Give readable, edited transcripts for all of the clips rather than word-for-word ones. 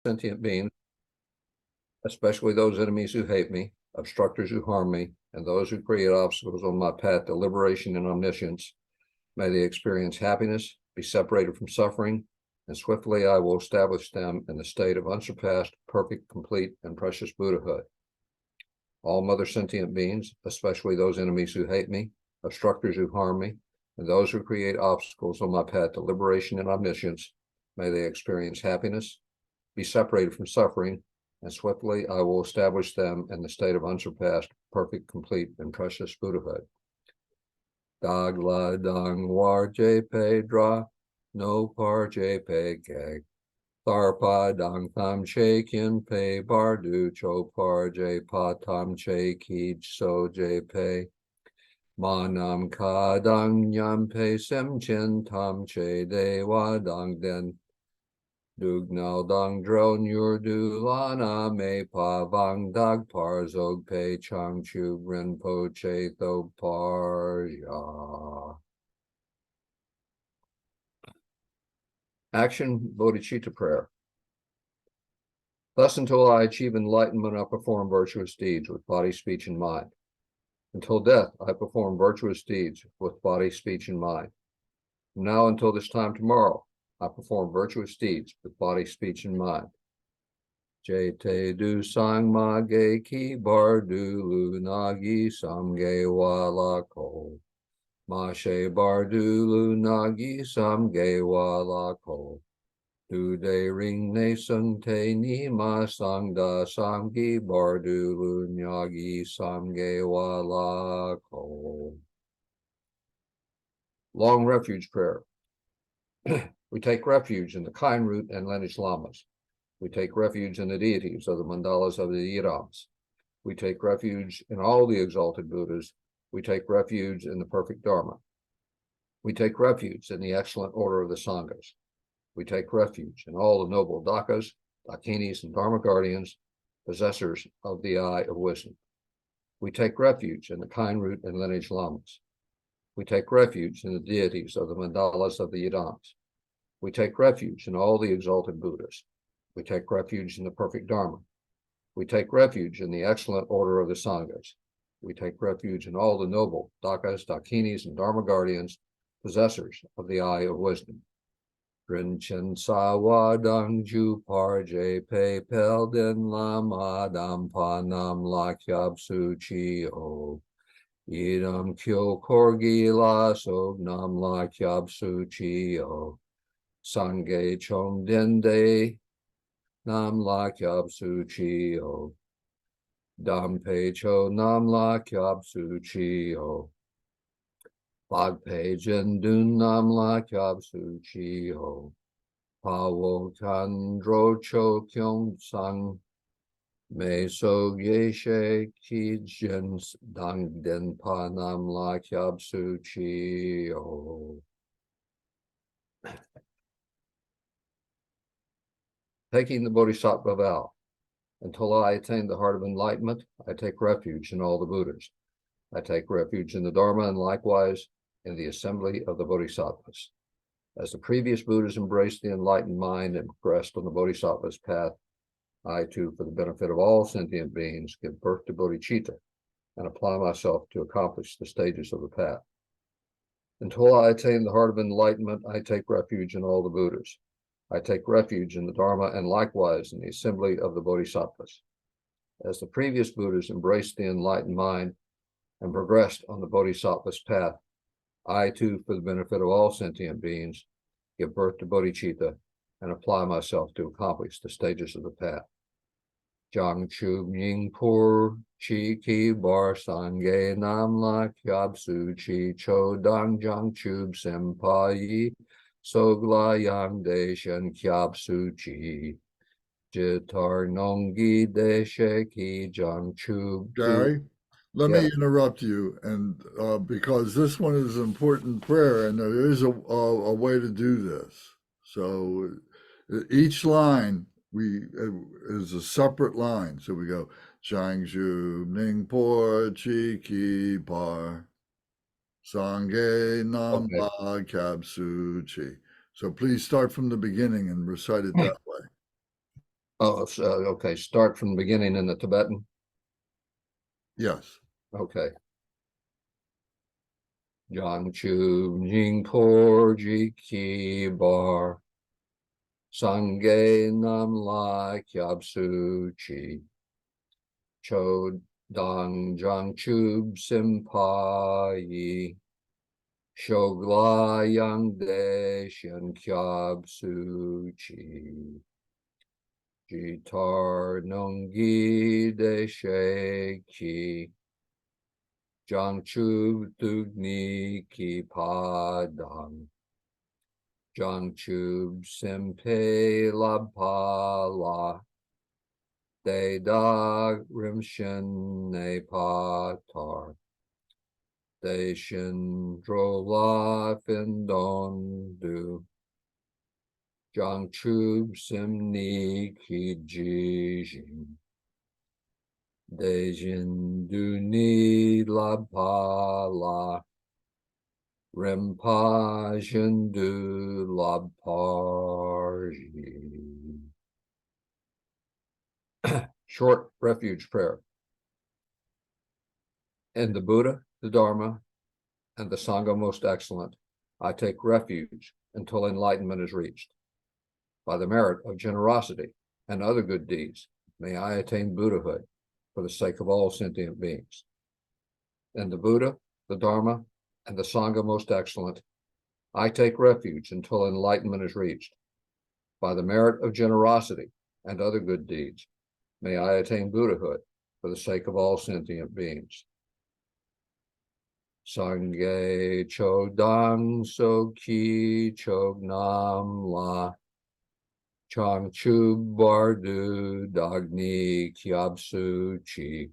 sentient beings, especially those enemies who hate me, obstructors who harm me, and those who create obstacles on my path to liberation and omniscience, may they experience happiness, be separated from suffering, and swiftly I will establish them in the state of unsurpassed, perfect, complete, and precious Buddhahood. All mother sentient beings, especially those enemies who hate me, obstructors who harm me, and those who create obstacles on my path to liberation and omniscience, may they experience happiness, be separated from suffering, and swiftly I will establish them in the state of unsurpassed, perfect, complete, and precious Buddhahood. Dag la dang war je pe dra, no par je pe gag. Tharpa dang tham che kien pe bardu cho par je pa tam che ki so je pe. Manam ka dang nyam pe sem chen tam che de wa dang den. Dugnal dang dron yur du lana me pa vang dag par zog pe chang chu ren po che tho par ya. Action Bodhicitta prayer. Thus, until I achieve enlightenment, I perform virtuous deeds with body, speech, and mind. Until death, I perform virtuous deeds with body, speech, and mind. From now until this time tomorrow, I perform virtuous deeds with body, speech, and mind. Jete du sang ma ge ki bar du lu nagi sam ge wa la ko. Ma she bar du lu nagi sam ge wa la ko. Du de ring ne sung te ni ma sang da sam gi bar du lu nyagi sam ge wa la ko. Long refuge prayer. We take refuge in the kind root and lineage lamas. We take refuge in the deities of the mandalas of the Yidams. We take refuge in all the exalted Buddhas. We take refuge in the perfect Dharma. We take refuge in the excellent order of the Sanghas. We take refuge in all the noble Dakas, Dakinis, and Dharma guardians, possessors of the eye of wisdom. We take refuge in the kind root and lineage lamas. We take refuge in the deities of the mandalas of the Yidams. We take refuge in all the exalted Buddhas. We take refuge in the perfect Dharma. We take refuge in the excellent order of the Sanghas. We take refuge in all the noble Dakas, Dakinis, and Dharma guardians, possessors of the eye of wisdom. Rin chen sa wa dang ju par je pe pel din lam adam pa nam la kyab su chi o. Idam kyo korgi la so nam la kyab su chi o. Sangye chom den de nam la kyab su chi o. Dam pe cho nam la kyab su chi o. Bag pe jen dun nam la kyab su chi o. Pa wo kan dro cho kyong sang. Me so ye she ki jen dang den pa nam la kyab su chi o. Taking the Bodhisattva vow. Until I attain the heart of enlightenment, I take refuge in all the Buddhas. I take refuge in the Dharma and likewise in the assembly of the Bodhisattvas. As the previous Buddhas embraced the enlightened mind and progressed on the Bodhisattva's path, I too, for the benefit of all sentient beings, give birth to bodhicitta and apply myself to accomplish the stages of the path. Until I attain the heart of enlightenment, I take refuge in all the Buddhas. I take refuge in the Dharma and likewise in the assembly of the Bodhisattvas. As the previous Buddhas embraced the enlightened mind and progressed on the Bodhisattva's path, I too, for the benefit of all sentient beings, give birth to bodhicitta and apply myself to accomplish the stages of the path. Jang Chu Ming Pur Chi Ki Bar Sangye Nam La Kyab Su Chi Cho Dang Jang Chub Sempa Yi Sogla Yang De Shen Kyab Su Chi Jitar Nongi De She Ki Jang Chub. Gary, let me interrupt you, and because this one is an important prayer, and there is a way to do this. So each line is a separate line. So we go Jiangzhu Ningpo Chi Ki Par Sangye Nam La Kyab Su Chi. So please start from the beginning and recite it that way. Oh, so, okay. Start from the beginning in the Tibetan. Yes. Okay. Jiangchu Jingpor Ji Ki Bar Sangye Nam La Kyab Su Chi Cho Dang Jiangchu Simpa Yi Shogla Yang De Shen Kyab Su Chi Jitar Nonggi De She Ki Jiangchu Dugni Ki Padang Jiangchu Simpe La La De Da Rimshin Ne Patar De Shin Dro La Fin Don Du Jiangchu Sim Ni Ki Jijin De Jin Du Ni La Pa La Rimpa Jin Du La Parji. Short refuge prayer. In the Buddha, the Dharma, and the Sangha most excellent, I take refuge until enlightenment is reached. By the merit of generosity and other good deeds, may I attain Buddhahood for the sake of all sentient beings. In the Buddha, the Dharma, and the Sangha most excellent, I take refuge until enlightenment is reached. By the merit of generosity and other good deeds, may I attain Buddhahood for the sake of all sentient beings. Sangye Chodang So Ki Chognam La Changchu Bardu Dagni Kyabsu Chi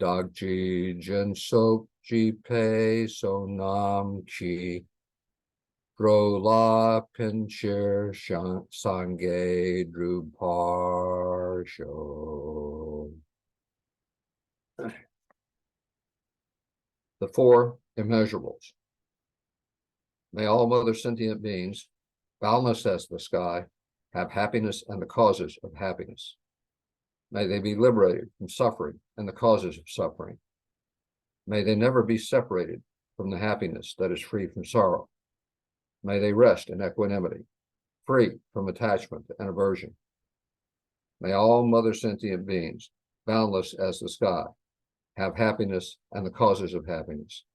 Dagji Jensok Ji Pe Sonam Chi Gro La Pinchir Sangye Druparsho. The four immeasurables. May all other sentient beings, boundless as the sky, have happiness and the causes of happiness. May they be liberated from suffering and the causes of suffering. May they never be separated from the happiness that is free from sorrow. May they rest in equanimity, free from attachment and aversion. May all mother sentient beings, boundless as the sky, have happiness and the causes of happiness.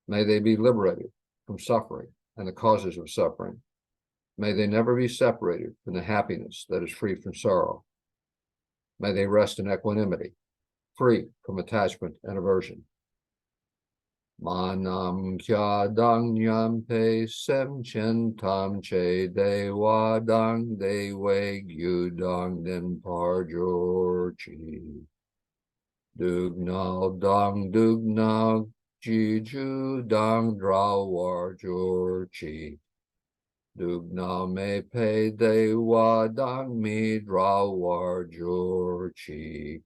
May they be liberated from suffering and the causes of suffering. May they never be separated from the happiness that is free from sorrow. May they rest in equanimity, free from attachment and aversion. Manam kya dang nyam pe sem chen tam che de wa dang de we gyu dang den par jor chi. Dugnal dang dugnal ji ju dang dra war jor chi. Dugnal me pe de wa dang mi dra war jor chi.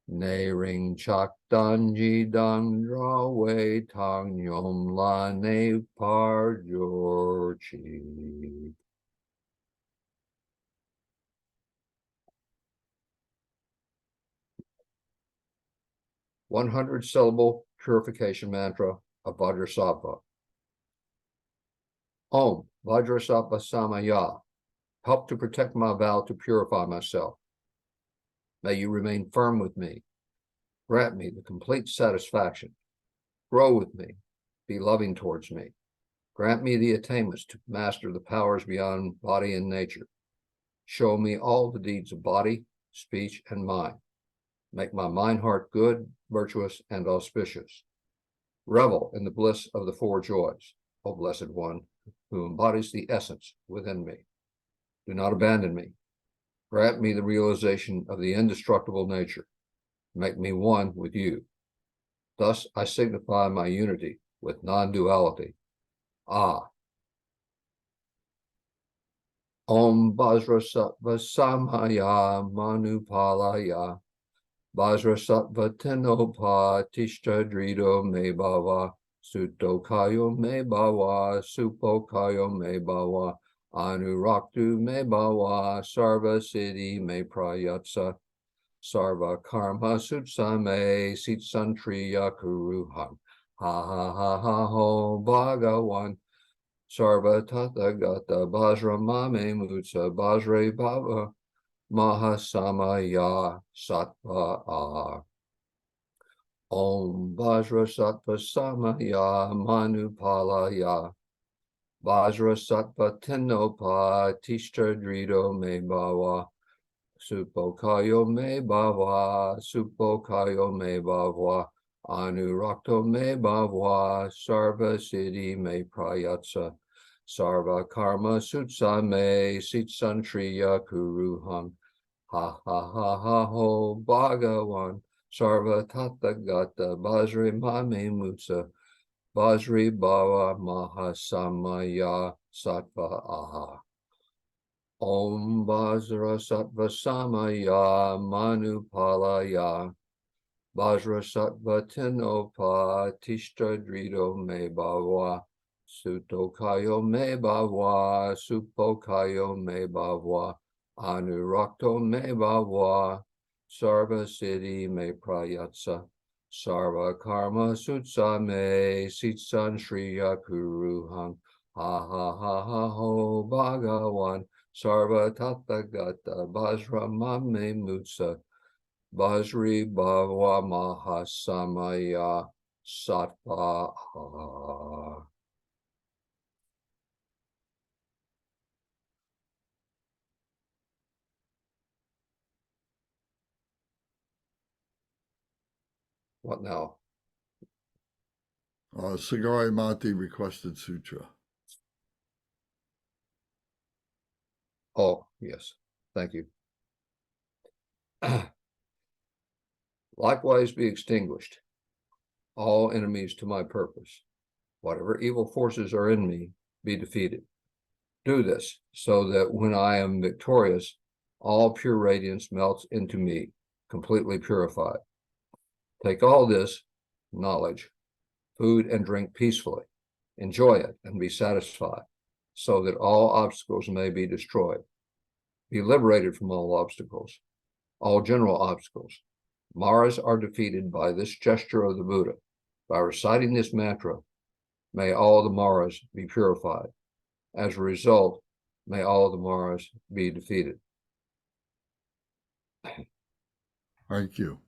Ne ring chak dan ji dang dra wei tang yom la ne par jor chi. 100-syllable purification mantra of Bodhisattva. Om Vajrasattva Samaya. Help to protect my vow to purify myself. May you remain firm with me. Grant me the complete satisfaction. Grow with me. Be loving towards me. Grant me the attainments to master the powers beyond body and nature. Show me all the deeds of body, speech, and mind. Make my mind heart good, virtuous, and auspicious. Revel in the bliss of the four joys, O Blessed One, who embodies the essence within me. Do not abandon me. Grant me the realization of the indestructible nature. Make me one with you. Thus I signify my unity with non-duality. Ah. Om Vajrasattva Samaya Manupalaya Vajrasattva Tenopa Tishta Drido Me Bhava Sutto Kayo Me Bhava Supo Kayo Me Bhava Anuraktu me bhava, sarva siddhi me prayatsa, sarva karma sutsame, sitsantriya kuruhan. Ha ha ha ha ho, Bhagavan, sarva tathagata, bhajra mame mutsa, bhajre bhava, mahasamaya sattva. Om Vajra Sattva Samaya Manupalaya Vajra Sattva Tenopa Tishta Drido Me Bhava Supokayo Me Bhava Supokayo Me Bhava Anurakto Me Bhava Sarva Siddhi Me Prayatsa Sarva Karma Sutsa Me Sitsantriya Kuruhan. Ha ha ha ha ho Bhagavan Sarva Tathagata Bhajri Mame Mutsa Bhajri Bhava Mahasamaya Sattva Aha. Om Vajra Sattva Samaya Manupalaya Vajra Sattva Tenopa Tishta Drido Me Bhava Sutokayo Me Bhava Supokayo Me Bhava Anurakto me bhava, sarva siddhi me prayatsa, sarva karma sutsa me, sitsan shriya kuruhan. Ha ha ha ha ho, Bhagavan, sarva tathagata, bhajra mame mutsa, bhajri bhava mahasamaya sattva. What now? Sagari Mati requested sutra. Oh, yes. Thank you. Likewise be extinguished, all enemies to my purpose. Whatever evil forces are in me, be defeated. Do this so that when I am victorious, all pure radiance melts into me, completely purified. Take all this knowledge, food and drink peacefully. Enjoy it and be satisfied, so that all obstacles may be destroyed. Be liberated from all obstacles, all general obstacles. Maras are defeated by this gesture of the Buddha. By reciting this mantra, may all the Maras be purified. As a result, may all the Maras be defeated. Thank you.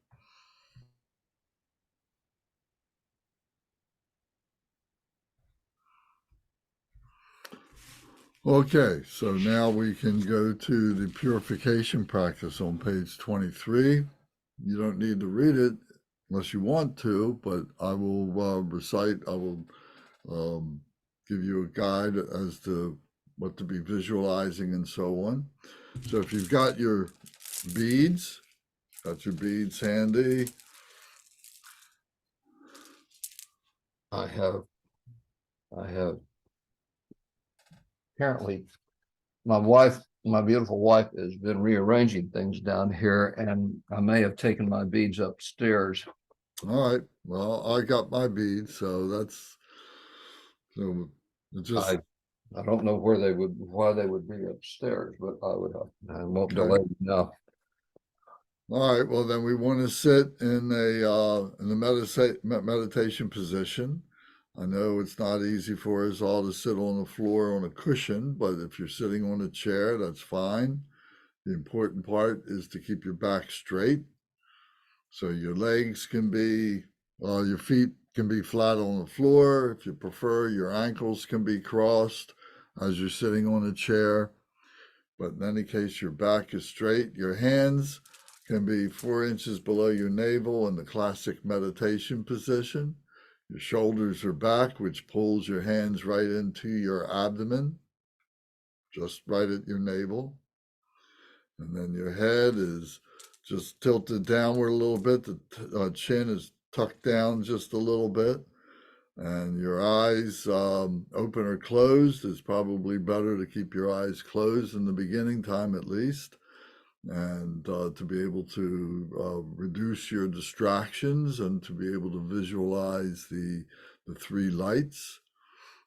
Okay, so now we can go to the purification practice on page 23. You don't need to read it unless you want to, but I will recite, I will give you a guide as to what to be visualizing and so on. So if you've got your beads handy. I have apparently my beautiful wife has been rearranging things down here, and I may have taken my beads upstairs. All right. Well, I got my beads, so that's so just. I don't know why they would be upstairs, but I won't delay now. All right. Well, then we want to sit in the meditation position. I know it's not easy for us all to sit on the floor on a cushion, but if you're sitting on a chair, that's fine. The important part is to keep your back straight. So your legs can be, your feet can be flat on the floor. If you prefer, your ankles can be crossed as you're sitting on a chair. But in any case, your back is straight. Your hands can be 4 inches below your navel in the classic meditation position. Your shoulders are back, which pulls your hands right into your abdomen, just right at your navel. And then your head is just tilted downward a little bit. The chin is tucked down just a little bit. And your eyes open or closed. It's probably better to keep your eyes closed in the beginning time at least. And to be able to reduce your distractions and to be able to visualize the 3 lights.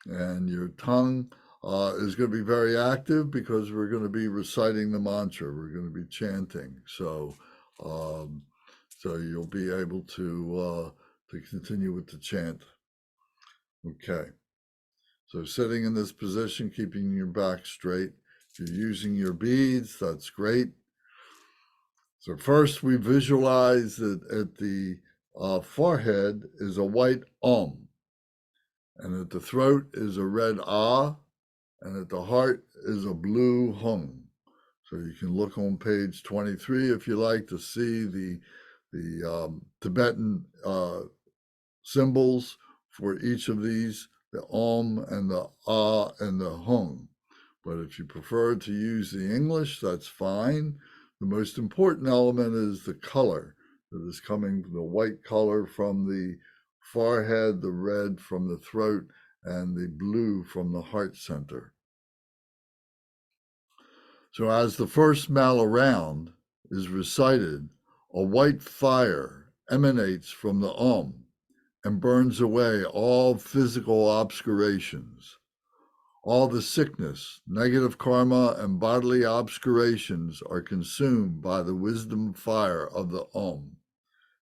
And your tongue is going to be very active because we're going to be reciting the mantra. We're going to be chanting. So you'll be able to continue with the chant. Okay. So sitting in this position, keeping your back straight. If you're using your beads, that's great. So first we visualize that at the forehead is a white and at the throat is a red ah, and at the heart is a blue hung. So you can look on page 23 if you like to see the Tibetan symbols for each of these, the and the ah and the hung. But if you prefer to use the English, that's fine. The most important element is the color that is coming, the white color from the forehead, the red from the throat, and the blue from the heart center. So as the first mala round is recited, a white fire emanates from the and burns away all physical obscurations. All the sickness, negative karma, and bodily obscurations are consumed by the wisdom fire of the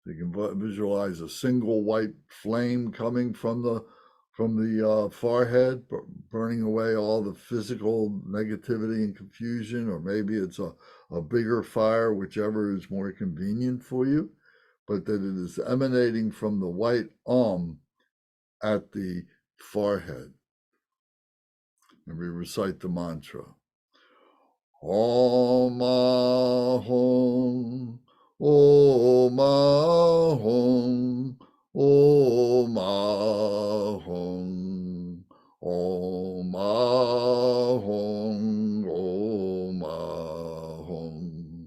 You can visualize a single white flame coming from the forehead, burning away all the physical negativity and confusion, or maybe it's a bigger fire, whichever is more convenient for you, but that it is emanating from the white at the forehead. And we recite the mantra. Om Ahum, Om Ahum, Om Ahum, Om Ahum, Om Ahum,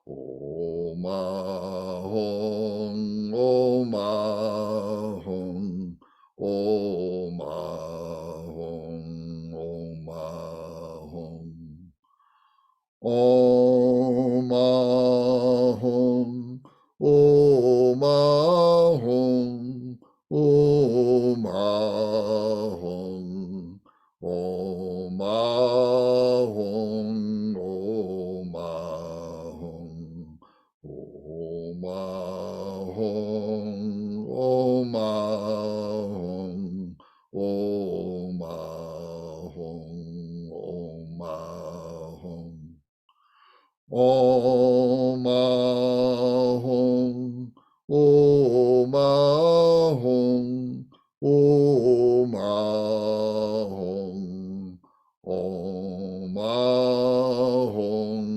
Om Ahum, Om Ahum, Om Ahum, Om Ahum. Om Ahum, Om Ahum, Om Ahum, Om Ahum, Om Ahum, Om Ahum, Om Ahum, Om Ahum, Om Ahum. Om Ahum, Om Ahum, Om Ahum, Om Ahum, Om Ahum, Om Ahum, Om Ahum, Om Ahum, Om Ahum. Om Ahum, Om Ahum, Om Ahum, Om Ahum,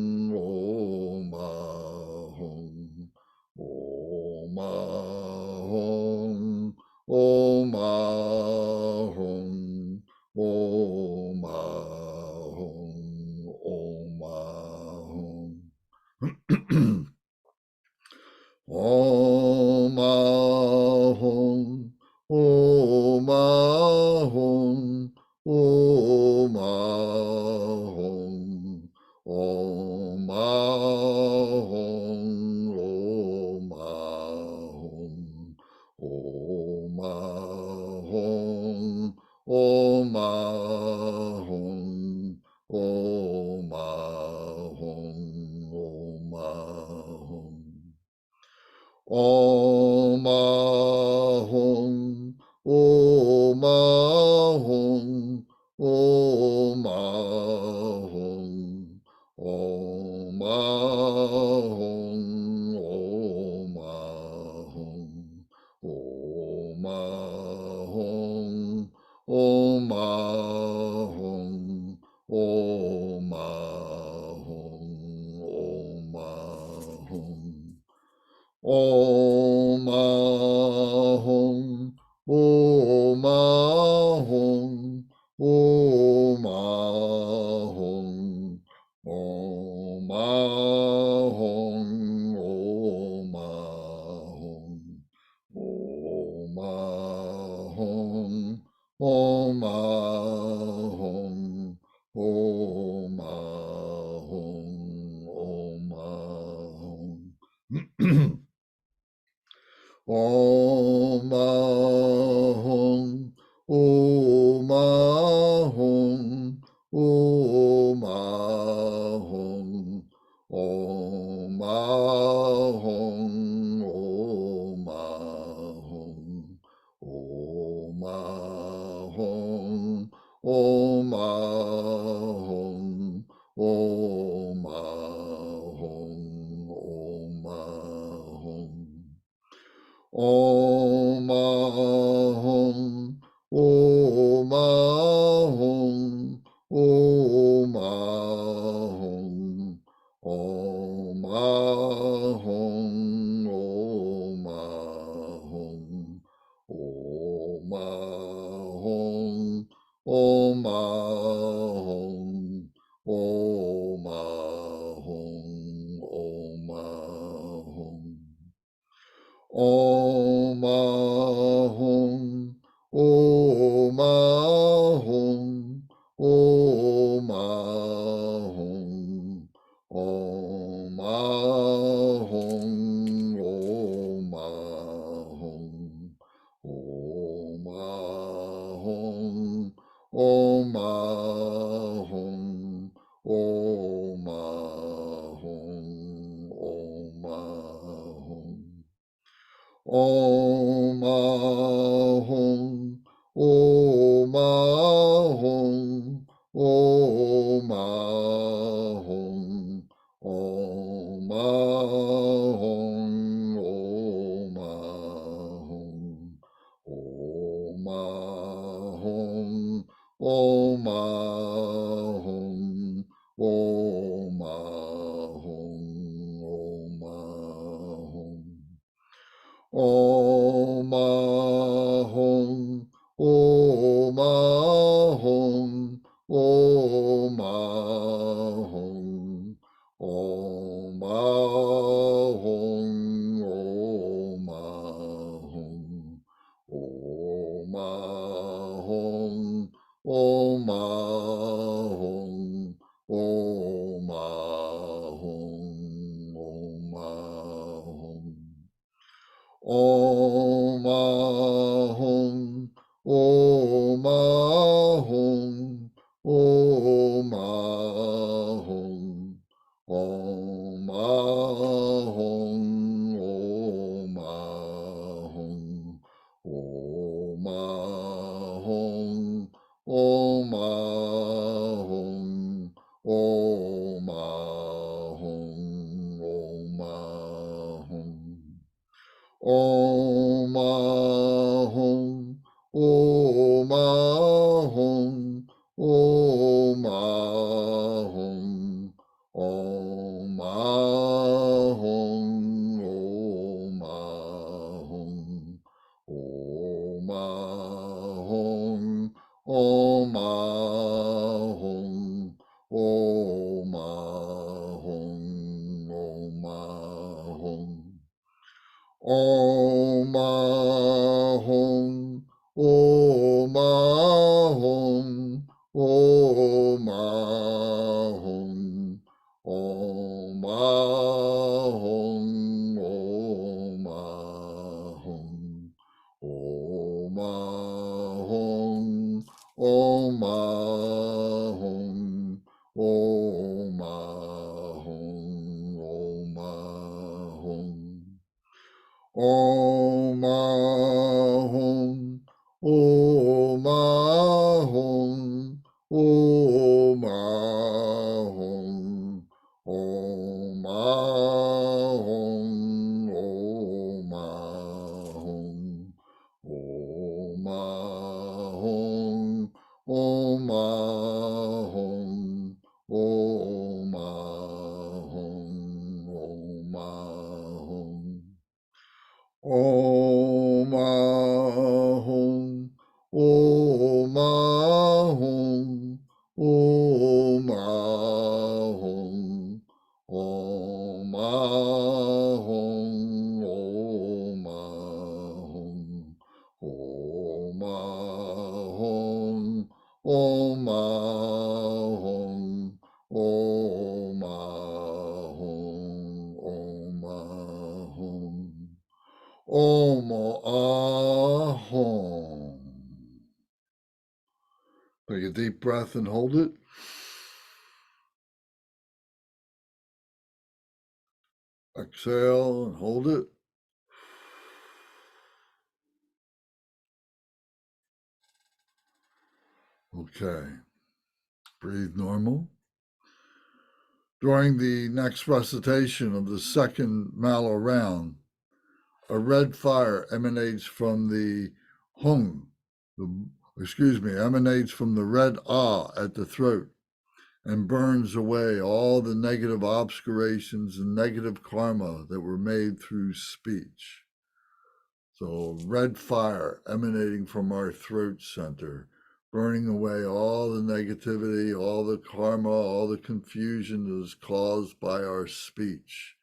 Om Ahum, Om Ahum, Om Ahum, Om Ahum, Om Ahum. Om Ahum, Om Ahum, Om Ahum, Om Ahum, Om Ahum, Om Ahum, Om Ahum, Om Ahum, Om Ahum. Om Ahum, Om Ahum, Om Ahum, Om Ahum, Om Ahum, Om Ahum, Om Ahum, Om Ahum, Om Ahum. Om Ahum, Om Ahum, Ahong, Om Ahong, Om Ahong, Om Ahong, Om Ahong, Om Ahong. Om Ahong, Om Ahong, Om Ahong, Om Ahong, Om Ahong, Om Ahong, Om Ahong, Om Ahong, Om Ahong. Om Ahong, Om Ahong, Om Ahong, Om Ahong, Om Ahong, Om Ahong, Om Ahong, Om Ahong, Om Ahong. Om Ahong, Om Ahong, Om Ahong, Om Ahong, Om Ahong, Om Ahong, Om Ahong, Om Ahong, Om Ahong. Om Ahong, Om Ahong, Om Ahong, Om Ahong, Om Ahong, Om Ahong, Om Ahong, Om Ahong, Om Ahong. Om Ahong, Om Ahong, Om Ahong, Om Ahong, Om Ahong, Om Ahong, Om Ahong, Om Ahong, Om Ahong. Om Ahong, Om Ahong, Om Ahong, Om Ahong, Om Ahong, Om Ahong, Om Ahong, Om Ahong, Om Ahong. Om Ahong, Om Ahong, Om Ahong, Om Ahong, Om Ahong, Om Ahong, Om Ahong, Om Ahong, Om Ahong. Om Ahong, Om Ahong, Om Ahong, Om Ahong, Om Ahong, Om Ahong, Om Ahong, Om Ahong, Om Ahong. Om Ahong, Om Ahong, Om Ahong, Om Ahong, Om Ahong, Om Ahong, Om Ahong, Om Ahong, Om Ahong. Om Ahong. Take a deep breath and hold it. Exhale and hold it. Okay. Breathe normal. During the next recitation of the second Mala round, a red fire emanates from the emanates from the red ah at the throat and burns away all the negative obscurations and negative karma that were made through speech. So red fire emanating from our throat center, burning away all the negativity, all the karma, all the confusion that is caused by our speech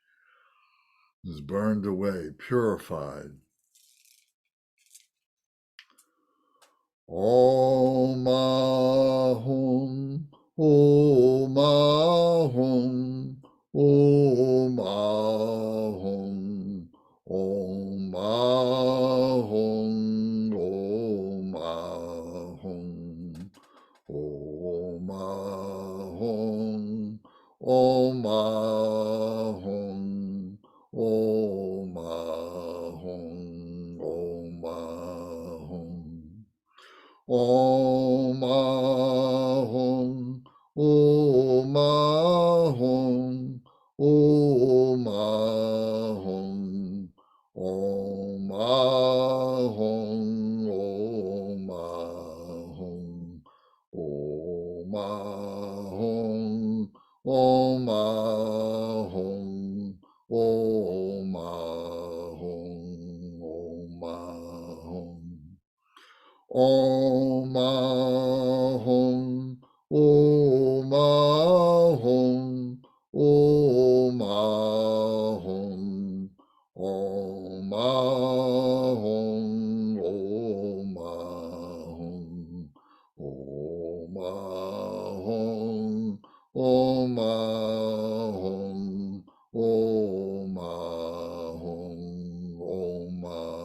is burned away, purified. Om Ahum, Om Ahum, Om Ahum, Om Ahum, Om Ahum, Om Ahum, Om Ahum, Om Ahum, Om Ahum. Om Ahum, Om Ahum, Om Ahum, Om Ahum, Om Ahum, Om Ahum, Om Ahum, Om Ahum, Om Ahum. Om Ahum, Om Ahum, Om Ahum, Om Ahum, Om Ahum, Om Ahum, Om Ahum, Om Ahum, Om Ahum. Om Ahum, Om Ahum, Om Ahum, Om Ahum, Om Ahum, Om Ahum, Om Ahum, Om Ahum, Om Ahum.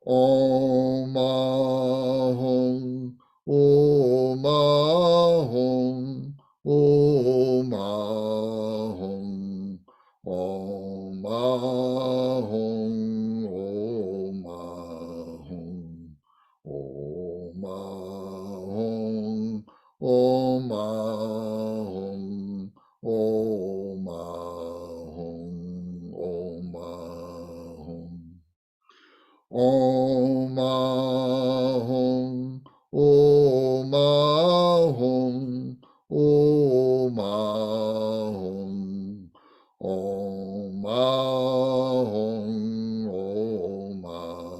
Om Ahum, Om Ahum, Om Ahum, Om Ahum, Om Ahum, Om Ahum, Om Ahum, Om Ahum, Om Ahum. Om Ahum, Om Ahum, Om Ahum, Om Ahum, Om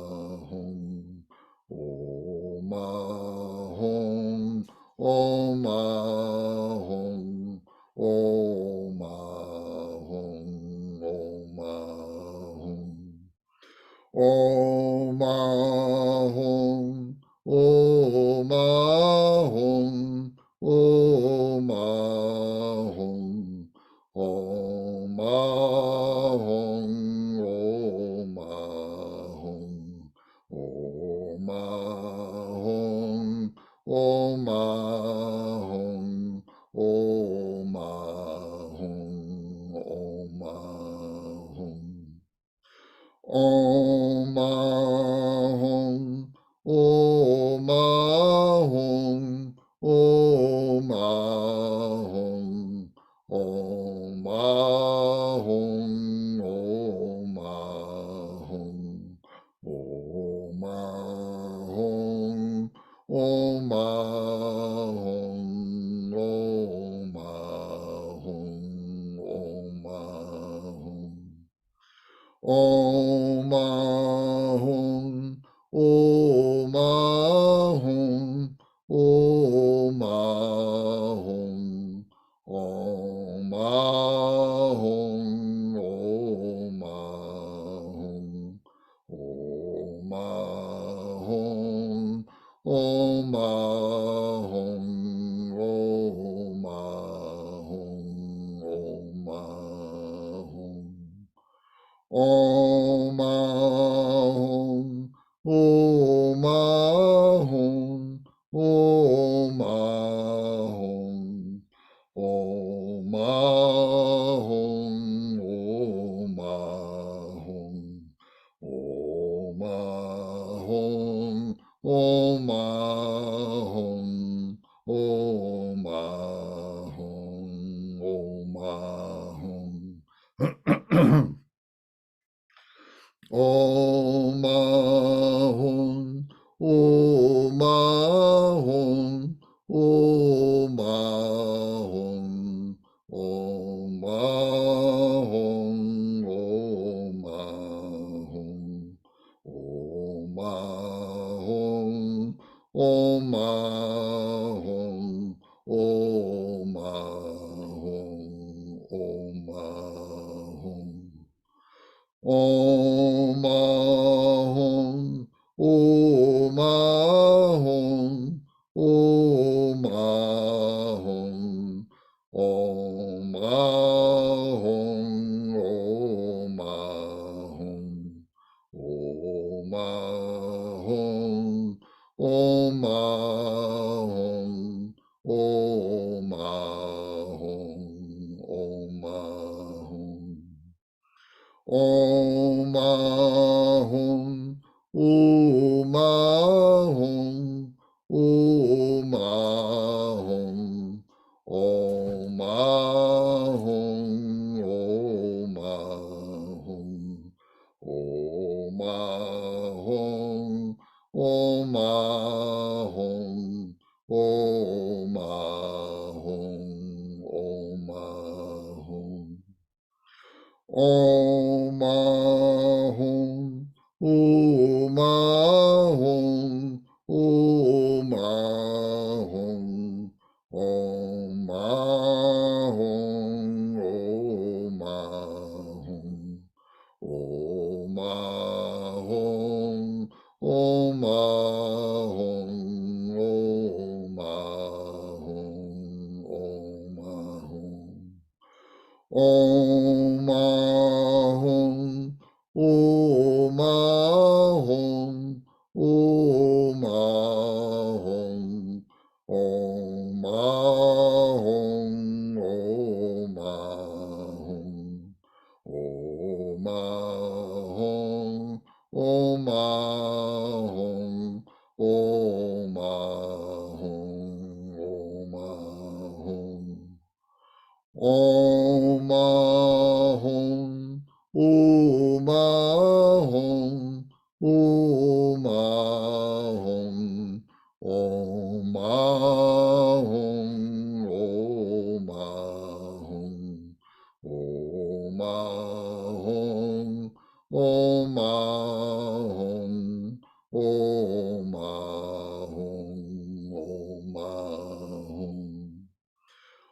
Ahum, Om Ahum, Om Ahum, Om Ahum, Om Ahum. Om Ahum, Om Ahum, Om Ahum, Om Ahum, Om Ahum, Om Ahum, Om Ahum, Om Ahum, Om Ahum. Om Ahum, Om Ahum, Om Ahum, Om Ahum, Om Ahum, Om Ahum, Om Ahum, Om Ahum, Om Ahum. Om Ahum, Om Ahum, Om Ahum, Om Ahum, Om Ahum, Om Ahum, Om Ahum, Om Ahum, Om Ahum, Om Ahum, Om Ahum, Om Ahum, Om Ahum. Om Ahum, Om Ahum, Om Ahum, Om Ahum, Om Ahum, Om Ahum, Om Ahum, Om Ahum, Om Ahum. Om Ahum, Om Ahum, Om Ahum, Om Ahum, Om Ahum, Om Ahum, Om Ahum, Om Ahum, Om Ahum. Om Ahum, Om Ahum, Om Ahum, Om Ahum, Om Ahum, Om Ahum, Om Ahum, Om Ahum, Om Ahum. Om Ahum, Om Ahum, Om Ahum, Om Ahum, Om Ahum, Om Ahum, Om Ahum, Om Ahum, Om Ahum. Om Ahum, Om Ahum, Om Ahum, Om Ahum, Om Ahum, Om Ahum, Om Ahum, Om Ahum, Om Ahum.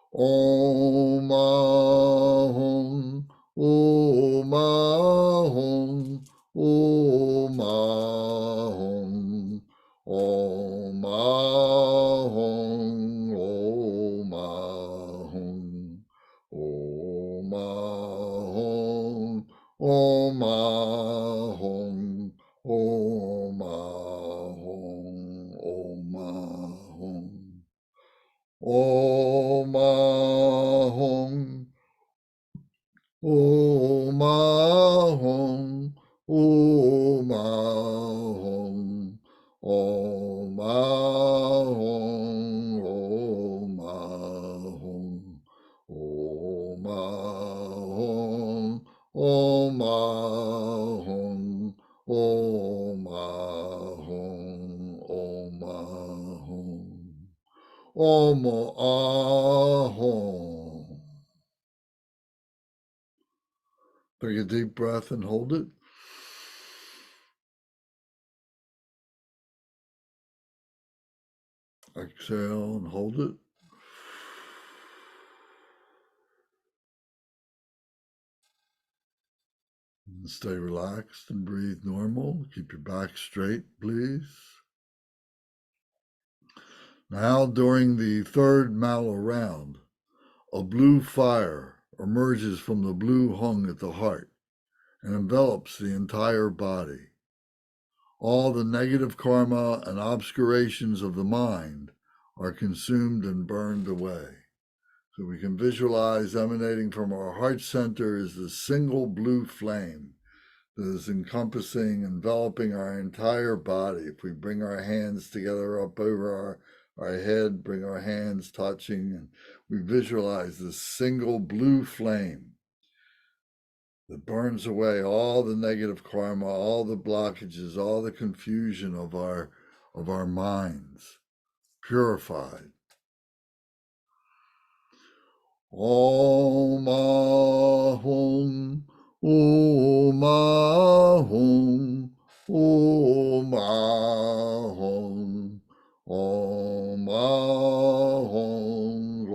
Om Ahum, Om Ahum, Om Ahum, Om Ahum, Om Ahum, Om Ahum, Om Ahum, Om Ahum, Om Ahum. Om Ahum, Om Ahum, Om Ahum, Om Ahum, Om Ahum, Om Ahum, Om Ahum, Om Ahum, Om Ahum. Om Ahum. Take a deep breath and hold it. Exhale and hold it. And stay relaxed and breathe normal. Keep your back straight, please. Now, during the third Mala round, a blue fire emerges from the blue hung at the heart and envelops the entire body. All the negative karma and obscurations of the mind are consumed and burned away. So we can visualize emanating from our heart center is the single blue flame that is encompassing, enveloping our entire body. If we bring our hands together up over our head, bring our hands touching, and we visualize this single blue flame that burns away all the negative karma, all the blockages, all the confusion of our minds, purified. Om Ahum, Om Ahum, Om Ahum, Om Ahum,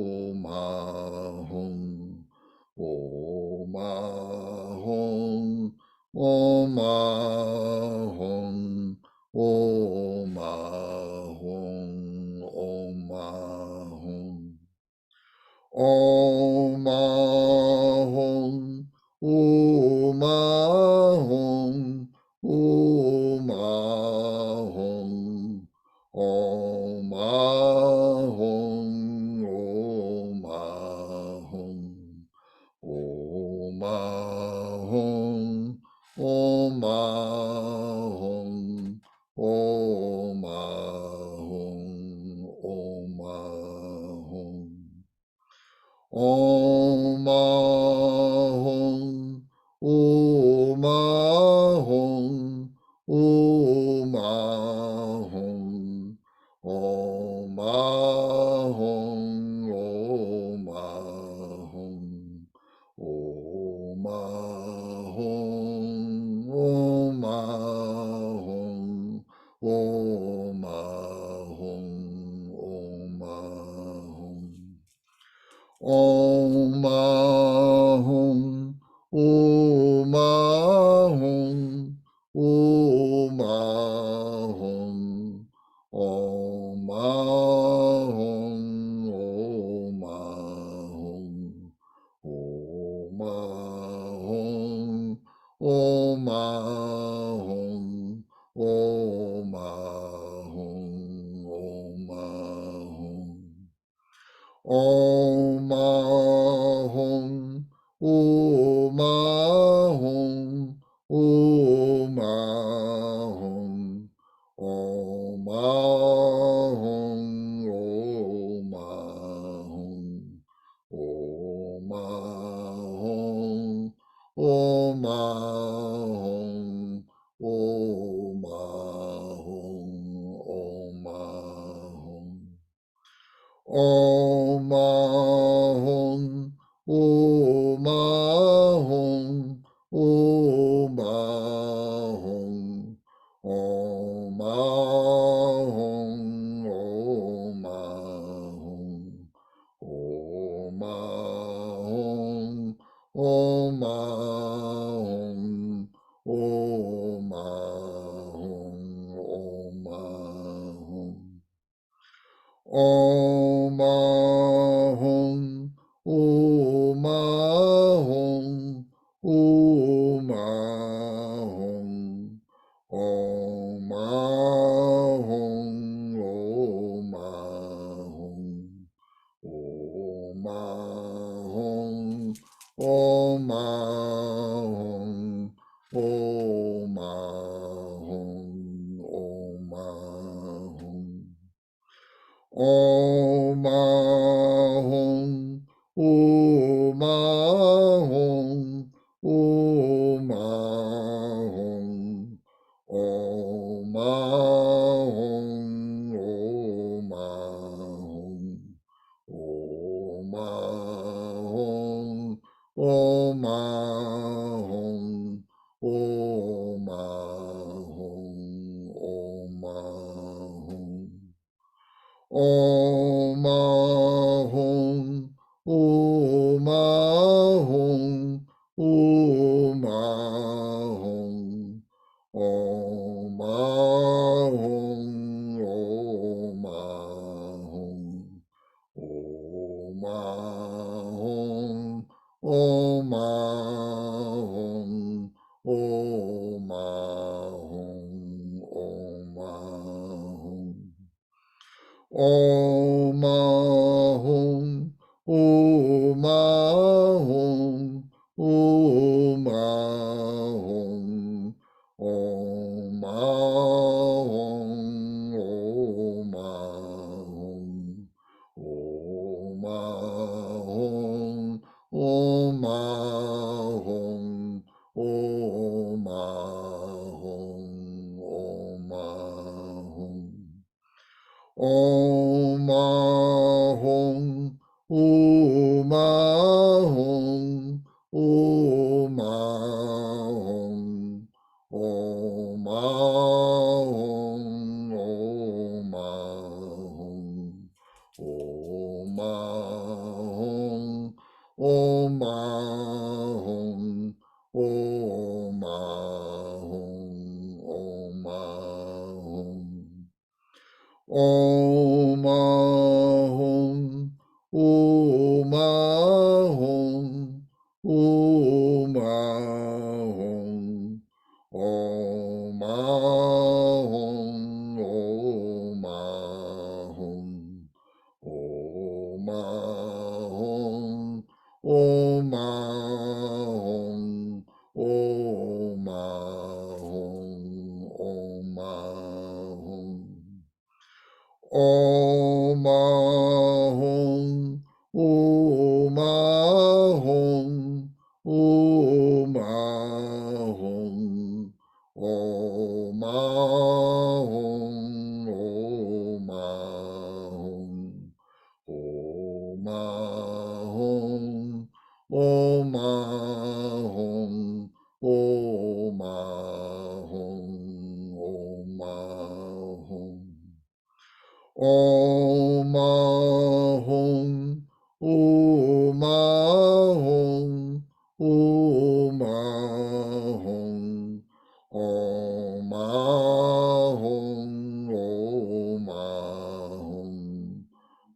Om Ahum, Om Ahum, Om Ahum, Om Ahum, Om Ahum. Om Ahum, Om Ahum, Om Ahum, Om Ahum, Om Ahum, Om Ahum, Om Ahum, Om Ahum, Om Ahum. Om Ahum, Om Ahum, Om Ahum, Om Ahum, Om Ahum, Om Ahum, Om Ahum, Om Ahum, Om Ahum. Om Ahum, Om Ahum, Om Ahum, Om Ahum, Om Ahum, Om Ahum, Om Ahum, Om Ahum, Om Ahum. Om Ahum, Om Ahum, Om Ahum, Om Ahum, Om Ahum, Om Ahum, Om Ahum, Om Ahum, Om Ahum. Om Ahum, Om Ahum, Om Ahum, Om Ahum, Om Ahum, Om Ahum, Om Ahum, Om Ahum, Om Ahum. Om Ahum, Om Ahum, Om Ahum, Om Ahum, Om Ahum, Om Ahum, Om Ahum, Om Ahum, Om Ahum. Om Ahum, Om Ahum, Om Ahum, Om Ahum, Om Ahum, Om Ahum, Om Ahum, Om Ahum, Om Ahum. Om Ahum, Om Ahum, Om Ahum, Om Ahum, Om Ahum, Om Ahum, Om Ahum, Om Ahum, Om Ahum. Om Ahum, Om Ahum, Om Ahum, Om Ahum, Om Ahum, Om Ahum, Om Ahum, Om Ahong, Om Ahong, Om Ahong, Om Ahong, Om Ahong, Om Ahong, Om Ahong, Om Ahong, Om Ahong. Om Ahong, Om Ahong, Om Ahong, Om Ahong, Om Ahong, Om Ahong, Om Ahong, Om Ahong, Om Ahong. Om Ahong, Om Ahong, Om Ahong, Om Ahong, Om Ahong, Om Ahong, Om Ahong, Om Ahong, Om Ahong. Om Ahong, Om Ahong, Om Ahong, Om Ahong, Om Ahong,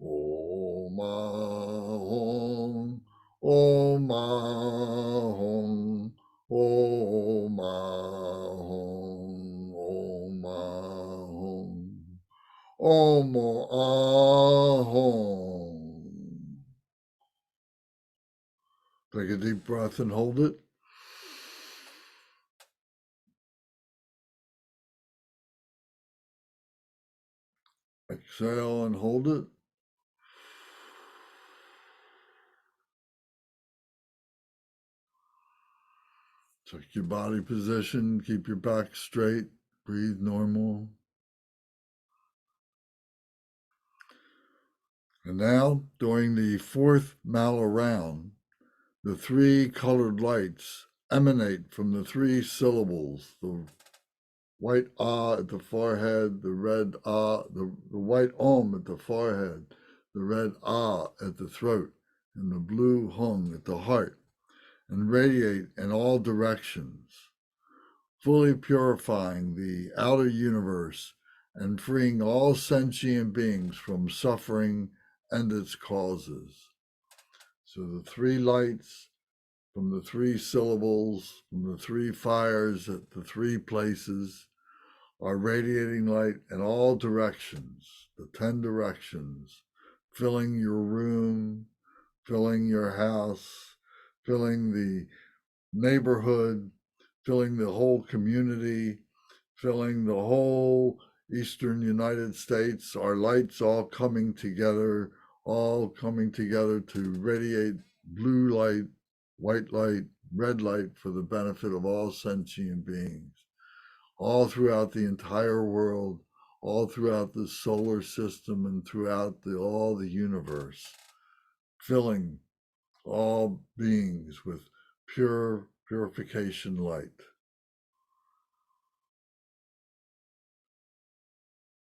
Om Ahong, Om Ahong, Om Ahong, Om Ahong. Om Ahong. Take a deep breath and hold it. Exhale and hold it. Check your body position. Keep your back straight. Breathe normal. And now, during the fourth mala round, the three colored lights emanate from the three syllables, the white ah at the forehead, the red ah, the white om at the forehead, the red ah at the throat, and the blue hung at the heart, and radiate in all directions, fully purifying the outer universe and freeing all sentient beings from suffering and its causes. So the three lights from the three syllables, from the three fires at the three places, are radiating light in all directions, the 10 directions, filling your room, filling your house, filling the neighborhood, filling the whole community, filling the whole eastern United States. Our lights all coming together to radiate blue light, white light, red light for the benefit of all sentient beings, all throughout the entire world, all throughout the solar system, and throughout all the universe, filling all beings with purification light.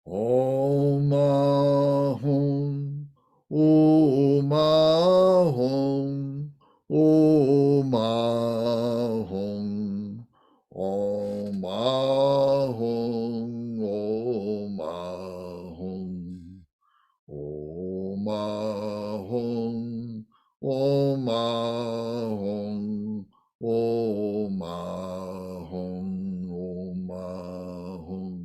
Om Ahong, Om Ahong, Om Ahong, Om Ahong, Om Ahong, Om Ahong, Om Ahong, Om Ahong, Om Ahong.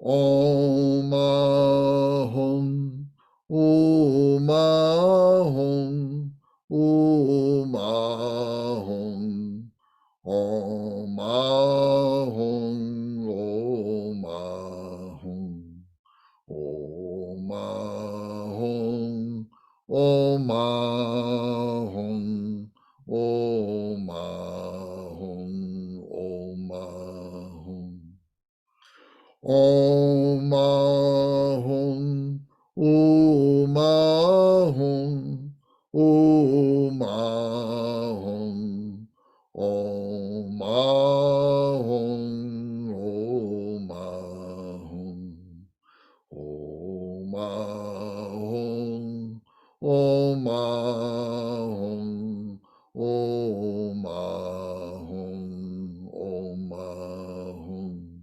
Om Ahong, Om Ahong, Om Ahong, Om Ahong, Om Ahong, Om Ahong, Om Ahong, Om Ahong, Om Ahong. Om Ahong. Om Ahum, Om Ahum, Om Ahum, Om Ahum, Om Ahum, Om Ahum.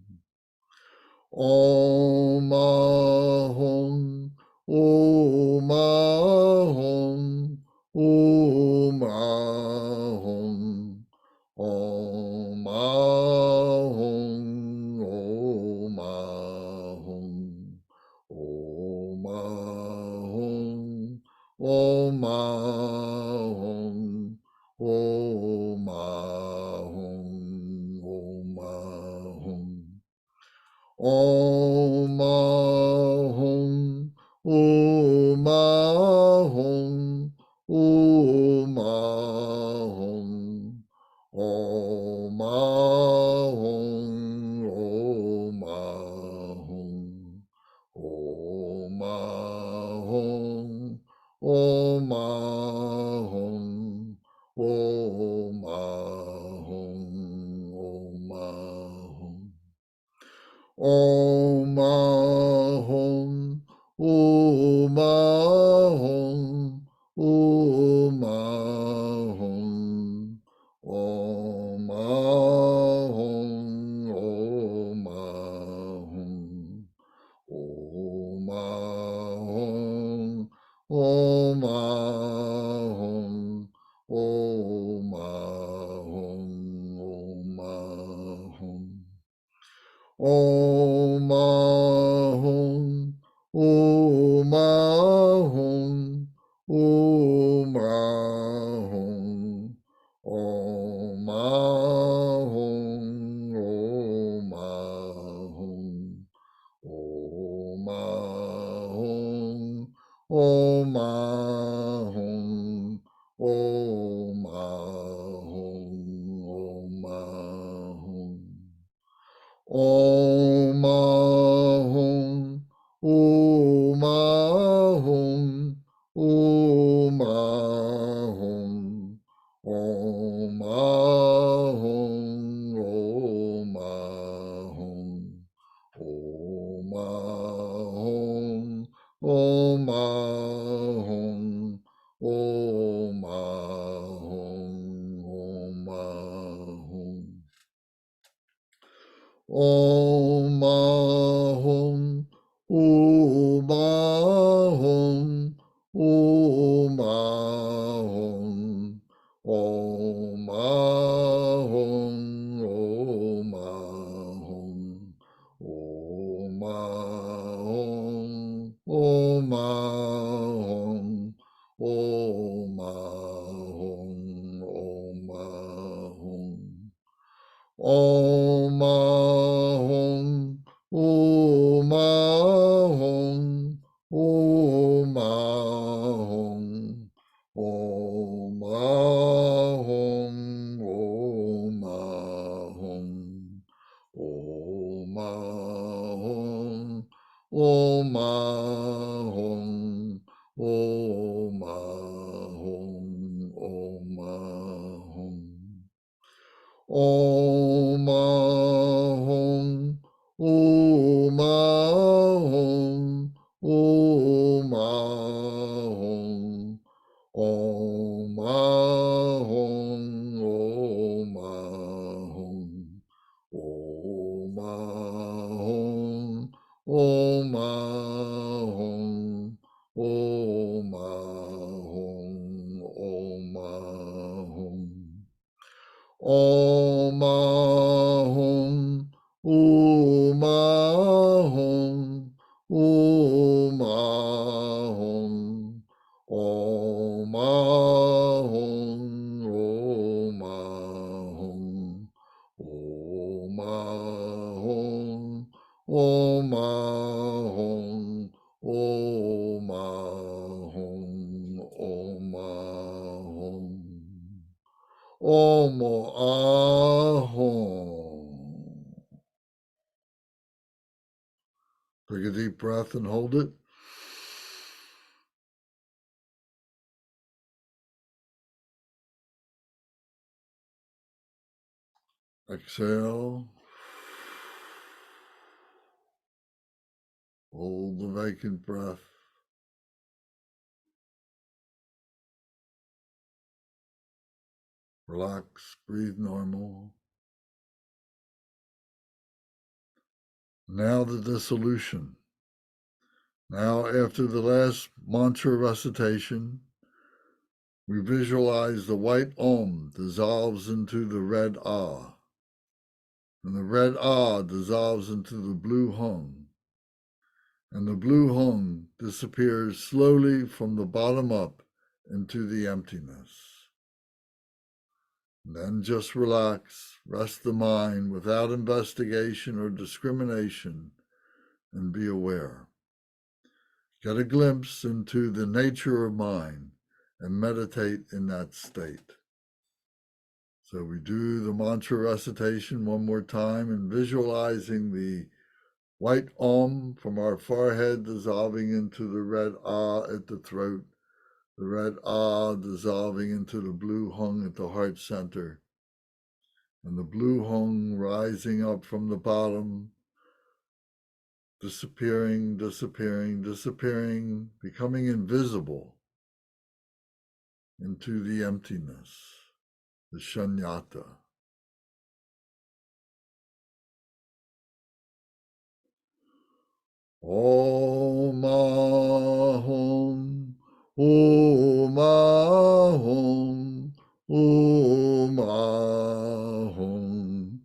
Om Ahum, Om Ahum, Om Ahum, Om Ahum, Om Ahum, Om Ahum, Om Ahum, Om Ahum, Om Ahum. Om Ahum, Om Ahum, Om Ahum, Om Ahum, Om Ahum, Om Ahum, Om Ahum, Om Ahum, Om Ahum. Om Ahum, Om Ahum, Om Ahum, Om Ahum, Om Ahum, Om Ahum, Om Ahum, Om Ahum, Om Ahum. Om Ahum, Om Ahum, Om Ahum, Om Ahum, Om Ahum, Om Ahum, Om Ahum, Om Ahum, Om Ahum. Om Ahum, Om Ahum, Om Ahum, Om Ahum, Om Ahum, Om Ahum, Om Ahum, Om Ahum, Om Ahum. Om Ahum, Om Ahum, Om Ahum, Om Ahum, Om Ahum, Om Ahum, Om Ahum, Om Ahum, Om Ahum. Om Ahum, Om Ahum, Om Ahum, Om Ahum, Om Ahum, Om Ahum, Om Ahum, Om Ahum, Om Ahum. Om Ahum, Om Ahum, Om Ahum, Om Ahum, Om Ahum, Om Ahum, Om Ahum, Om Ahum, Om Ahum. Om Ahum, Om Ahum, Om Ahum, Om Ahum, Om Ahum, Om Ahum, Om Ahum, Om Ahum, Om Ahum. Om Ahum. Take a deep breath and hold it. Exhale. Hold the vacant breath. Relax, breathe normal. Now the dissolution. Now, after the last mantra recitation, we visualize the white Om dissolves into the red Ah, and the red Ah dissolves into the blue Hung, and the blue Hung disappears slowly from the bottom up into the emptiness. And then just relax, rest the mind without investigation or discrimination, and be aware. Get a glimpse into the nature of mind and meditate in that state. So we do the mantra recitation one more time and visualizing the white Om from our forehead dissolving into the red Ah at the throat, the red Ah dissolving into the blue Hung at the heart center, and the blue Hung rising up from the bottom, disappearing, disappearing, disappearing, becoming invisible into the emptiness, the shunyata. Om Ahom, Om Ahom, Om Ahom,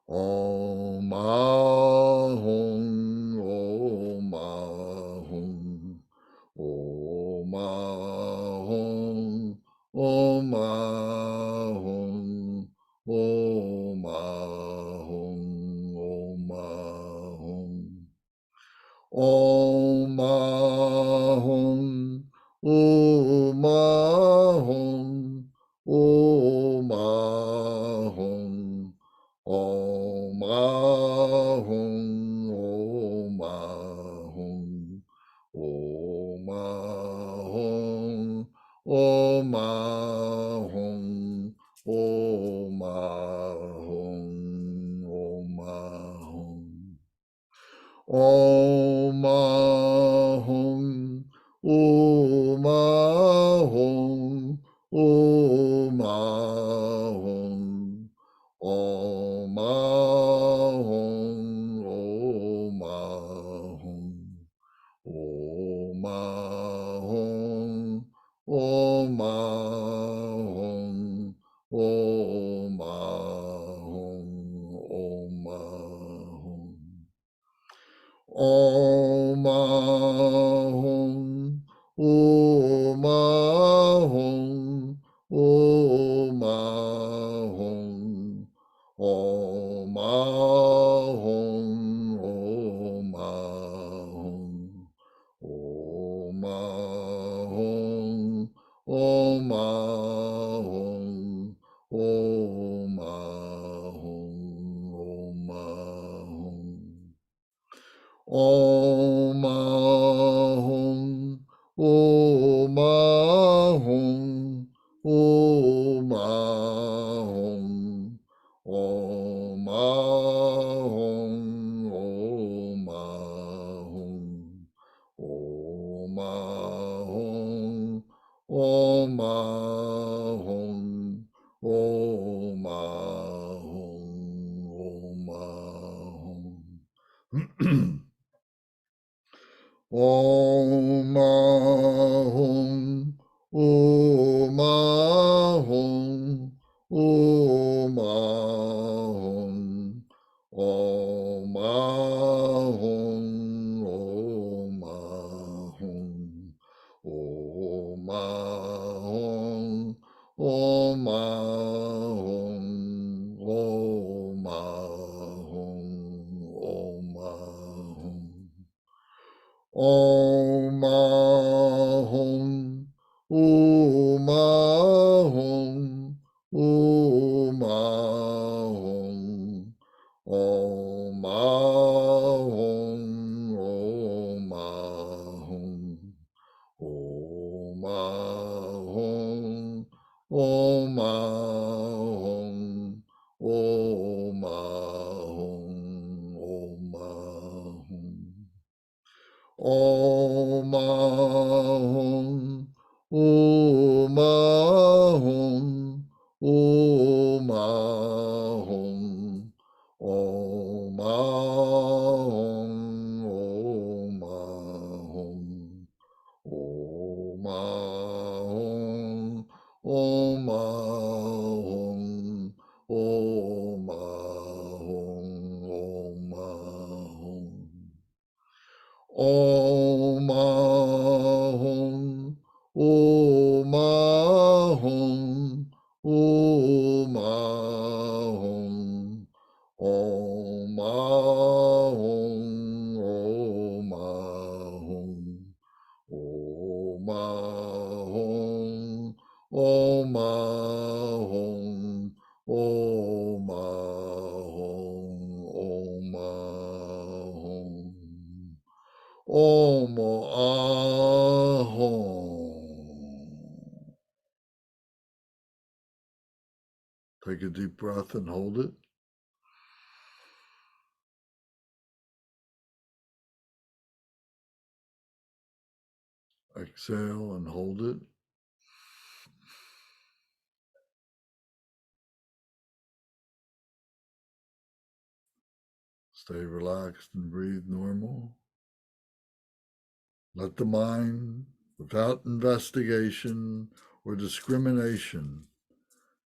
Om Ahom, Om Ahom, Om Ahom, Om Ahom, Om Ahom, Om Ahom. Om Ahom, Om Ahom, Om Ahom, Om Ahom, Om Ahom, Om Ahom, Om Ahom, Om Ahom, Om Ahom. Om Ahom, Om Ahom, Om Ahom, Om Ahom, Om Ahom, Om Ahom, Om Ahom, Om Ahom, Om Ahom. Om Ahom, Om Ahom, Om Ahom, Om Ahom, Om Ahom, Om Ahom, Om Ahom, Om Ahom, Om Ahom. Om Ahom, Om Ahom, Om Ahom, Om Ahom, Om Ahom, Om Ahom, Om Ahom, Om Ahom, Om Ahom. Om Ahom, Om Ahom, Om Ahom, Om Ahom, Om Ahom, Om Ahom, Om Ahom, Om Ahom, Om Ahom. Om Ahom, Om Ahom, Om Ahom, Om Ahom, Om Ahom, Om Ahom, Om Ahom, Om Om Ahum. Om Ahum. Om Ahum. Om Ahum. Om Ahum. Om Ahum. Om Ahum. Om Ahum. Om Ahum. Om Ahum. Om Ahum. Om Ahum. Om Ahum. Om Ahum. Om Ahum. Om Ahum. Om Ahum. Take a deep breath and hold it. Exhale and hold it. Stay relaxed and breathe normal. Let the mind, without investigation or discrimination,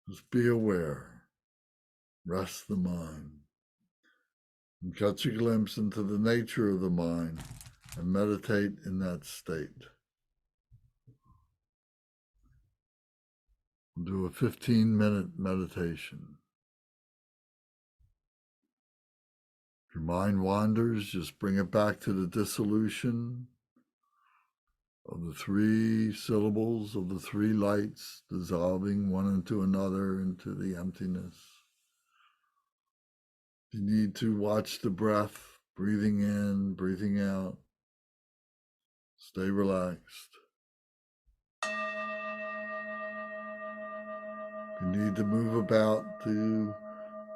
just be aware. Rest the mind. And catch a glimpse into the nature of the mind and meditate in that state. Do a 15-minute meditation. If your mind wanders, just bring it back to the dissolution of the three syllables of the three lights, dissolving one into another into the emptiness. You need to watch the breath, breathing in, breathing out. Stay relaxed. If you need to move about to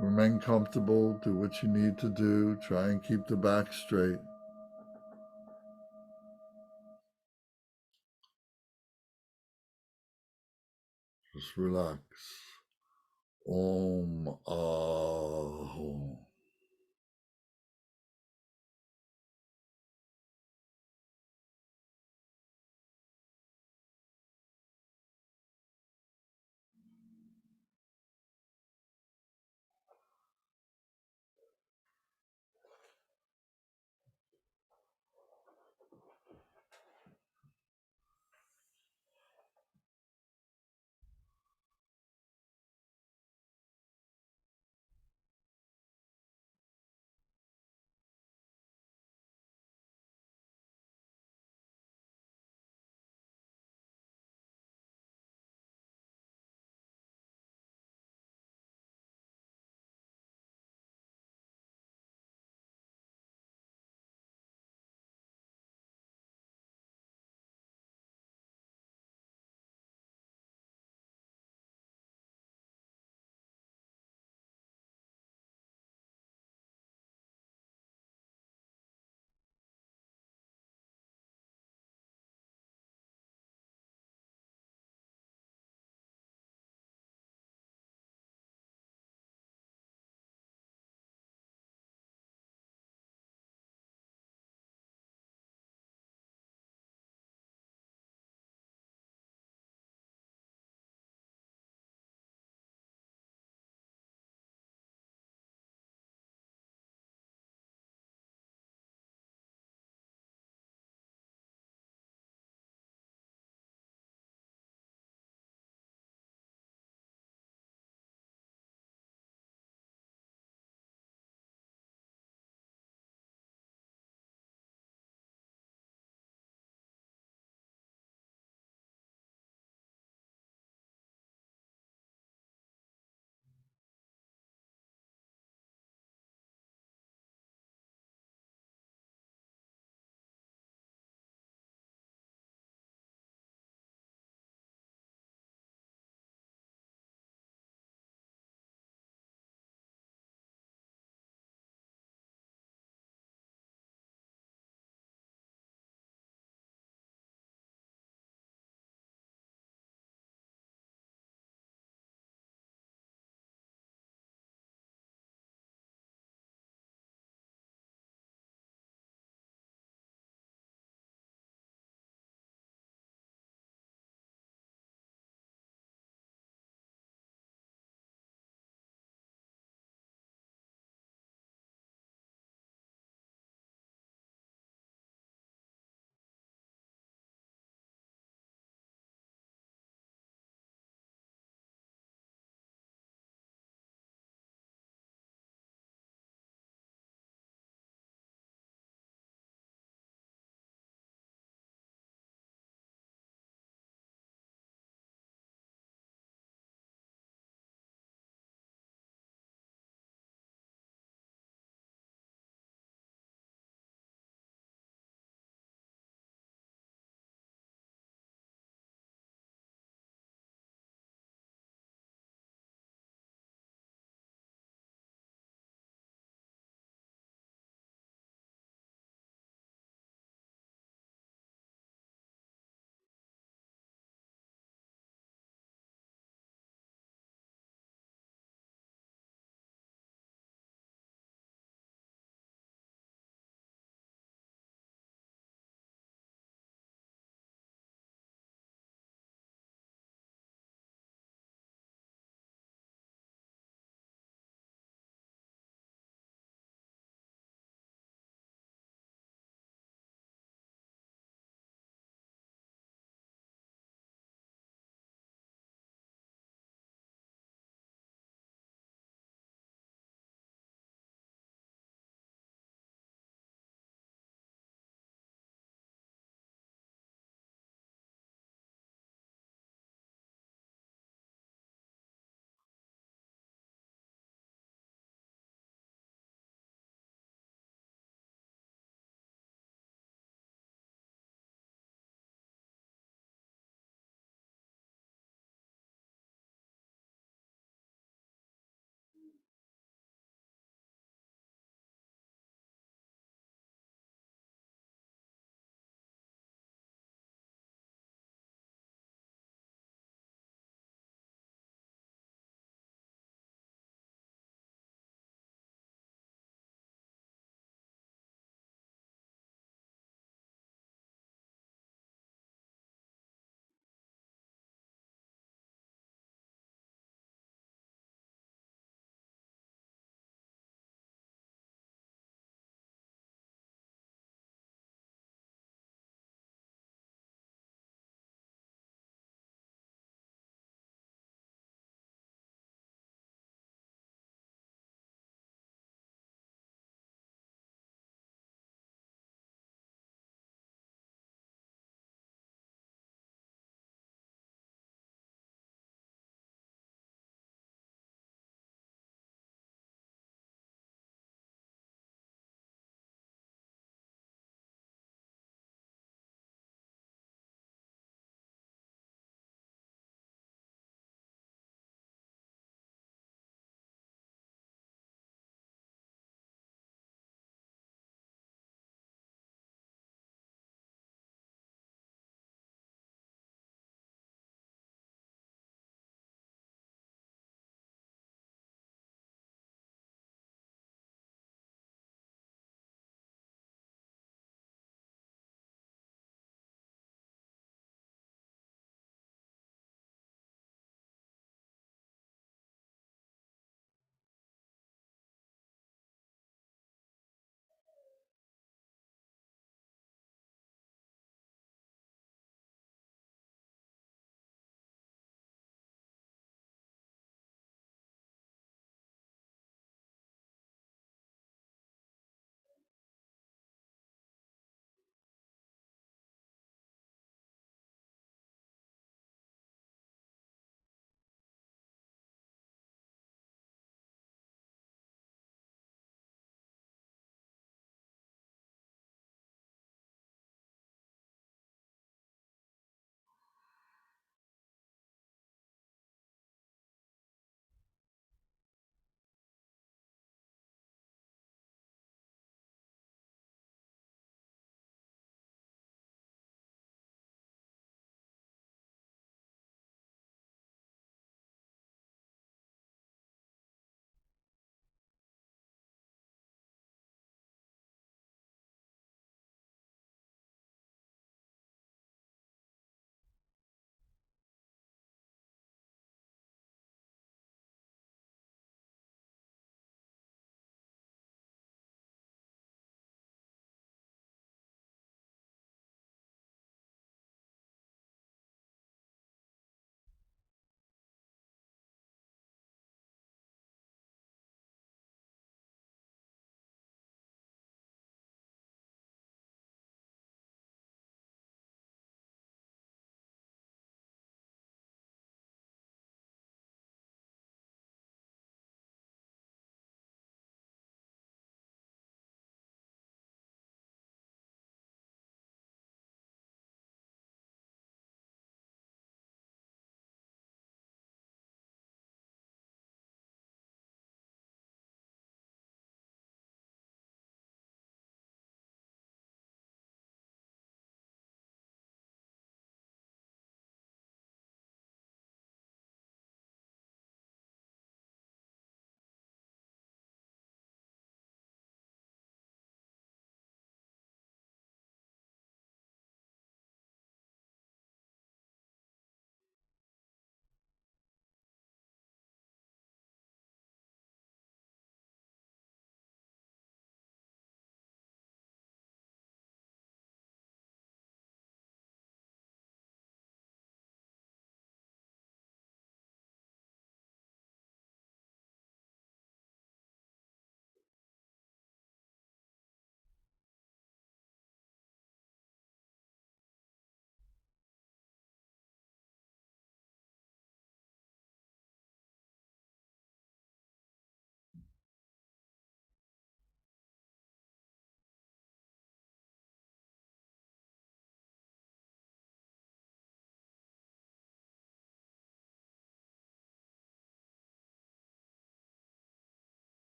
remain comfortable, do what you need to do. Try and keep the back straight. Just relax. Om Ahum.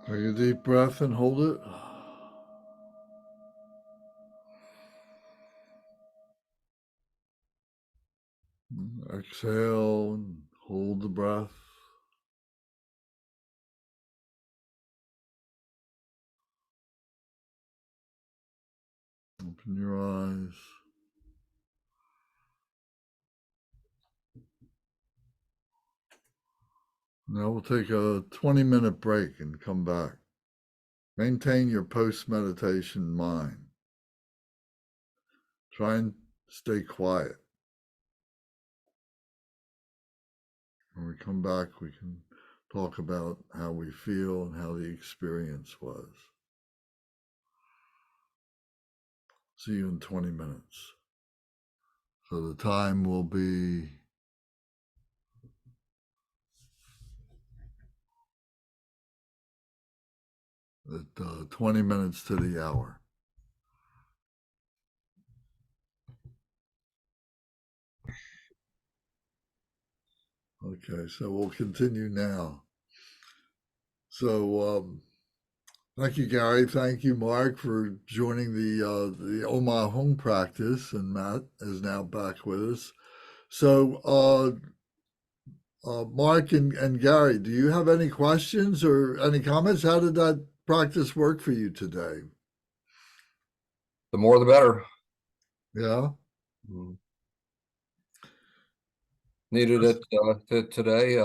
Take a deep breath and hold it. Exhale and hold the breath. Open your eyes. Now we'll take a 20-minute break and come back. Maintain your post-meditation mind. Try and stay quiet. When we come back, we can talk about how we feel and how the experience was. See you in 20 minutes. So the time will be at 20 minutes to the hour. Okay, so we'll continue now. So thank you, Gary. Thank you, Mark, for joining the Oma Home practice, and Matt is now back with us. So Mark and Gary, do you have any questions or any comments? How did that practice work for you today? The more the better. Yeah. Needed it today.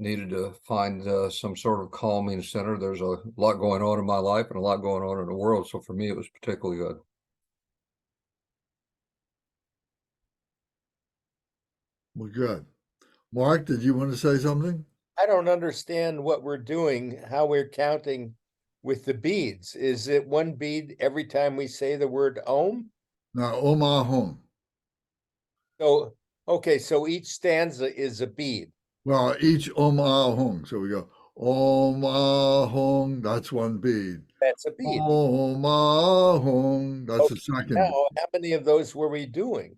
Needed to find some sort of calming center. There's a lot going on in my life and a lot going on in the world. So for me, it was particularly good. Well, good. Mark, did you want to say something? I don't understand what we're doing, how we're counting with the beads. Is it one bead every time we say the word Om? Now, Oma Home. So, okay, so each stanza is a bead. Well, each Oma Hong. So we go Oma Hong. That's one bead. That's a bead. Oma Hong. That's the second Now, bead. how many of those were we doing?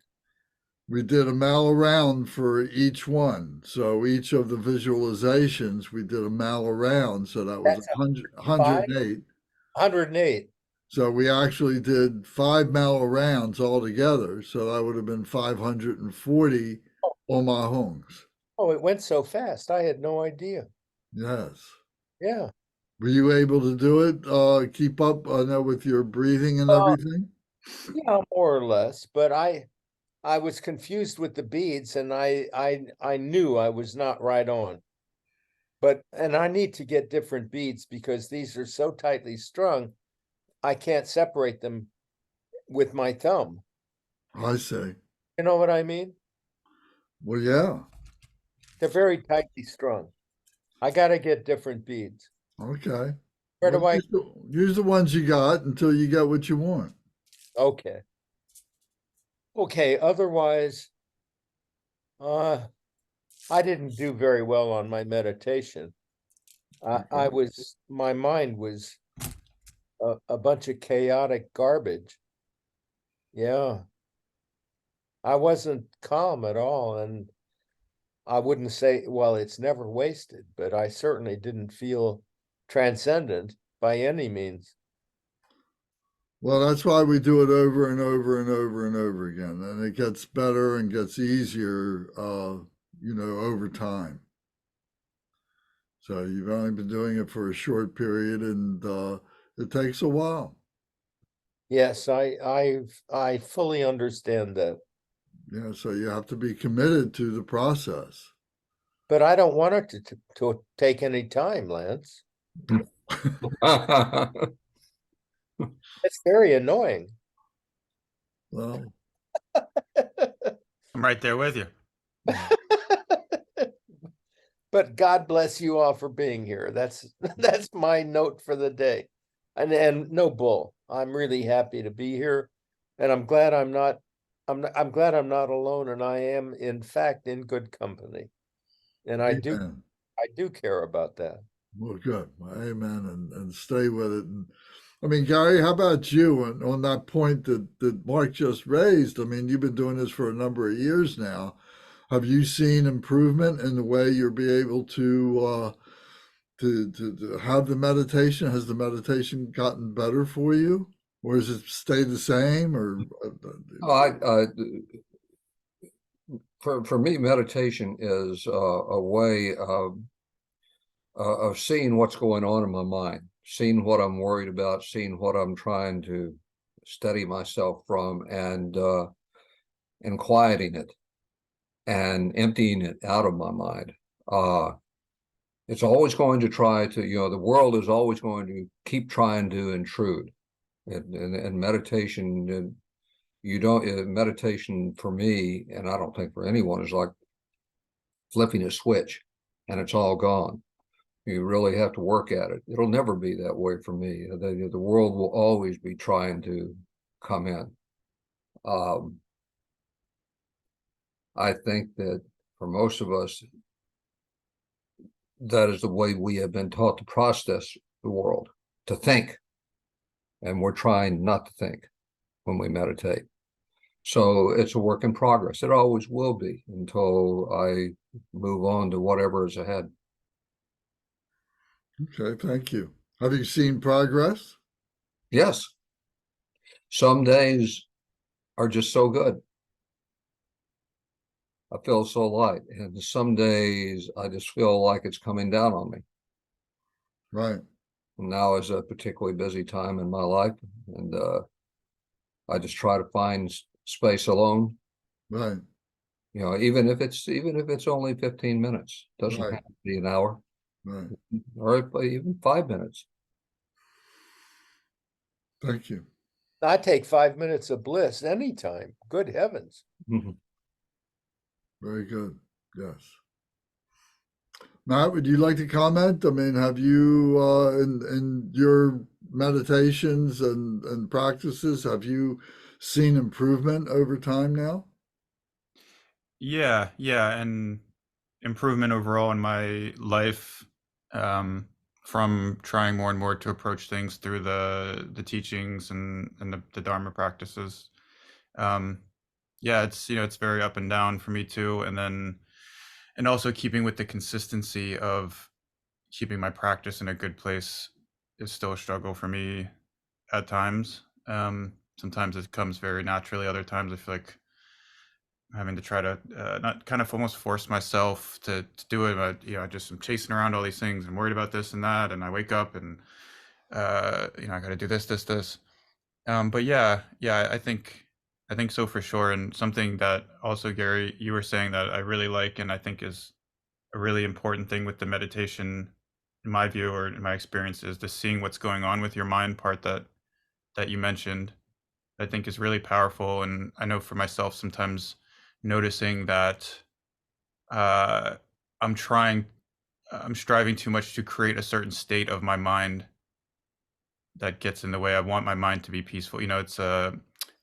We did a mile around for each one. So each of the visualizations, we did a mile around. So that was That's 108. 108. So we actually did 5 mile rounds altogether. So that would have been 540 Oma Hongs. Oh, it went so fast. I had no idea. Yes. Yeah. Were you able to do it? Keep up with your breathing and everything? Yeah, more or less. But I was confused with the beads, and I knew I was not right on. And I need to get different beads because these are so tightly strung, I can't separate them with my thumb. I see. You know what I mean? Well, yeah. They're very tightly strung. I got to get different beads. Okay. Where Well, do I? use the ones you got until you get what you want. Okay. Okay. Otherwise, I didn't do very well on my meditation. My mind was a bunch of chaotic garbage. Yeah. I wasn't calm at all. And I wouldn't say, well, it's never wasted, but I certainly didn't feel transcendent by any means. Well, that's why we do it over and over and over and over again. And it gets better and gets easier, over time. So you've only been doing it for a short period, and it takes a while. Yes, I fully understand that. Yeah, so you have to be committed to the process. But I don't want it to take any time, Lance. It's very annoying. Well, I'm right there with you. But God bless you all for being here. That's my note for the day. And no bull. I'm really happy to be here, and I'm glad I'm not alone, and I am in fact in good company. And I do care about that. well, good. Well, amen. And stay with it. And I mean, Gary, how about you on that point that Mark just raised? I mean, you've been doing this for a number of years now. Have you seen improvement in the way you'll be able to to have the meditation? Has the meditation gotten better for you, or has it stayed the same? Or I for me, meditation is a way of seeing what's going on in my mind, seeing what I'm worried about, seeing what I'm trying to steady myself from, and quieting it and emptying it out of my mind. It's always going to try to, the world is always going to keep trying to intrude. And meditation, meditation for me, and I don't think for anyone, is like flipping a switch and it's all gone. You really have to work at it. It'll never be that way for me. The world will always be trying to come in. I think that for most of us, that is the way we have been taught to process the world, to think. And we're trying not to think when we meditate. So it's a work in progress. It always will be until I move on to whatever is ahead. Okay, thank you. Have you seen progress? Yes. Some days are just so good. I feel so light. And some days I just feel like it's coming down on me. Right. Now is a particularly busy time in my life. And I just try to find space alone. Right. Even if it's only 15 minutes, doesn't Right. have to be an hour. Right. Or even 5 minutes. Thank you. I take 5 minutes of bliss anytime. Good heavens. Mhm. Very good. Yes. Matt, would you like to comment? I mean, have you, in your meditations and practices, have you seen improvement over time now? Yeah, and improvement overall in my life, from trying more and more to approach things through the teachings and the Dharma practices. Yeah, it's very up and down for me too, and also keeping with the consistency of keeping my practice in a good place is still a struggle for me at times. Sometimes it comes very naturally. Other times I feel like having to try to not kind of almost force myself to do it. But I just am chasing around all these things and worried about this and that. And I wake up and I got to do this. But yeah, I think so for sure. And something that also, Gary, you were saying that I really like, and I think is a really important thing with the meditation, in my view or in my experience, is the seeing what's going on with your mind part that you mentioned. I think is really powerful. And I know for myself, sometimes noticing that uh, I'm striving too much to create a certain state of my mind that gets in the way. I want my mind to be peaceful. It's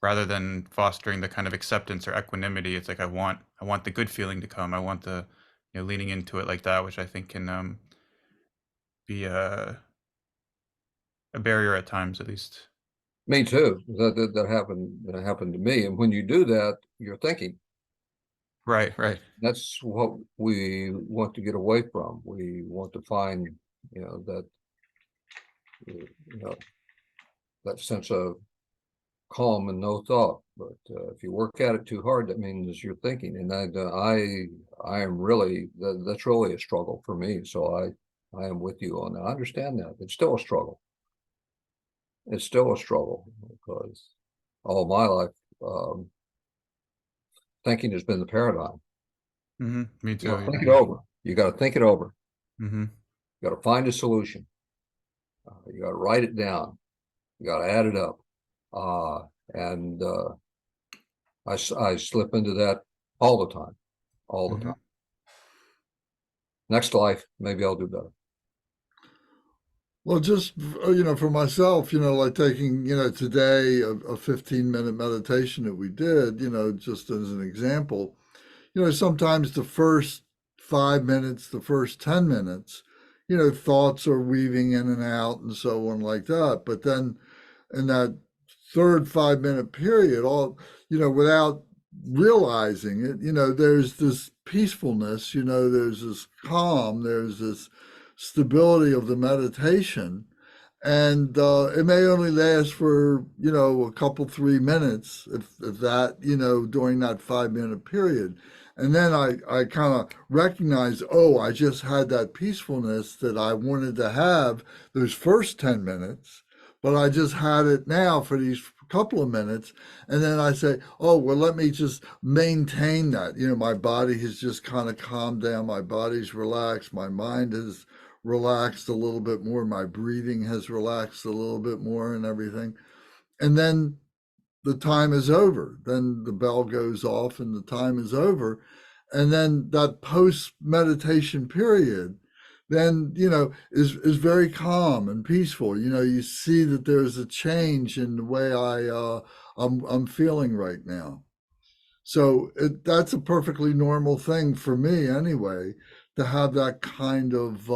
rather than fostering the kind of acceptance or equanimity, it's like I want the good feeling to come. I want the leaning into it like that, which I think can be a barrier at times, at least. Me too. That happened to me. And when you do that, you're thinking. Right. That's what we want to get away from. We want to find, that that sense of calm and no thought. But if you work at it too hard, that means you're thinking. And I am really that's really a struggle for me. So I am with you on that. I understand that. It's still a struggle. It's still a struggle because all my life, thinking has been the paradigm. Me You too. got to think it over. You got to think it over. Mm-hmm. You got to find a solution. You got to write it down. You got to add it up. And I slip into that all the time, all the time. Next life, maybe I'll do better. Well, just, for myself, like taking, today a 15-minute meditation that we did, just as an example, sometimes the first 5 minutes, the first 10 minutes, thoughts are weaving in and out and so on like that. But then in that third 5-minute period, without realizing it, there's this peacefulness, there's this calm, there's this stability of the meditation. And it may only last for, a couple, 3 minutes, if that, during that 5 minute period. And then I kind of recognize, oh, I just had that peacefulness that I wanted to have those first 10 minutes, but I just had it now for these couple of minutes. And then I say, oh, well, let me just maintain that. My body has just kind of calmed down. My body's relaxed. My mind is relaxed a little bit more. My breathing has relaxed a little bit more and everything. And then the time is over. Then the bell goes off and the time is over. And then that post meditation period then, is very calm and peaceful. You see that there's a change in the way I'm feeling right now. So that's a perfectly normal thing for me anyway, to have that kind of,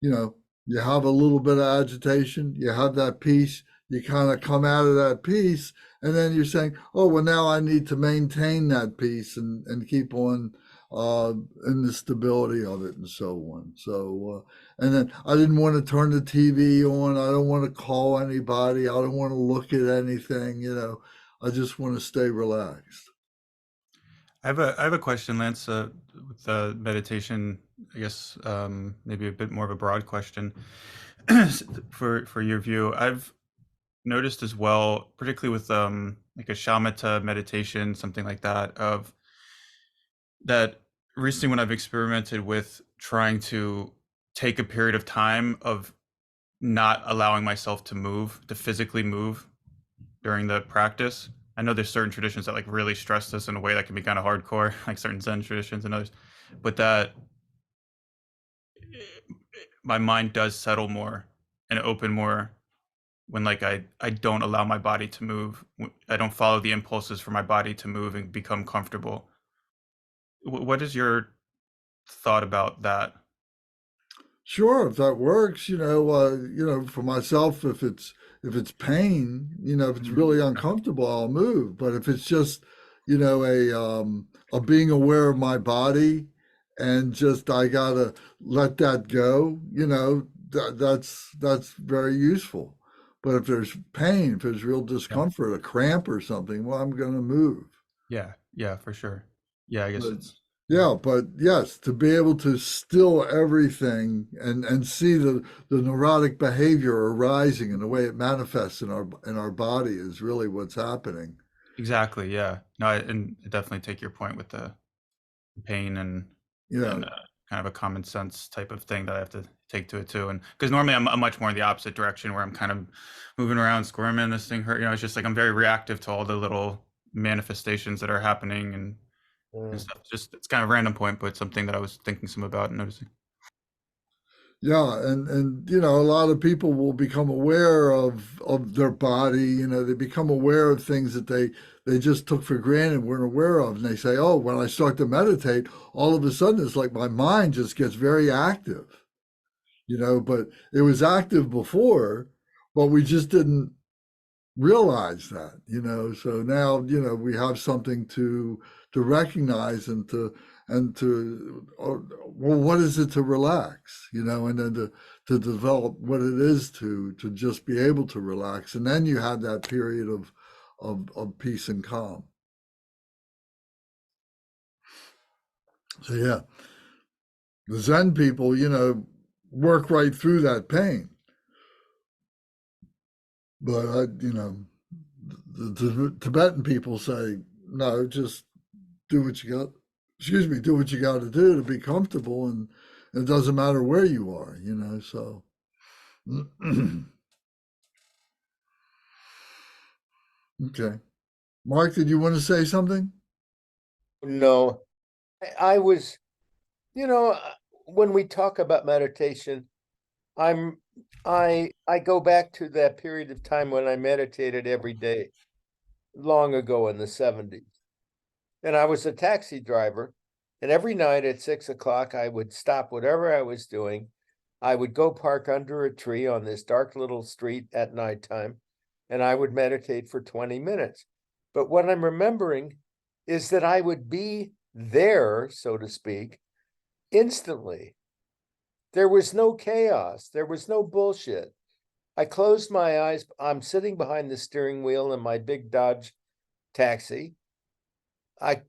you have a little bit of agitation, you have that peace, you kind of come out of that peace, and then you're saying, oh, well, now I need to maintain that peace and keep on in the stability of it and so on. So, and then I didn't want to turn the TV on. I don't want to call anybody. I don't want to look at anything, I just want to stay relaxed. I have a question, Lance, with meditation. I guess maybe a bit more of a broad question for your view. I've noticed as well, particularly with like a shamatha meditation, something like that, of that recently when I've experimented with trying to take a period of time of not allowing myself to move, to physically move during the practice. I know there's certain traditions that like really stress this in a way that can be kind of hardcore, like certain Zen traditions and others, but that my mind does settle more and open more when like I don't allow my body to move. I don't follow the impulses for my body to move and become comfortable. What is your thought about that? Sure, if that works, for myself, if it's pain, if it's really uncomfortable, I'll move. But if it's just, a being aware of my body and just I gotta let that go, that's very useful. But if there's pain, if there's real discomfort, a cramp or something, well, I'm gonna move. Yeah, for sure. Yeah, I guess But it's yeah, but yes, to be able to still everything and see the neurotic behavior arising and the way it manifests in our body is really what's happening. exactly, yeah. No, and I definitely take your point with the pain Yeah, and kind of a common sense type of thing that I have to take to it too. And because normally I'm much more in the opposite direction where I'm kind of moving around, squirming, this thing hurt. It's just like I'm very reactive to all the little manifestations that are happening and Mm. stuff. It's kind of a random point, but something that I was thinking some about and noticing. yeah, and a lot of people will become aware of their body. They become aware of things that they just took for granted, weren't aware of, and they say, "Oh, when I start to meditate, all of a sudden it's like my mind just gets very active." But it was active before, but we just didn't realize that, so now, we have something to recognize and to well, what is it to relax, and then to develop what it is to just be able to relax, and then you have that period of peace and calm. So yeah, the Zen people, work right through that pain. But the Tibetan people say, no, just do what you got. Excuse me, do what you got to do to be comfortable, and it doesn't matter where you are, So, okay, Mark, did you want to say something? No, I was, when we talk about meditation, I go back to that period of time when I meditated every day, long ago in the 70s. And I was a taxi driver. And every night at 6 o'clock, I would stop whatever I was doing. I would go park under a tree on this dark little street at nighttime, and I would meditate for 20 minutes. But what I'm remembering is that I would be there, so to speak, instantly. there was no chaos. There was no bullshit. I closed my eyes. I'm sitting behind the steering wheel in my big Dodge taxi. I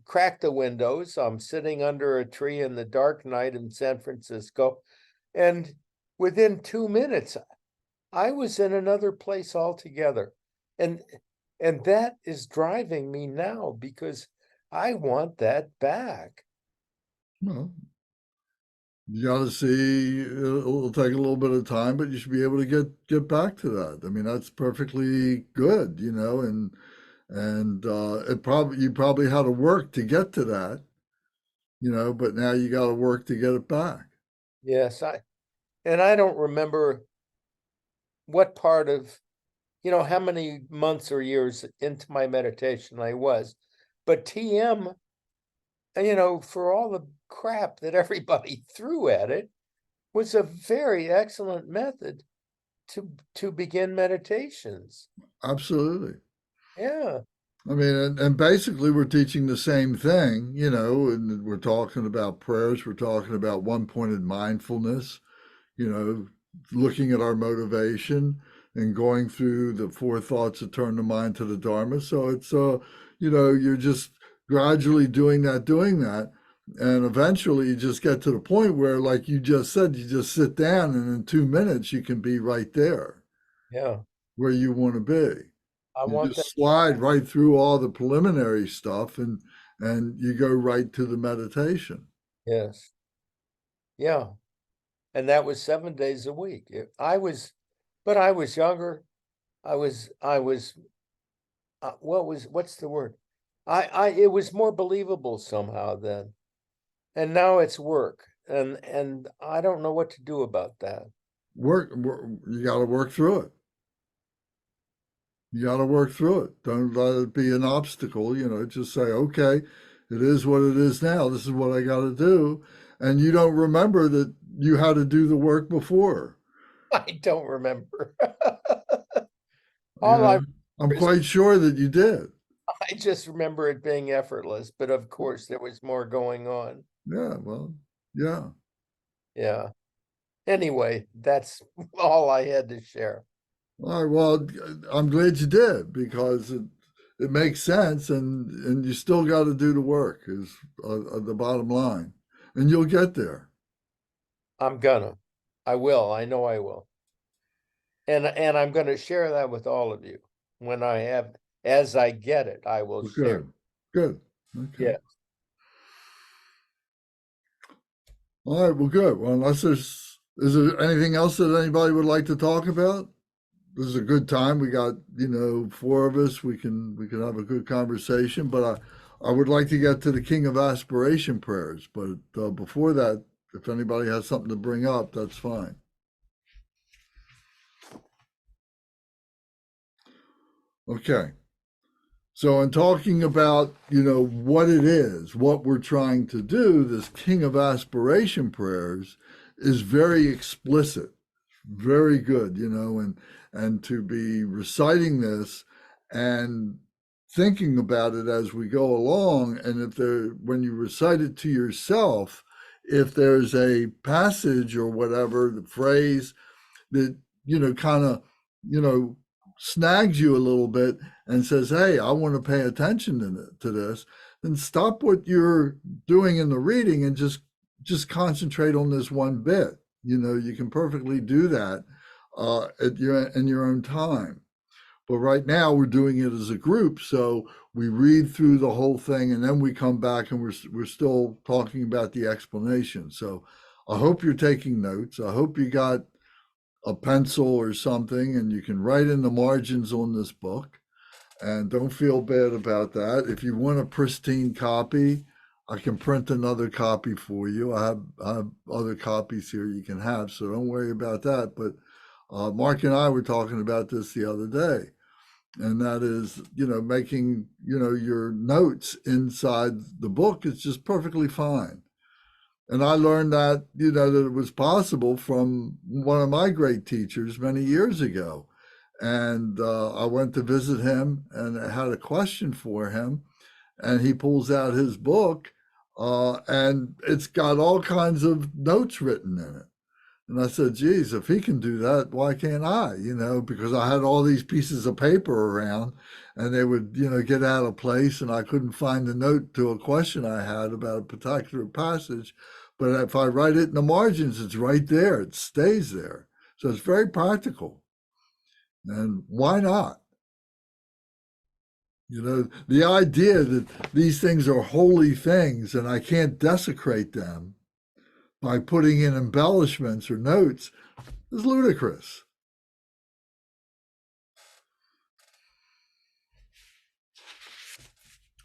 cracked the windows. I'm sitting under a tree in the dark night in San Francisco. And within 2 minutes, I was in another place altogether. And that is driving me now because I want that back. Well, you got to see, it'll take a little bit of time, but you should be able to get back to that. I mean, that's perfectly good, you know, and you probably had to work to get to that, you know, but now you got to work to get it back. Yes, I don't remember what part of, how many months or years into my meditation I was, but TM, for all the crap that everybody threw at it, was a very excellent method to begin meditations. Absolutely. Yeah. I mean, and basically we're teaching the same thing, you know, and we're talking about prayers, we're talking about one-pointed mindfulness, you know, looking at our motivation and going through the 4 thoughts that turn the mind to the Dharma. So it's, you're just gradually doing that. And eventually you just get to the point where, like you just said, you just sit down and in 2 minutes you can be right there. Yeah. Where you want to be. I You want just that. slide right through all the preliminary stuff and you go right to the meditation. Yes. Yeah. And that was 7 days a week. But I was younger. What's the word? It was more believable somehow then. And now it's work. And I don't know what to do about that. You got to work through it. You got to work through it. Don't let it be an obstacle, you know, just say, okay, it is what it is now. This is what I got to do. And you don't remember that you had to do the work before. I don't remember. I'm quite sure that you did. I just remember it being effortless, but of course there was more going on. Yeah, well, yeah. Yeah. Anyway, that's all I had to share. All right, well, I'm glad you did because it makes sense and you still got to do the work is the bottom line. And you'll get there. I will. I know I will. And I'm going to share that with all of you when as I get it, I will share. Good. Okay. Yeah. All right, well, good. Well, is there anything else that anybody would like to talk about? This is a good time. We got, 4 of us. We can have a good conversation. But I would like to get to the King of Aspiration prayers. But before that, if anybody has something to bring up, that's fine. Okay. So in talking about, what it is, what we're trying to do, this King of Aspiration prayers is very explicit, very good, and to be reciting this and thinking about it as we go along. And when you recite it to yourself, if there's a passage or whatever, the phrase that, kind of, snags you a little bit and says, hey, I want to pay attention to this, then stop what you're doing in the reading and just concentrate on this one bit. You can perfectly do that in your own time. But right now we're doing it as a group, so we read through the whole thing and then we come back and we're still talking about the explanation. So I hope you're taking notes. I hope you got a pencil or something and you can write in the margins on this book, and don't feel bad about that. If you want a pristine copy, I can print another copy for you. I have other copies here you can have, so don't worry about that. But Mark and I were talking about this the other day, and that is, making, your notes inside the book is just perfectly fine. And I learned that, that it was possible from one of my great teachers many years ago. And I went to visit him and I had a question for him. And he pulls out his book and it's got all kinds of notes written in it. And I said, geez, if he can do that, why can't I? You know, because I had all these pieces of paper around and they would, you know, get out of place and I couldn't find the note to a question I had about a particular passage. But if I write it in the margins, it's right there. It stays there. So it's very practical. And why not? You know, the idea that these things are holy things and I can't desecrate them by putting in embellishments or notes is ludicrous.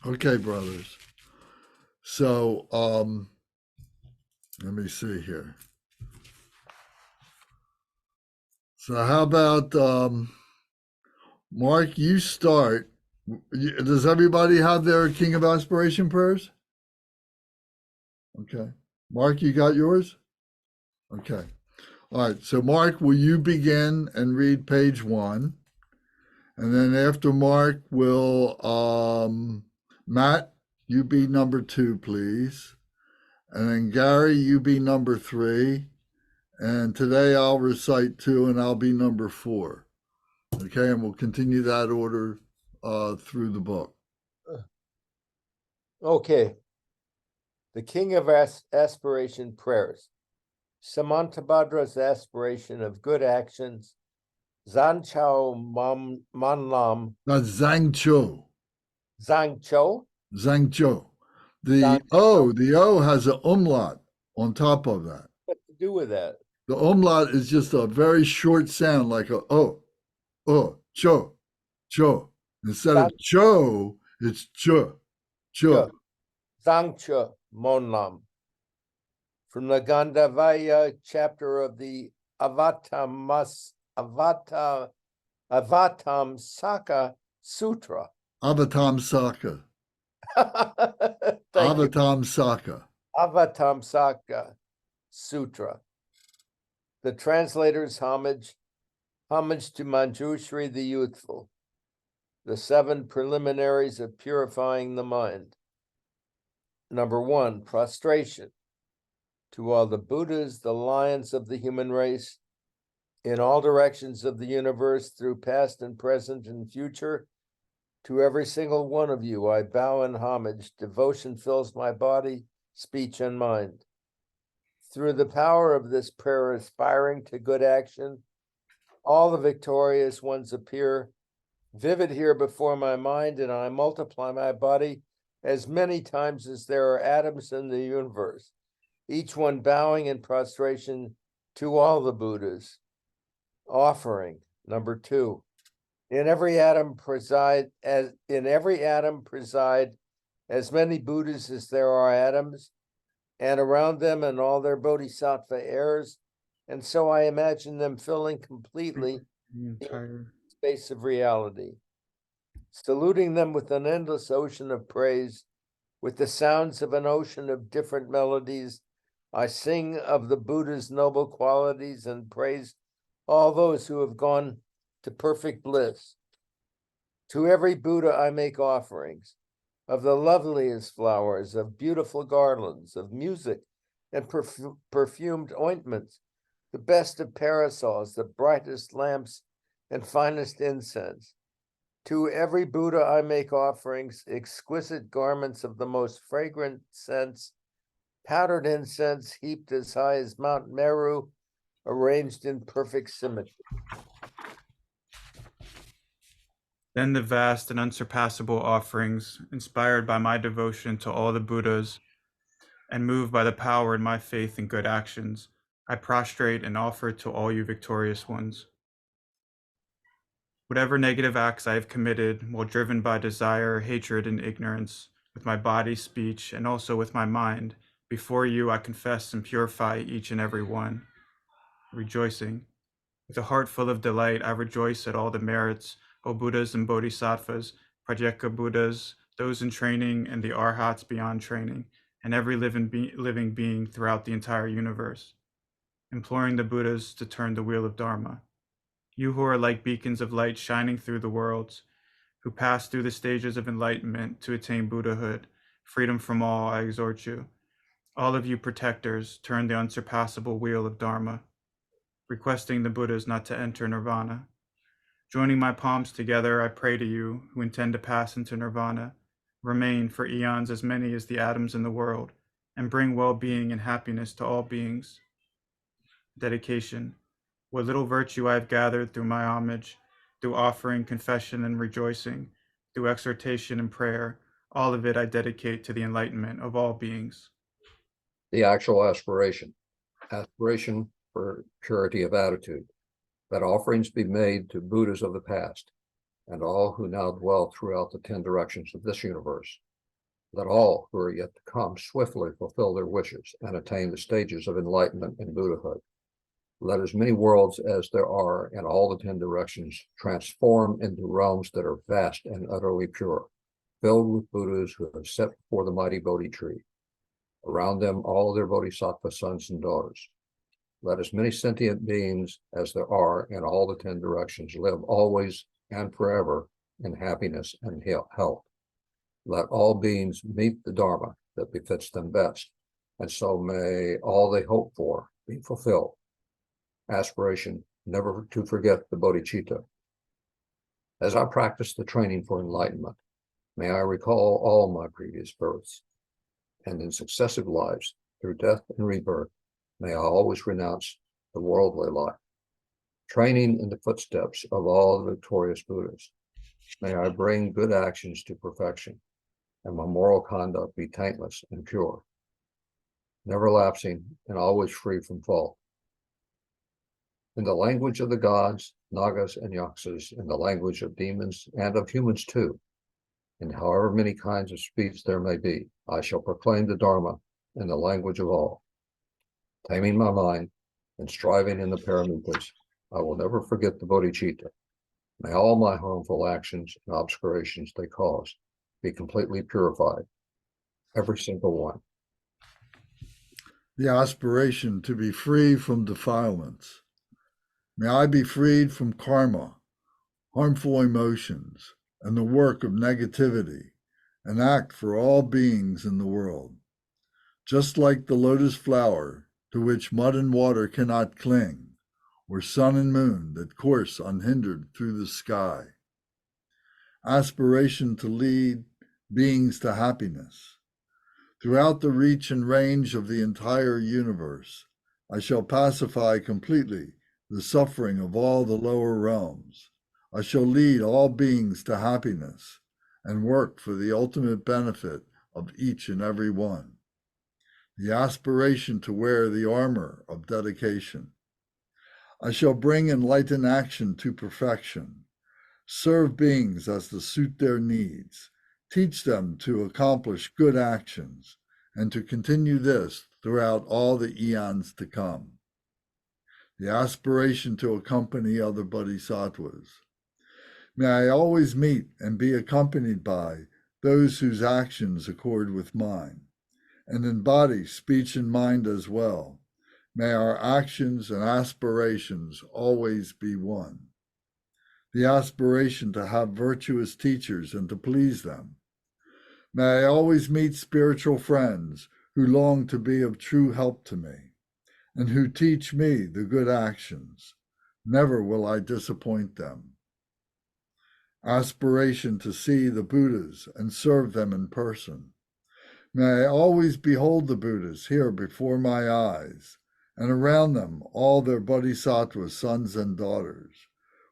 Okay, brothers. So, let me see here. So how about, Mark, you start. Does everybody have their King of Aspiration prayers? Okay. Mark, you got yours? Okay. All right. So, Mark, will you begin and read page 1? And then after Mark, will Matt, you be number 2, please. And then Gary, you be number 3. And today I'll recite 2 and I'll be number 4. Okay. And we'll continue that order through the book. Okay. The King of Aspiration prayers. Samantabhadra's aspiration of good actions. Zanchao Manlam. That's Zangcho. Zangcho? Zangcho. The Zangcho. the O has an umlaut on top of that. What to do with that? The umlaut is just a very short sound like a cho, cho. Instead of cho, it's cho, cho. Zangcho Monlam. From the Gandhavaya chapter of the Avatamsaka Sutra. Avatamsaka. Avatamsaka. Avatamsaka Sutra. The translator's homage to Manjushri the youthful. The 7 preliminaries of purifying the mind. Number 1, prostration. To all the Buddhas, the lions of the human race, in all directions of the universe, through past and present and future, to every single one of you, I bow in homage. Devotion fills my body, speech, and mind. Through the power of this prayer, aspiring to good action, all the victorious ones appear, vivid here before my mind, and I multiply my body as many times as there are atoms in the universe, each one bowing in prostration to all the Buddhas. Offering, number 2. In every atom preside as many Buddhas as there are atoms, and around them and all their Bodhisattva heirs, and so I imagine them filling completely the entire space of reality. Saluting them with an endless ocean of praise, with the sounds of an ocean of different melodies, I sing of the Buddha's noble qualities and praise all those who have gone to perfect bliss. To every Buddha I make offerings of the loveliest flowers, of beautiful garlands, of music and perfumed ointments, the best of parasols, the brightest lamps and finest incense. To every Buddha I make offerings, exquisite garments of the most fragrant scents, powdered incense heaped as high as Mount Meru, arranged in perfect symmetry. Then the vast and unsurpassable offerings, inspired by my devotion to all the Buddhas and moved by the power in my faith in good actions, I prostrate and offer to all you victorious ones. Whatever negative acts I have committed while driven by desire, hatred, and ignorance, with my body, speech, and also with my mind, before you I confess and purify each and every one. Rejoicing. With a heart full of delight, I rejoice at all the merits, O Buddhas and Bodhisattvas, Pratyeka Buddhas, those in training, and the Arhats beyond training, and every living being throughout the entire universe, imploring the Buddhas to turn the wheel of Dharma. You who are like beacons of light shining through the worlds, who pass through the stages of enlightenment to attain Buddhahood, freedom from all, I exhort you. All of you protectors, turn the unsurpassable wheel of Dharma, requesting the Buddhas not to enter nirvana. Joining my palms together, I pray to you who intend to pass into nirvana, remain for eons as many as the atoms in the world, and bring well-being and happiness to all beings. Dedication. What little virtue I have gathered through my homage, through offering, confession, and rejoicing, through exhortation and prayer, all of it I dedicate to the enlightenment of all beings. The actual aspiration. Aspiration for purity of attitude, that offerings be made to Buddhas of the past and all who now dwell throughout the 10 directions of this universe, that all who are yet to come swiftly fulfill their wishes and attain the stages of enlightenment and Buddhahood. Let as many worlds as there are in all the 10 directions transform into realms that are vast and utterly pure, filled with Buddhas who have set before the mighty Bodhi tree. Around them, all their Bodhisattva sons and daughters. Let as many sentient beings as there are in all the 10 directions live always and forever in happiness and health. Let all beings meet the Dharma that befits them best, and so may all they hope for be fulfilled. Aspiration, never to forget the bodhicitta. As I practice the training for enlightenment, may I recall all my previous births, and in successive lives, through death and rebirth, may I always renounce the worldly life. Training in the footsteps of all the victorious Buddhas, may I bring good actions to perfection, and my moral conduct be taintless and pure, never lapsing and always free from fault. In the language of the gods, Nagas, and Yaksas, in the language of demons and of humans too, in however many kinds of speech there may be, I shall proclaim the Dharma in the language of all. Taming my mind and striving in the paramitas, I will never forget the bodhicitta. May all my harmful actions and obscurations they cause be completely purified, every single one. The aspiration to be free from defilements. May I be freed from karma, harmful emotions, and the work of negativity, and act for all beings in the world. Just like the lotus flower, to which mud and water cannot cling, or sun and moon that course unhindered through the sky. Aspiration to lead beings to happiness. Throughout the reach and range of the entire universe, I shall pacify completely the suffering of all the lower realms. I shall lead all beings to happiness and work for the ultimate benefit of each and every one. The aspiration to wear the armor of dedication. I shall bring enlightened action to perfection, serve beings as to suit their needs, teach them to accomplish good actions, and to continue this throughout all the eons to come. The aspiration to accompany other bodhisattvas. May I always meet and be accompanied by those whose actions accord with mine, and in body, speech, and mind as well. May our actions and aspirations always be one. The aspiration to have virtuous teachers and to please them. May I always meet spiritual friends who long to be of true help to me, and who teach me the good actions. Never will I disappoint them. Aspiration to see the Buddhas and serve them in person. May I always behold the Buddhas here before my eyes, and around them all their Bodhisattva sons and daughters,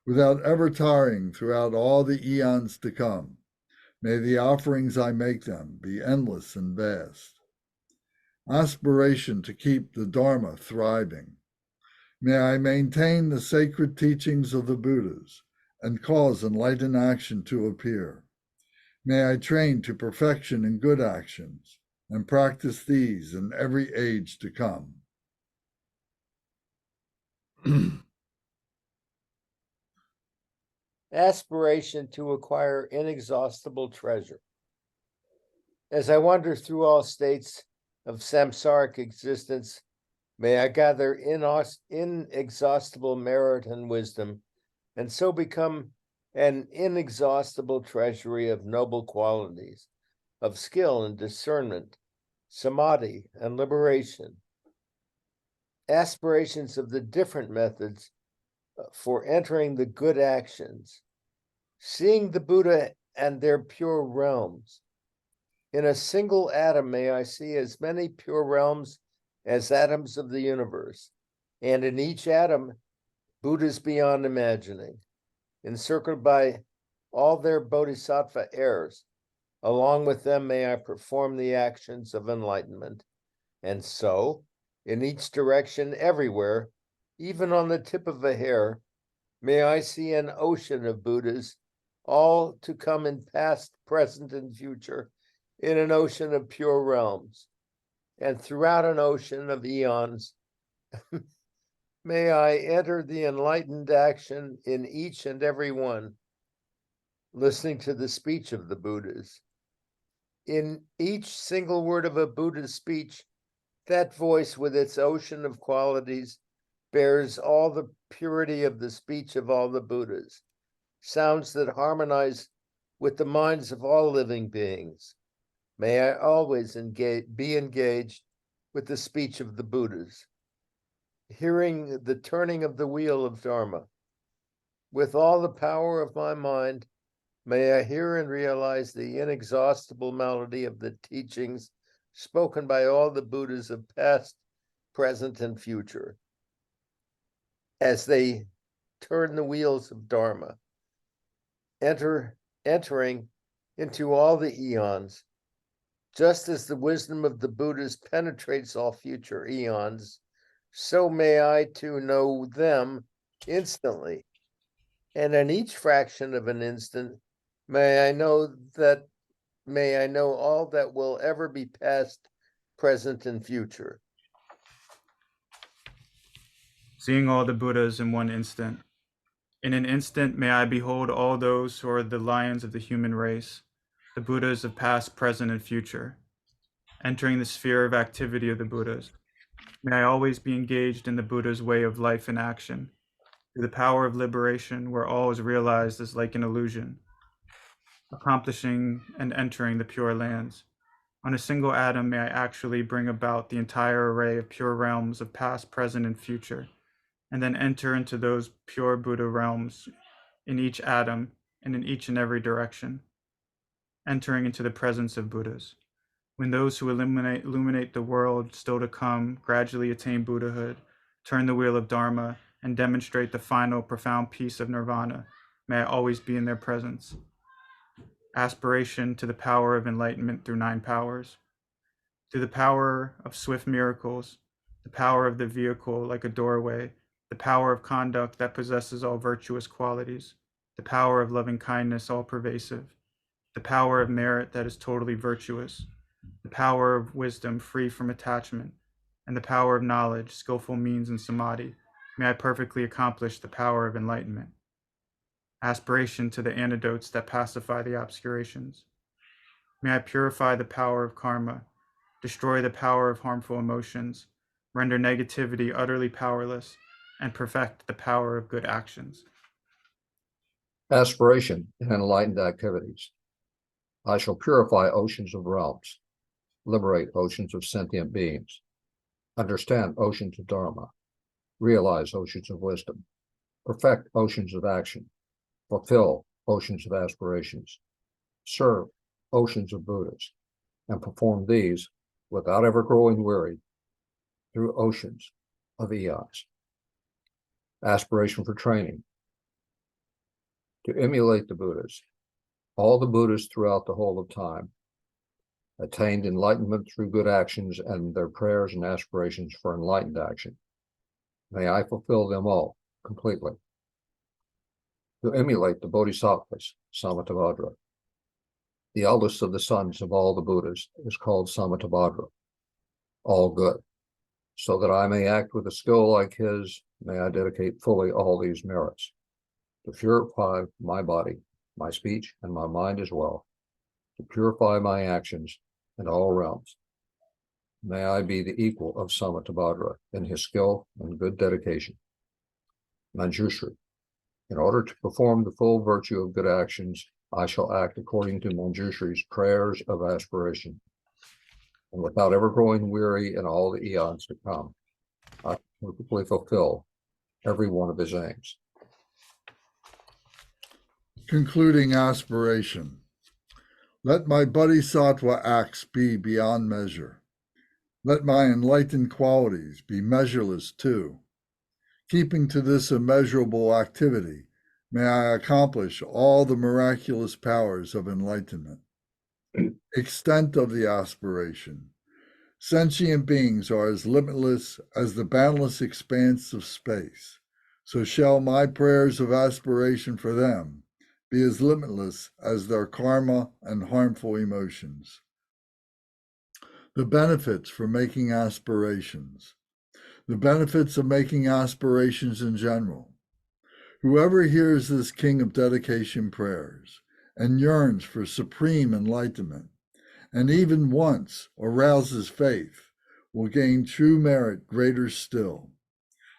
without ever tiring throughout all the eons to come. May the offerings I make them be endless and vast. Aspiration to keep the Dharma thriving. May I maintain the sacred teachings of the Buddhas and cause enlightened action to appear. May I train to perfection in good actions and practice these in every age to come. Aspiration to acquire inexhaustible treasure. As I wander through all states of samsaric existence, may I gather inexhaustible merit and wisdom, and so become an inexhaustible treasury of noble qualities, of skill and discernment, samadhi and liberation, aspirations of the different methods for entering the good actions, seeing the Buddha and their pure realms. In a single atom, may I see as many pure realms as atoms of the universe, and in each atom, Buddhas beyond imagining, encircled by all their Bodhisattva heirs. Along with them, may I perform the actions of enlightenment. And so, in each direction, everywhere, even on the tip of a hair, may I see an ocean of Buddhas, all to come in past, present, and future, in an ocean of pure realms. And throughout an ocean of eons, may I enter the enlightened action in each and every one, listening to the speech of the Buddhas. In each single word of a Buddha's speech, that voice with its ocean of qualities bears all the purity of the speech of all the Buddhas, sounds that harmonize with the minds of all living beings. May I always be engaged with the speech of the Buddhas, hearing the turning of the wheel of Dharma. With all the power of my mind, may I hear and realize the inexhaustible melody of the teachings spoken by all the Buddhas of past, present, and future, as they turn the wheels of Dharma, entering into all the eons, just as the wisdom of the Buddhas penetrates all future eons, so may I too know them instantly. And in each fraction of an instant, may I know all that will ever be past, present, and future. Seeing all the Buddhas in one instant. In an instant, may I behold all those who are the lions of the human race, the Buddhas of past, present, and future. Entering the sphere of activity of the Buddhas, may I always be engaged in the Buddha's way of life and action, through the power of liberation, where all is realized as like an illusion, accomplishing and entering the pure lands. On a single atom, may I actually bring about the entire array of pure realms of past, present, and future, and then enter into those pure Buddha realms in each atom and in each and every direction, entering into the presence of Buddhas. When those who illuminate the world still to come gradually attain Buddhahood, turn the wheel of Dharma, and demonstrate the final profound peace of nirvana, may I always be in their presence. Aspiration to the power of enlightenment through 9 powers. Through the power of swift miracles, the power of the vehicle like a doorway, the power of conduct that possesses all virtuous qualities, the power of loving kindness all pervasive, the power of merit that is totally virtuous, the power of wisdom free from attachment, and the power of knowledge, skillful means and samadhi, may I perfectly accomplish the power of enlightenment. Aspiration to the antidotes that pacify the obscurations. May I purify the power of karma, destroy the power of harmful emotions, render negativity utterly powerless, and perfect the power of good actions. Aspiration and enlightened activities. I shall purify oceans of realms, liberate oceans of sentient beings, understand oceans of Dharma, realize oceans of wisdom, perfect oceans of action, fulfill oceans of aspirations, serve oceans of Buddhas, and perform these without ever growing weary through oceans of eons. Aspiration for training. To emulate the Buddhas, all the Buddhas throughout the whole of time attained enlightenment through good actions and their prayers and aspirations for enlightened action. May I fulfill them all completely. To emulate the Bodhisattvas, Samantabhadra. The eldest of the sons of all the Buddhas is called Samantabhadra, all good. So that I may act with a skill like his, may I dedicate fully all these merits. To purify my body, my speech, and my mind as well. To purify my actions in all realms. May I be the equal of Samantabhadra in his skill and good dedication. Manjushri. In order to perform the full virtue of good actions I shall act according to Manjushri's prayers of aspiration. And without ever growing weary in all the eons to come, I perfectly fulfill every one of his aims. Concluding aspiration. Let my Bodhisattva acts be beyond measure. Let my enlightened qualities be measureless too. Keeping to this immeasurable activity, may I accomplish all the miraculous powers of enlightenment. Extent of the aspiration. Sentient beings are as limitless as the boundless expanse of space. So shall my prayers of aspiration for them be as limitless as their karma and harmful emotions. The benefits for making aspirations. The benefits of making aspirations in general. Whoever hears this king of dedication prayers and yearns for supreme enlightenment, and even once arouses faith, will gain true merit greater still.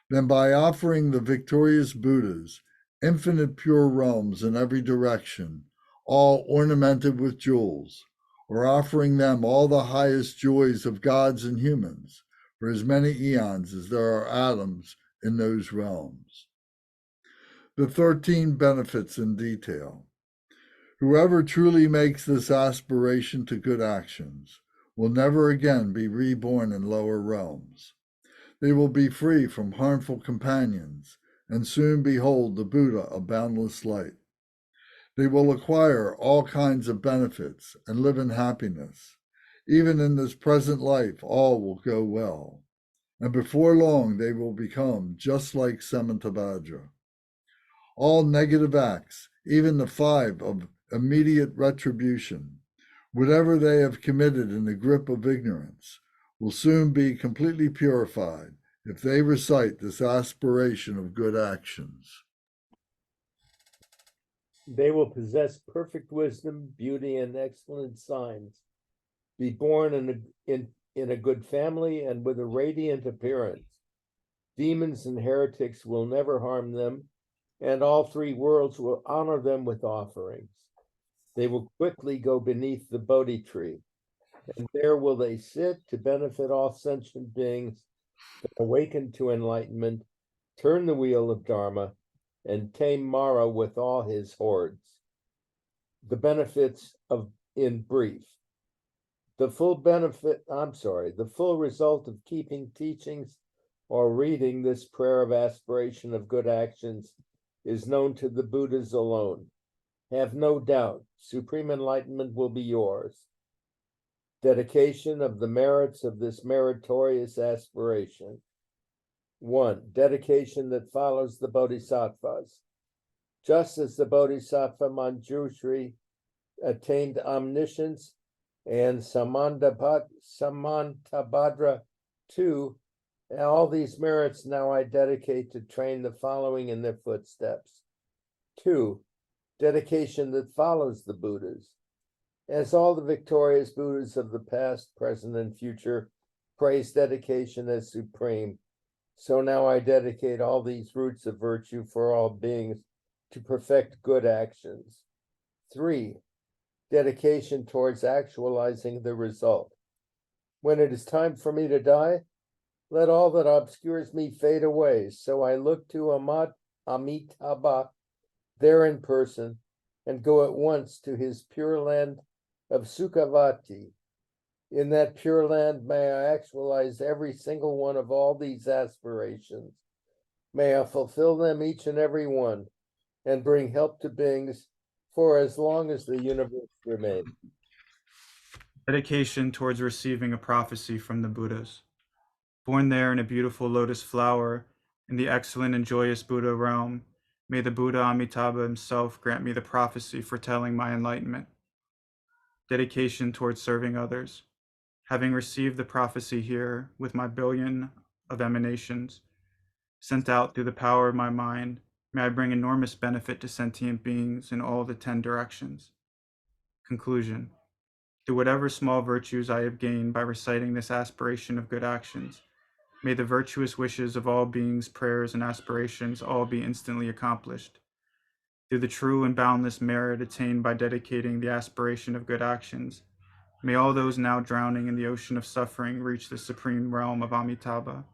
Then by offering the victorious Buddhas infinite pure realms in every direction, all ornamented with jewels, or offering them all the highest joys of gods and humans, for as many eons as there are atoms in those realms. The 13 benefits in detail. Whoever truly makes this aspiration to good actions will never again be reborn in lower realms. They will be free from harmful companions and soon behold the Buddha of boundless light. They will acquire all kinds of benefits and live in happiness. Even in this present life, all will go well. And before long, they will become just like Samantabhadra. All negative acts, even the 5 of immediate retribution, whatever they have committed in the grip of ignorance, will soon be completely purified if they recite this aspiration of good actions. They will possess perfect wisdom, beauty, and excellent signs, be born in a good family and with a radiant appearance. Demons and heretics will never harm them, and all 3 worlds will honor them with offerings. They will quickly go beneath the Bodhi tree, and there will they sit to benefit all sentient beings that awaken to enlightenment, turn the wheel of Dharma, and tame Mara with all his hordes. The benefits in brief. The full result of keeping teachings or reading this prayer of aspiration of good actions is known to the Buddhas alone. Have no doubt, supreme enlightenment will be yours. Dedication of the merits of this meritorious aspiration. 1. Dedication that follows the Bodhisattvas. Just as the Bodhisattva Manjushri attained omniscience and Samantabhadra too, all these merits now I dedicate to train the following in their footsteps. 2. Dedication that follows the Buddhas. As all the victorious Buddhas of the past, present, and future praise dedication as supreme, so now I dedicate all these roots of virtue for all beings to perfect good actions. 3. Dedication towards actualizing the result. When it is time for me to die, let all that obscures me fade away, so I look to Amitabha there in person and go at once to his pure land of Sukhavati. In that pure land, may I actualize every single one of all these aspirations. May I fulfill them each and every one and bring help to beings for as long as the universe remains. Dedication towards receiving a prophecy from the Buddhas. Born there in a beautiful lotus flower, in the excellent and joyous Buddha realm, may the Buddha Amitabha himself grant me the prophecy foretelling my enlightenment. Dedication towards serving others. Having received the prophecy here with my billion of emanations, sent out through the power of my mind, may I bring enormous benefit to sentient beings in all the 10 directions. Conclusion. Through whatever small virtues I have gained by reciting this aspiration of good actions, may the virtuous wishes of all beings, prayers, and aspirations all be instantly accomplished. through the true and boundless merit attained by dedicating the aspiration of good actions, may all those now drowning in the ocean of suffering reach the supreme realm of Amitabha.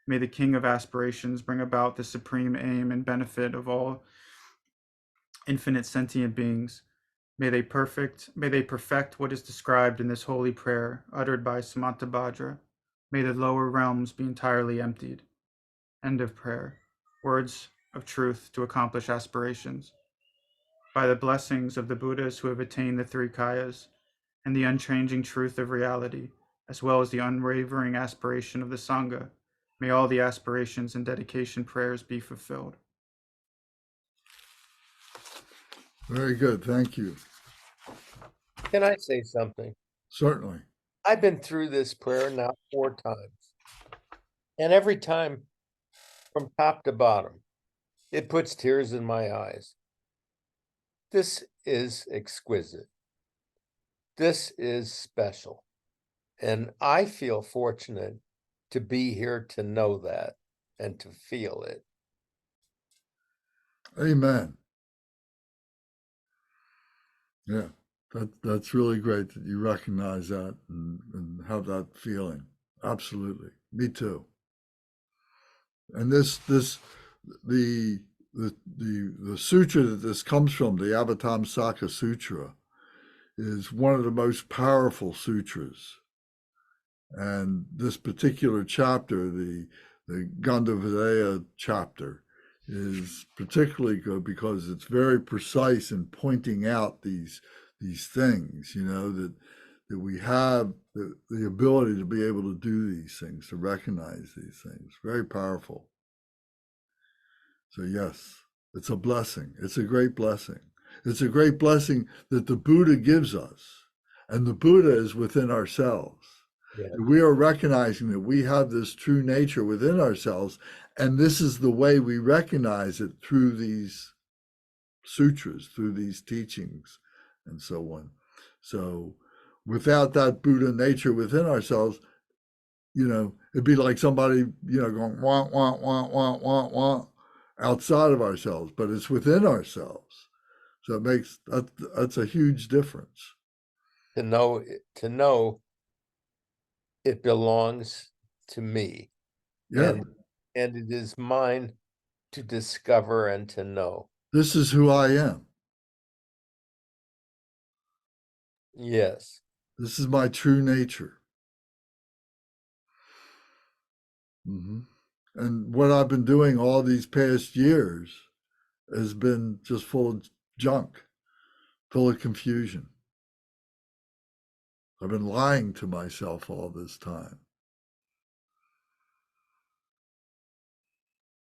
May the King of Aspirations bring about the supreme aim and benefit of all infinite sentient beings. May they perfect what is described in this holy prayer uttered by Samantabhadra. May the lower realms be entirely emptied. End of prayer. Words of truth to accomplish aspirations. By the blessings of the Buddhas who have attained the three kayas and the unchanging truth of reality, as well as the unwavering aspiration of the Sangha, may all the aspirations and dedication prayers be fulfilled. Very good. Thank you. Can I say something? Certainly. I've been through this prayer now 4 times. And every time, from top to bottom, it puts tears in my eyes. This is exquisite. This is special. And I feel fortunate to be here to know that and to feel it. Amen. Yeah, that's really great that you recognize that and have that feeling. Absolutely. Me too. And the sutra that this comes from, the Avatamsaka Sutra, is one of the most powerful sutras. And this particular chapter, the Gandharvadaya chapter, is particularly good because it's very precise in pointing out these things, that we have the ability to be able to do these things, to recognize these things. Very powerful. So yes, it's a blessing. It's a great blessing. It's a great blessing that the Buddha gives us. And the Buddha is within ourselves. Yeah. We are recognizing that we have this true nature within ourselves, and this is the way we recognize it through these sutras, through these teachings, and so on. So without that Buddha nature within ourselves, it'd be like somebody, going wah, wah, wah, wah, wah, wah, outside of ourselves, but it's within ourselves. So it makes that's a huge difference. To know it belongs to me. Yeah. And it is mine to discover and to know. This is who I am. Yes. This is my true nature. Mm-hmm. And what I've been doing all these past years has been just full of junk, full of confusion. I've been lying to myself all this time.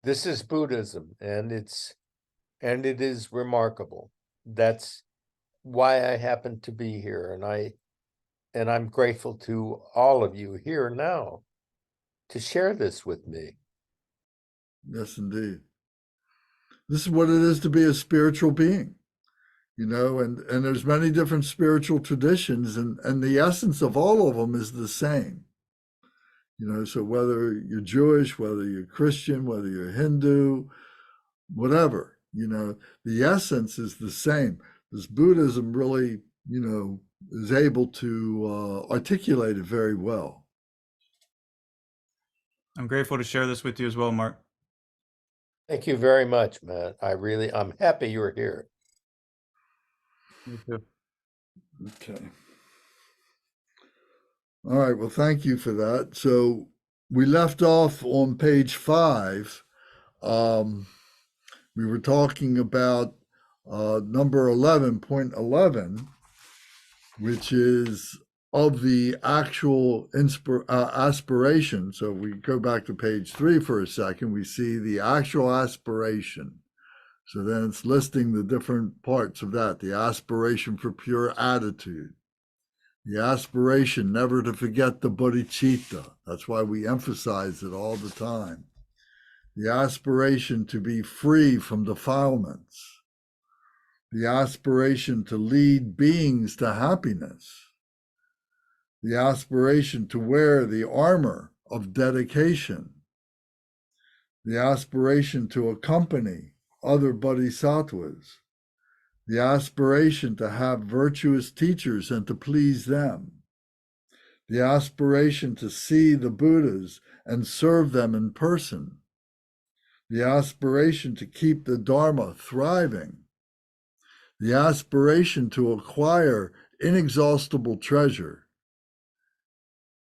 This is Buddhism, and it is remarkable. That's why I happen to be here, and I'm grateful to all of you here now to share this with me. Yes, indeed. This is what it is to be a spiritual being, and there's many different spiritual traditions, and the essence of all of them is the same. So whether you're Jewish, whether you're Christian, whether you're Hindu, whatever, the essence is the same. This Buddhism really, is able to articulate it very well. I'm grateful to share this with you as well, Mark. Thank you very much, Matt. I'm happy you're here. Me too. Okay. All right. Well, thank you for that. So we left off on page 5. We were talking about number 11.11, which is of the actual aspiration. So we go back to page 3 for a second, we see the actual aspiration. So then it's listing the different parts of that, the aspiration for pure attitude, the aspiration never to forget the bodhicitta. That's why we emphasize it all the time. The aspiration to be free from defilements, the aspiration to lead beings to happiness, the aspiration to wear the armor of dedication, the aspiration to accompany other bodhisattvas, the aspiration to have virtuous teachers and to please them, the aspiration to see the Buddhas and serve them in person, the aspiration to keep the Dharma thriving, the aspiration to acquire inexhaustible treasure,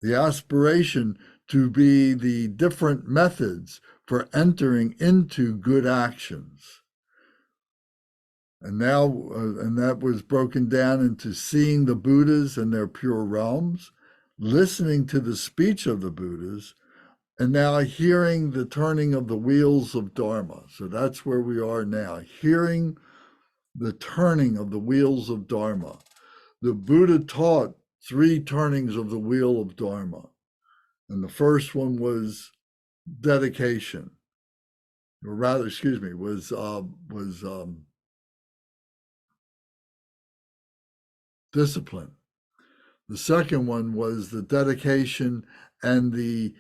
the aspiration to be the different methods for entering into good actions. And now, and that was broken down into seeing the Buddhas in their pure realms, listening to the speech of the Buddhas, and now hearing the turning of the wheels of Dharma. So that's where we are now, hearing the turning of the wheels of Dharma. The Buddha taught 3 turnings of the wheel of Dharma. And the first one was dedication, or rather, excuse me, was discipline. The second one was the dedication and the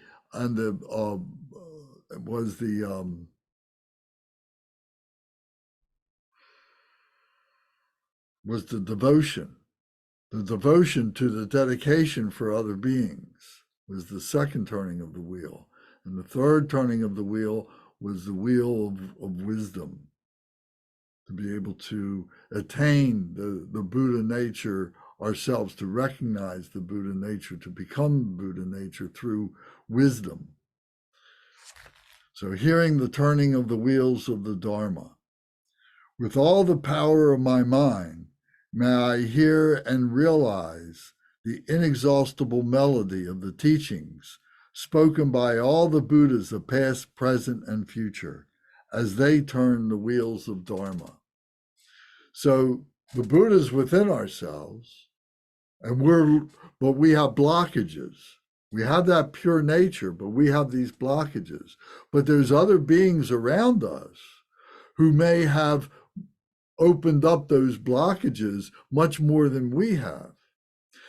devotion. The devotion to the dedication for other beings was the second turning of the wheel. And the third turning of the wheel was the wheel of wisdom, to be able to attain the Buddha nature ourselves, to recognize the Buddha nature, to become Buddha nature through wisdom. So hearing the turning of the wheels of the Dharma. With all the power of my mind, may I hear and realize the inexhaustible melody of the teachings spoken by all the Buddhas of past, present, and future as they turn the wheels of Dharma. So the Buddha's within ourselves, and we have blockages. We have that pure nature, but we have these blockages. But there's other beings around us who may have opened up those blockages much more than we have.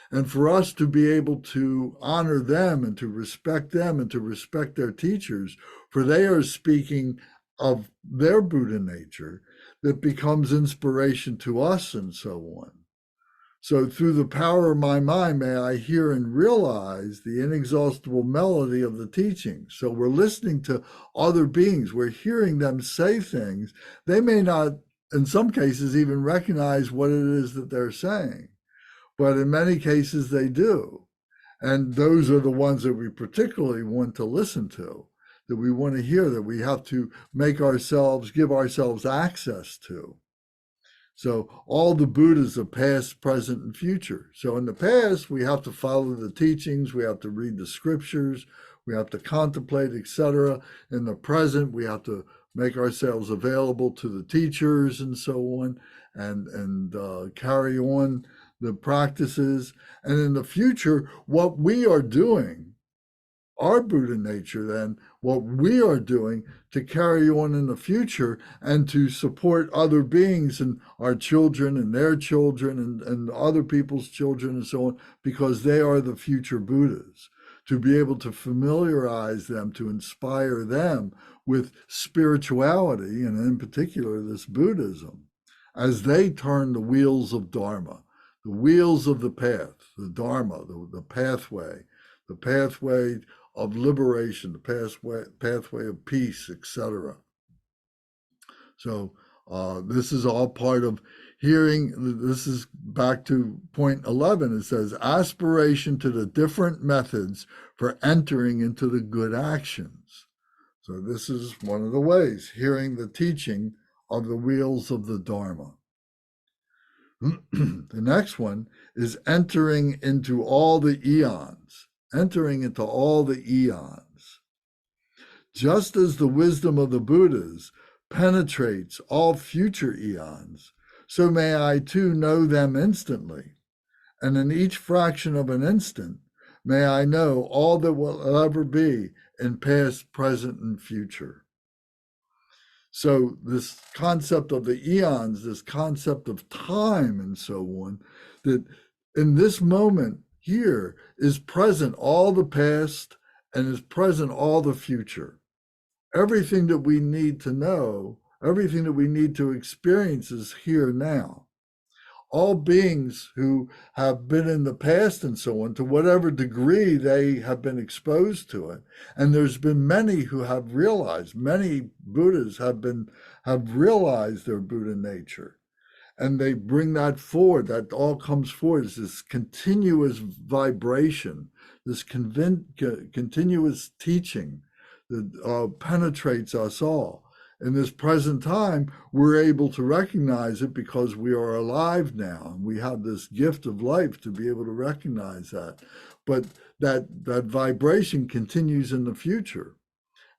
And for us to be able to honor them and to respect them and to respect their teachers, for they are speaking of their Buddha nature that becomes inspiration to us and so on. So through the power of my mind, may I hear and realize the inexhaustible melody of the teachings. So we're listening to other beings. We're hearing them say things. They may not, in some cases, even recognize what it is that they're saying. But in many cases, they do. And those are the ones that we particularly want to listen to, that we want to hear, that we have to give ourselves access to. So all the Buddhas of past, present, and future. So in the past, we have to follow the teachings, we have to read the scriptures, we have to contemplate, etc. In the present, we have to make ourselves available to the teachers and so on, and carry on the practices. And in the future, what we are doing, our Buddha nature then, what we are doing to carry on in the future and to support other beings and our children and their children and other people's children and so on, because they are the future Buddhas, to be able to familiarize them, to inspire them with spirituality, and in particular this Buddhism, as they turn the wheels of Dharma, the wheels of the path, the Dharma, the pathway of liberation, the pathway of peace, etc. So this is all part of hearing. This is back to point 11. It says, aspiration to the different methods for entering into the good actions. So this is one of the ways, hearing the teaching of the wheels of the Dharma. The next one is entering into all the eons. Entering into all the eons. Just as the wisdom of the Buddhas penetrates all future eons, so may I too know them instantly. And in each fraction of an instant, may I know all that will ever be in past, present, and future. So this concept of the eons, this concept of time and so on, that in this moment, here is present all the past and is present all the future. Everything that we need to know Everything that we need to experience is here now. All beings who have been in the past and so on, to whatever degree they have been exposed to it, and there's been many who have realized, many Buddhas have realized their Buddha nature, and they bring that forward. That all comes forward as this continuous vibration, this continuous teaching that penetrates us all. In this present time, we're able to recognize it because we are alive now, and we have this gift of life to be able to recognize that. But that vibration continues in the future.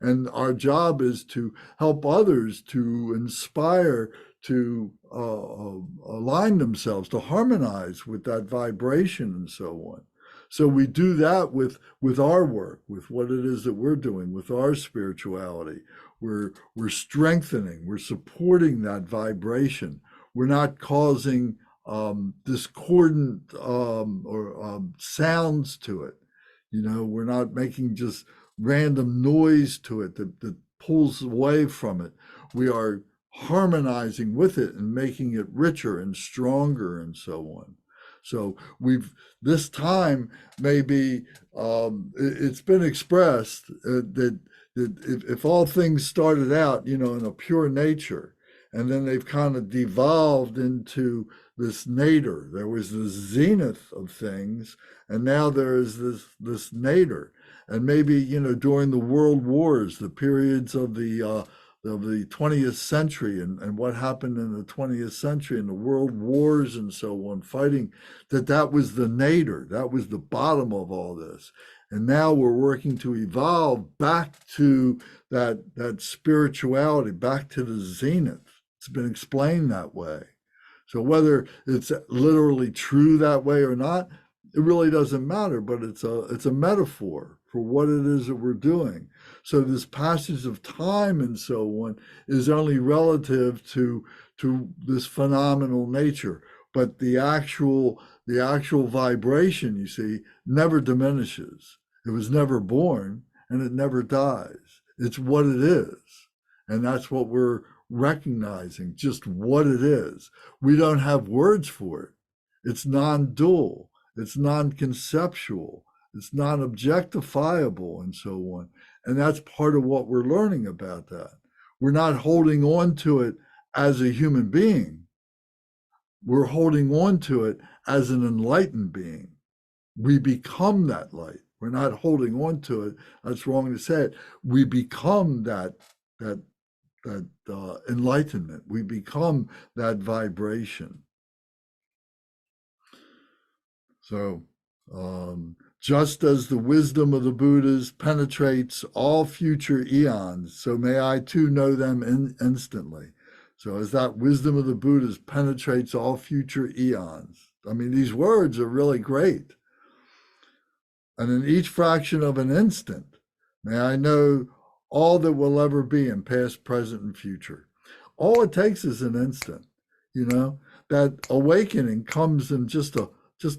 And our job is to help others to inspire, to align themselves, to harmonize with that vibration and so on. So we do that with our work, with what it is that we're doing, with our spirituality. We're strengthening, we're supporting that vibration. We're not causing discordant sounds to it. We're not making just random noise to it that pulls away from it. We are harmonizing with it and making it richer and stronger and so on. So this time maybe it's been expressed that if all things started out, in a pure nature, and then they've kind of devolved into this nadir. There was the zenith of things, and now there is this nadir. And maybe, during the world wars, the periods of the 20th century and what happened in the 20th century and the world wars and so on, fighting, that was the nadir, that was the bottom of all this. And now we're working to evolve back to that spirituality, back to the zenith. It's been explained that way. So whether it's literally true that way or not, it really doesn't matter, but it's a metaphor for what it is that we're doing. So this passage of time and so on is only relative to this phenomenal nature, but the actual vibration, you see, never diminishes. It was never born and it never dies. It's what it is. And that's what we're recognizing, just what it is. We don't have words for it. It's non-dual. It's non-conceptual. It's non-objectifiable and so on. And that's part of what we're learning about that. We're not holding on to it as a human being. We're holding on to it as an enlightened being. We become that light. We're not holding on to it. That's wrong to say it. We become that enlightenment. We become that vibration. So just as the wisdom of the Buddhas penetrates all future eons, so may I too know them instantly. So as that wisdom of the Buddhas penetrates all future eons. I mean, these words are really great. And in each fraction of an instant, may I know all that will ever be in past, present, and future. All it takes is an instant, that awakening comes in just a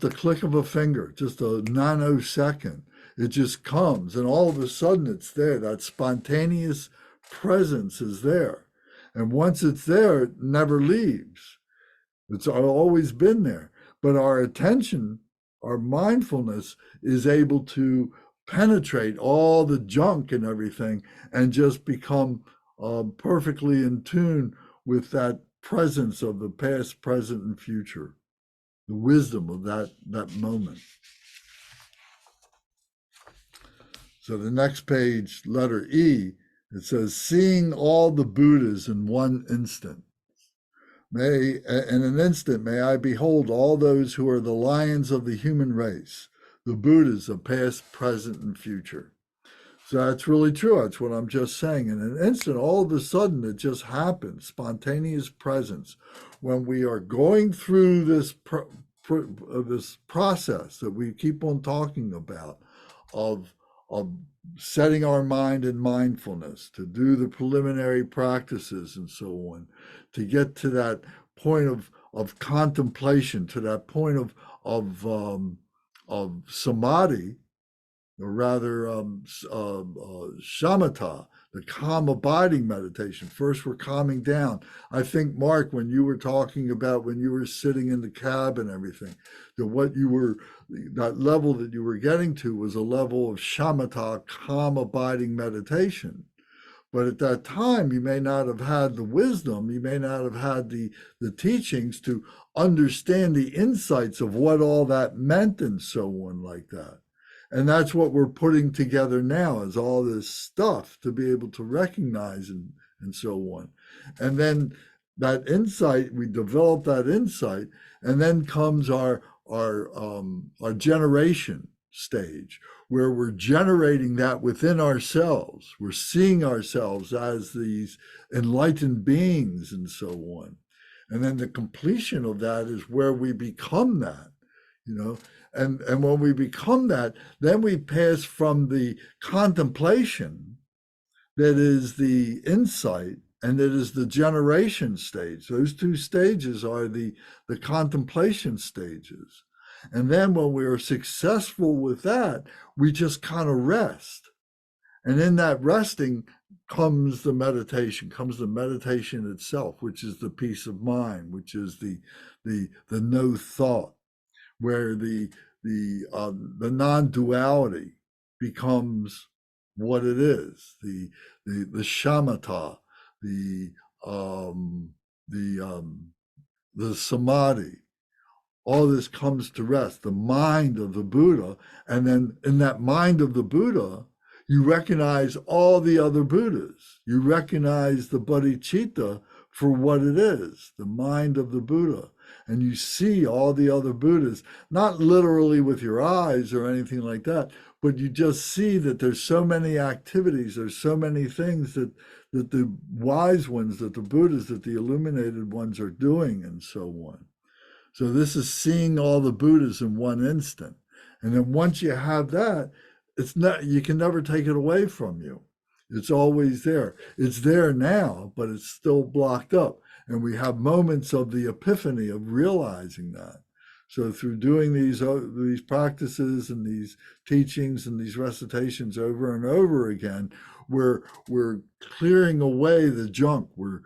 click of a finger, just a nanosecond. It just comes, and all of a sudden it's there. That spontaneous presence is there. And once it's there, it never leaves. It's always been there. But our attention, our mindfulness is able to penetrate all the junk and everything and just become perfectly in tune with that presence of the past, present, and future, the wisdom of that moment. So the next page, letter E, it says, seeing all the Buddhas in one instant. In an instant, may I behold all those who are the lions of the human race, the Buddhas of past, present, and future. So that's really true. That's what I'm just saying. In an instant, all of a sudden, it just happens, spontaneous presence. When we are going through this process that we keep on talking about of setting our mind in mindfulness, to do the preliminary practices and so on, to get to that point of contemplation, to that point of samadhi, or rather shamatha, the calm abiding meditation. First, we're calming down. I think, Mark, when you were talking about when you were sitting in the cab and everything, that level that you were getting to was a level of shamatha, calm abiding meditation. But at that time, you may not have had the wisdom, you may not have had the teachings to understand the insights of what all that meant and so on like that. And that's what we're putting together now, is all this stuff to be able to recognize and so on. And then that insight, we develop that insight, and then comes our generation stage, where we're generating that within ourselves. We're seeing ourselves as these enlightened beings and so on. And then the completion of that is where we become that, you know. And when we become that, then we pass from the contemplation that is the insight and that is the generation stage. Those two stages are the contemplation stages. And then when we are successful with that, we just kind of rest. And in that resting comes the meditation itself, which is the peace of mind, which is the no thought, where the non-duality becomes what it is, the shamatha, the samadhi. All this comes to rest, the mind of the Buddha. And then in that mind of the Buddha, you recognize all the other Buddhas. You recognize the bodhicitta for what it is, the mind of the Buddha. And you see all the other Buddhas, not literally with your eyes or anything like that, but you just see that there's so many activities, there's so many things that the wise ones, that the Buddhas, that the illuminated ones are doing and so on. So this is seeing all the Buddhas in one instant. And then once you have that, you can never take it away from you. It's always there. It's there now, but it's still blocked up. And we have moments of the epiphany of realizing that. So through doing these practices and these teachings and these recitations over and over again, we're clearing away the junk. We're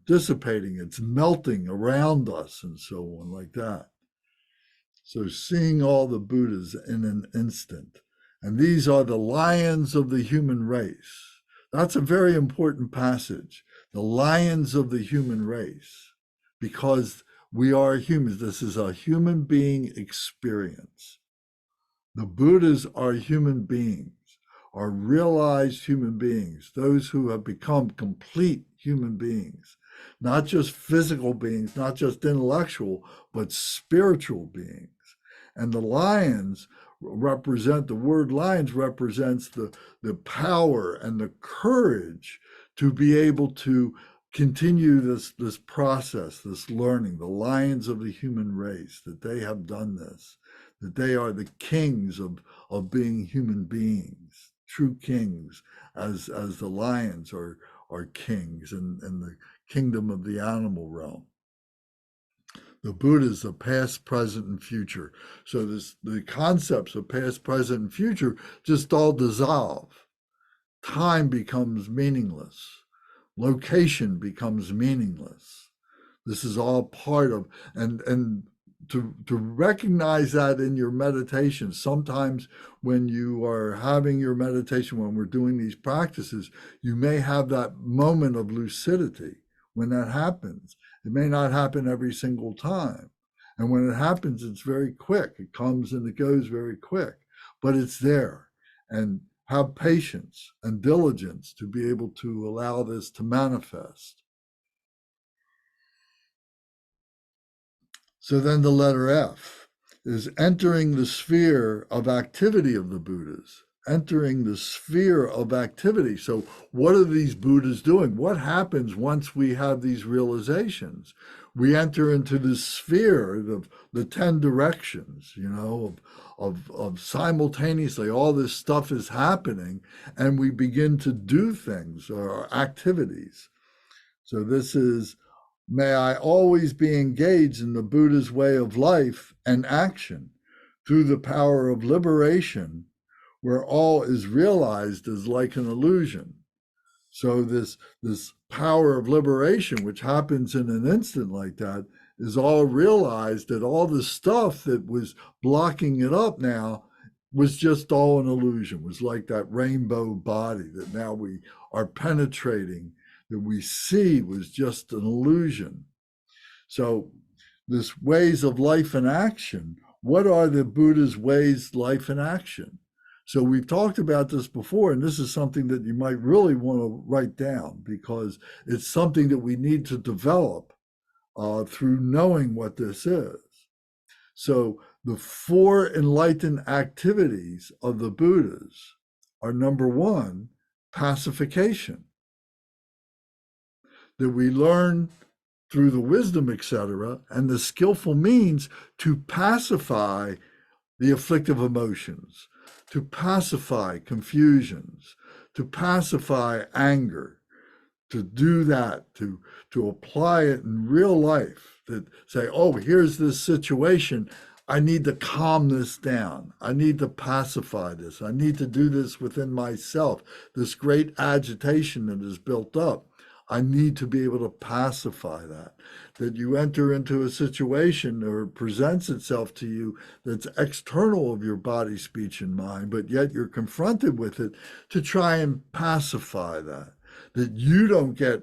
dissipating. It's melting around us and so on like that. So seeing all the Buddhas in an instant. And these are the lions of the human race. That's a very important passage. The lions of the human race, because we are humans. This is a human being experience. The Buddhas are human beings, are realized human beings, those who have become complete human beings, not just physical beings, not just intellectual, but spiritual beings. And the lions the word lions represents the power and the courage to be able to continue this process, this learning, the lions of the human race, that they have done this, that they are the kings of being human beings, true kings, as the lions are kings in the kingdom of the animal realm. The Buddhas of past, present, and future. So the concepts of past, present, and future just all dissolve. Time becomes meaningless. Location becomes meaningless. This is all part of, and to recognize that in your meditation. Sometimes when you are having your meditation, when we're doing these practices, you may have that moment of lucidity. When that happens, it may not happen every single time. And when it happens, it's very quick. It comes and it goes very quick, but it's there. And have patience and diligence to be able to allow this to manifest. So then the letter F is entering the sphere of activity of the Buddhas. Entering the sphere of activity. So what are these Buddhas doing? What happens once we have these realizations? We enter into the sphere of the 10 directions, of simultaneously all this stuff is happening, and we begin to do things or activities. So this is, may I always be engaged in the Buddha's way of life and action through the power of liberation where all is realized as like an illusion. So this power of liberation, which happens in an instant like that, is all realized that all the stuff that was blocking it up now was just all an illusion, was like that rainbow body that now we are penetrating, that we see was just an illusion. So this ways of life and action, what are the Buddha's ways, life and action? So we've talked about this before, and this is something that you might really want to write down, because it's something that we need to develop through knowing what this is. So the 4 enlightened activities of the Buddhas are, number 1, pacification, that we learn through the wisdom, etc., and the skillful means to pacify the afflictive emotions, to pacify confusions, to pacify anger, to do that, to apply it in real life, that say, oh, here's this situation, I need to calm this down, I need to pacify this, I need to do this within myself, this great agitation that is built up, I need to be able to pacify that. That you enter into a situation or presents itself to you that's external of your body, speech, and mind, but yet you're confronted with it to try and pacify that. That you don't get,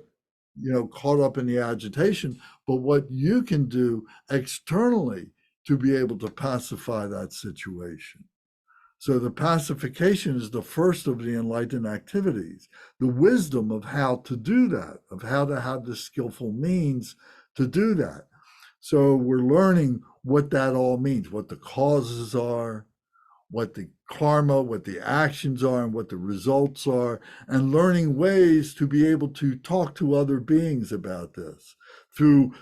caught up in the agitation, but what you can do externally to be able to pacify that situation. So the pacification is the first of the enlightened activities, the wisdom of how to do that, of how to have the skillful means to do that. So we're learning what that all means, what the causes are, what the karma, what the actions are, and what the results are, and learning ways to be able to talk to other beings about this through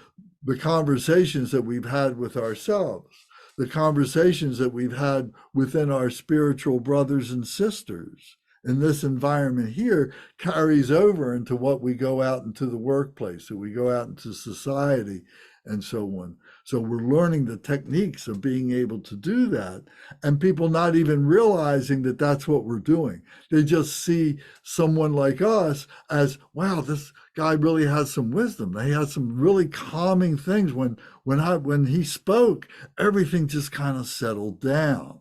the conversations that we've had with ourselves, the conversations that we've had within our spiritual brothers and sisters in this environment here carries over into what we go out into the workplace, that we go out into society and so on. So we're learning the techniques of being able to do that, and people not even realizing that that's what we're doing. They just see someone like us as, wow, this guy really has some wisdom. He has some really calming things. When he spoke, everything just kind of settled down,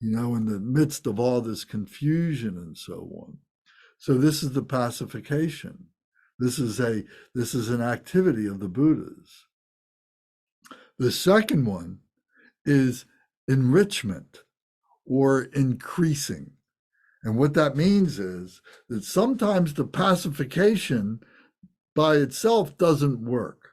in the midst of all this confusion and so on. So this is the pacification. This is an activity of the Buddhas. The second one is enrichment or increasing. And what that means is that sometimes the pacification by itself doesn't work.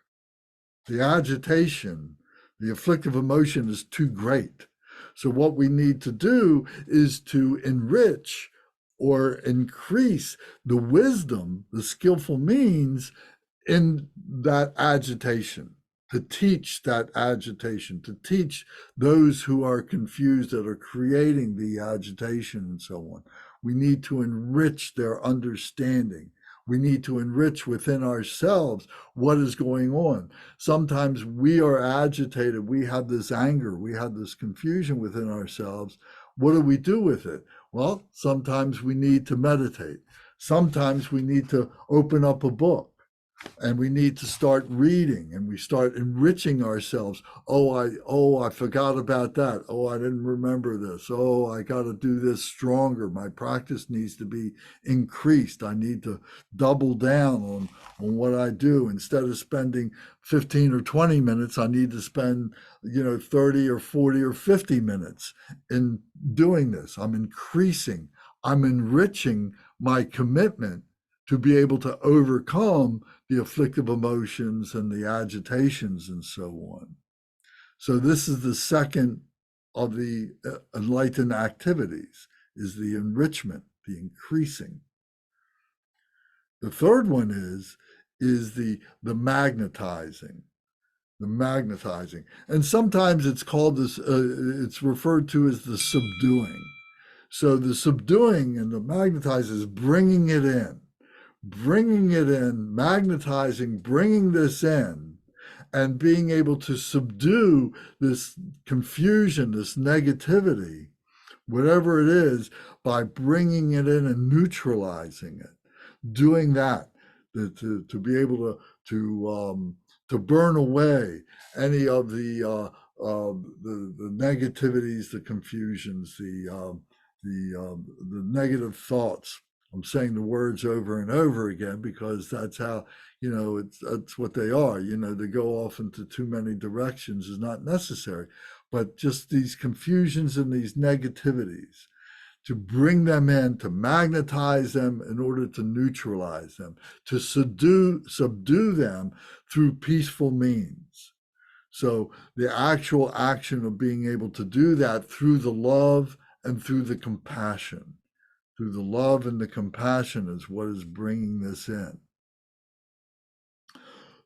The agitation, the afflictive emotion is too great. So what we need to do is to enrich or increase the wisdom, the skillful means in that agitation, to teach that agitation, to teach those who are confused, that are creating the agitation and so on. We need to enrich their understanding. We need to enrich within ourselves what is going on. Sometimes we are agitated, we have this anger, we have this confusion within ourselves. What do we do with it? Well, sometimes we need to meditate. Sometimes we need to open up a book. And we need to start reading, and we start enriching ourselves. I forgot about that. Oh, I didn't remember this. Oh, I got to do this stronger. My practice needs to be increased. I need to double down on what I do. Instead of spending 15 or 20 minutes, I need to spend, 30 or 40 or 50 minutes in doing this. I'm increasing. I'm enriching my commitment to be able to overcome the afflictive emotions and the agitations and so on. So this is the second of the enlightened activities, is the enrichment, the increasing. The third one is the magnetizing. The magnetizing. And sometimes it's called this, it's referred to as the subduing. So the subduing and the magnetizing is bringing it in, magnetizing, bringing this in, and being able to subdue this confusion, this negativity, whatever it is, by bringing it in and neutralizing it, doing that, to be able to burn away any of the negativities, the confusions, the negative thoughts. I'm saying the words over and over again because that's how, that's what they are. To go off into too many directions is not necessary, but just these confusions and these negativities, to bring them in, to magnetize them in order to neutralize them, to subdue them through peaceful means. So the actual action of being able to do that through the love and through the compassion, through the love and the compassion is what is bringing this in.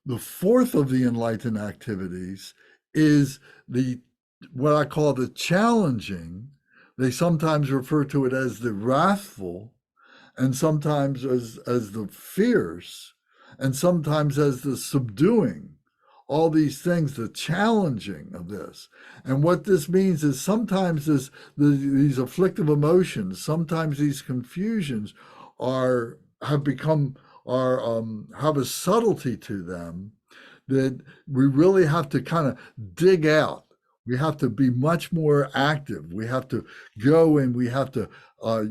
The fourth of the enlightened activities is what I call the challenging. They sometimes refer to it as the wrathful, and sometimes as the fierce, and sometimes as the subduing. All these things, the challenging of this. And what this means is sometimes these afflictive emotions, sometimes these confusions have a subtlety to them that we really have to kind of dig out. We have to be much more active. We have to go and we have to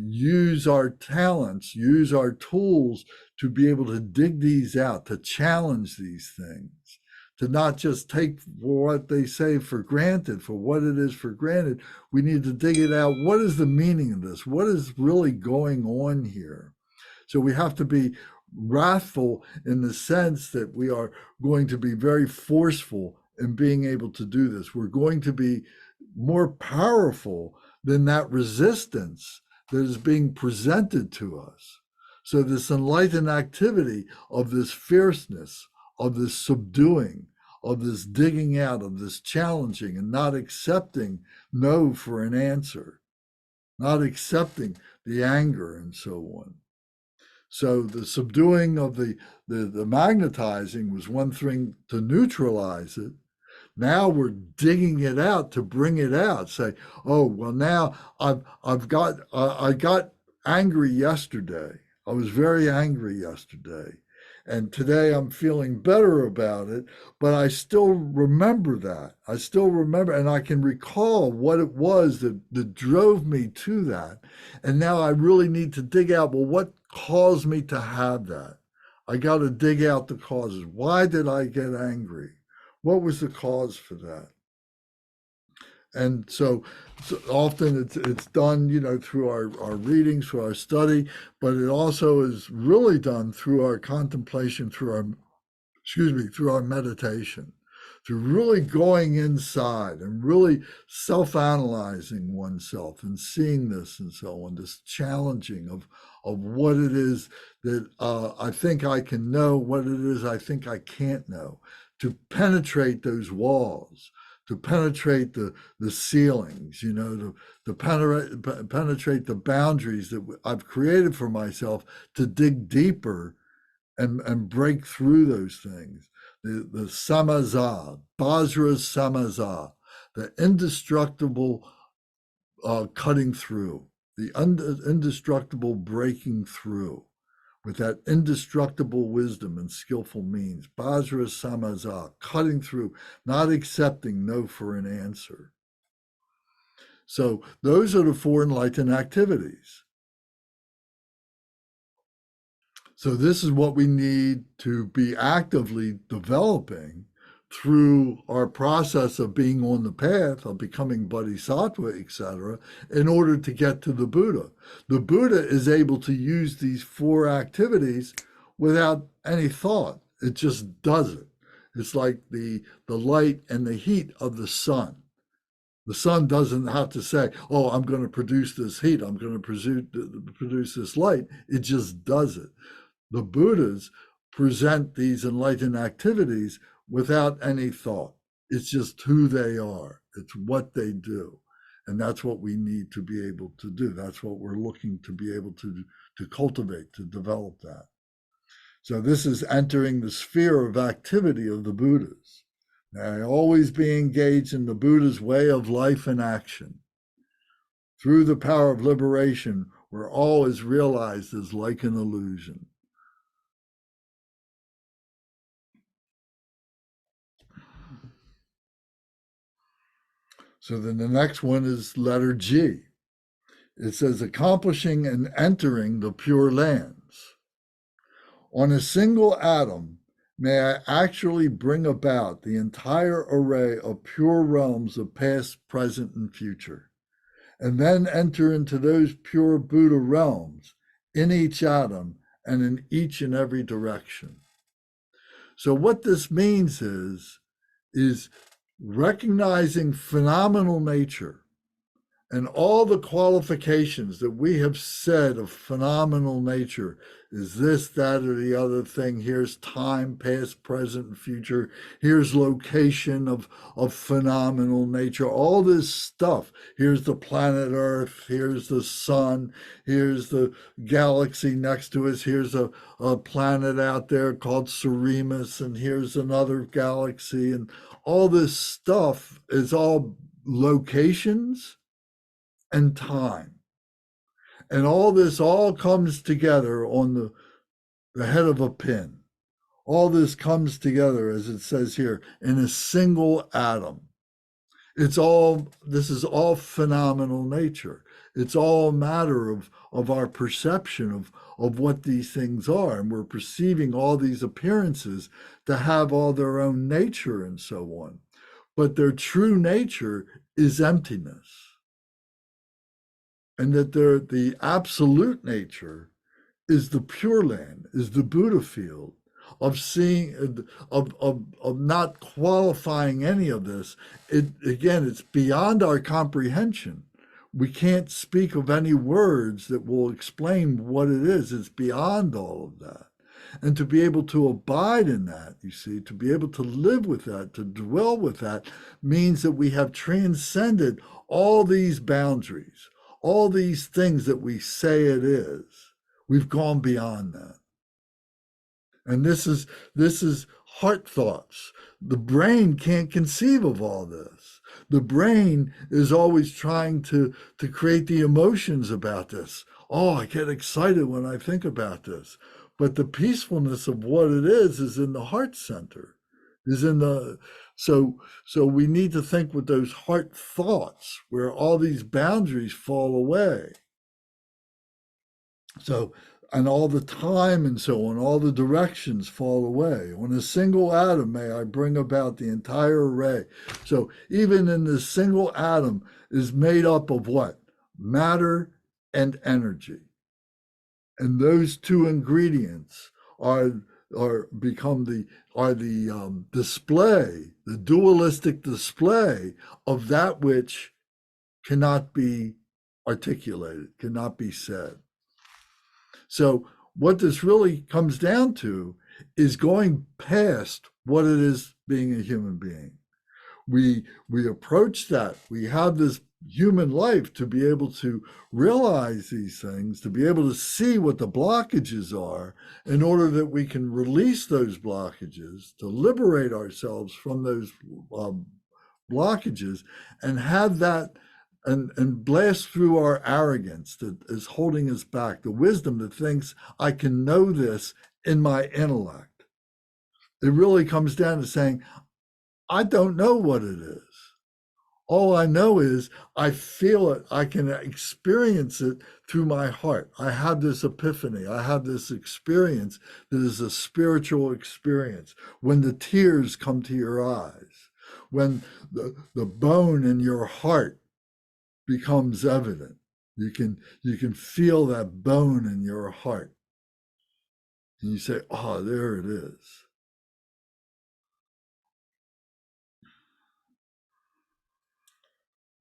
use our talents, use our tools to be able to dig these out, to challenge these things, to not just take what they say for granted, for what it is for granted. We need to dig it out. What is the meaning of this? What is really going on here? So we have to be wrathful in the sense that we are going to be very forceful in being able to do this. We're going to be more powerful than that resistance that is being presented to us. So this enlightened activity of this fierceness, of this subduing, of this digging out, of this challenging, and not accepting no for an answer, not accepting the anger and so on. So the subduing of the magnetizing was one thing to neutralize it. Now we're digging it out to bring it out. Say, oh, well, now I got angry yesterday. I was very angry yesterday. And today I'm feeling better about it, but I still remember that. I still remember, and I can recall what it was that drove me to that. And now I really need to dig out, well, what caused me to have that? I got to dig out the causes. Why did I get angry? What was the cause for that? And so often it's done, through our readings, through our study, but it also is really done through our contemplation, through our meditation, through really going inside and really self-analyzing oneself and seeing this and so on, this challenging of what it is that I think I can know, what it is I think I can't know, to penetrate those walls, to penetrate the ceilings, to penetrate the boundaries that I've created for myself, to dig deeper and break through those things. The samaza, Bajra samaza, the indestructible cutting through, the indestructible breaking through, with that indestructible wisdom and skillful means. Bajra samaza, cutting through, not accepting no for an answer. So those are the four enlightened activities. So this is what we need to be actively developing through our process of being on the path of becoming Bodhisattva, etc., in order to get to the Buddha. The Buddha is able to use these four activities without any thought. It just does it. It's like the light and the heat of the sun. The sun doesn't have to say, oh, I'm going to produce this heat, I'm going to produce this light. It just does it. The Buddhas present these enlightened activities without any thought. It's just who they are. It's what they do. And that's what we need to be able to do. That's what we're looking to be able to cultivate, to develop that. So this is entering the sphere of activity of the Buddhas. May I always be engaged in the Buddha's way of life and action. through the power of liberation, where all is realized as like an illusion. So then the next one is letter G. It says, accomplishing and entering the Pure Lands. On a single atom, may I actually bring about the entire array of pure realms of past, present, and future, and then enter into those pure Buddha realms in each atom and in each and every direction. So what this means is recognizing phenomenal nature and all the qualifications that we have said of phenomenal nature is this, that, or the other thing. Here's time, past, present, and future. Here's location of phenomenal nature. All this stuff. Here's the planet Earth. Here's the sun. Here's the galaxy next to us. Here's a planet out there called Seremus. And here's another galaxy. And all this stuff is all locations and time. And all this all comes together on the head of a pin. All this comes together, as it says here, in a single atom. This is all phenomenal nature. It's all a matter of our perception of what these things are. And we're perceiving all these appearances to have all their own nature and so on. But their true nature is emptiness. And that the absolute nature is the Pure Land, is the Buddha field of seeing, of not qualifying any of this. It's beyond our comprehension. We can't speak of any words that will explain what it is. It's beyond all of that. And to be able to abide in that, you see, to be able to live with that, to dwell with that, means that we have transcended all these boundaries, all these things that we say it is. We've gone beyond that. And this is heart thoughts. The brain can't conceive of all this. The brain is always trying to create the emotions about this. Oh, I get excited when I think about this. But the peacefulness of what it is in the heart center, so we need to think with those heart thoughts where all these boundaries fall away. So, and all the time and so on, all the directions fall away. On a single atom, may I bring about the entire array. So even in this single atom is made up of what? Matter and energy. And those two ingredients are the display, the dualistic display of that which cannot be articulated, cannot be said. So what this really comes down to is going past what it is being a human being. We approach that. We have this human life to be able to realize these things, to be able to see what the blockages are in order that we can release those blockages, to liberate ourselves from those blockages and have that and blast through our arrogance that is holding us back, the wisdom that thinks I can know this in my intellect. It really comes down to saying, I don't know what it is. All I know is I feel it. I can experience it through my heart. I have this epiphany. I have this experience that is a spiritual experience. When the tears come to your eyes, when the bone in your heart becomes evident, you can feel that bone in your heart. And you say, oh, there it is.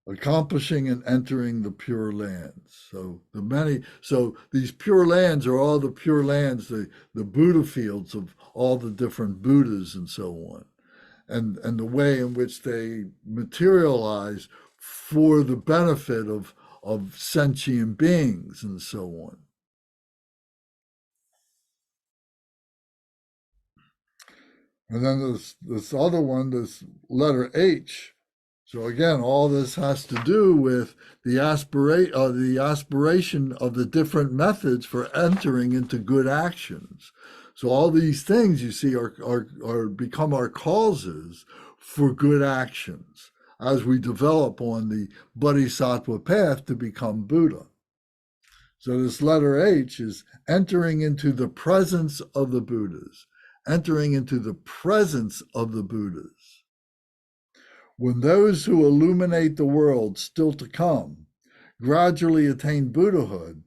Accomplishing and entering the Pure Lands. So these Pure Lands are all the Pure Lands, the Buddha fields of all the different Buddhas and so on, and the way in which they materialize for the benefit of sentient beings and so on. And then this other one, this letter H, So again, all this has to do with the aspiration of the different methods for entering into good actions. So all these things you see are become our causes for good actions as we develop on the Bodhisattva path to become Buddha. So this letter H is entering into the presence of the Buddhas, entering into the presence of the Buddhas. When those who illuminate the world still to come gradually attain Buddhahood,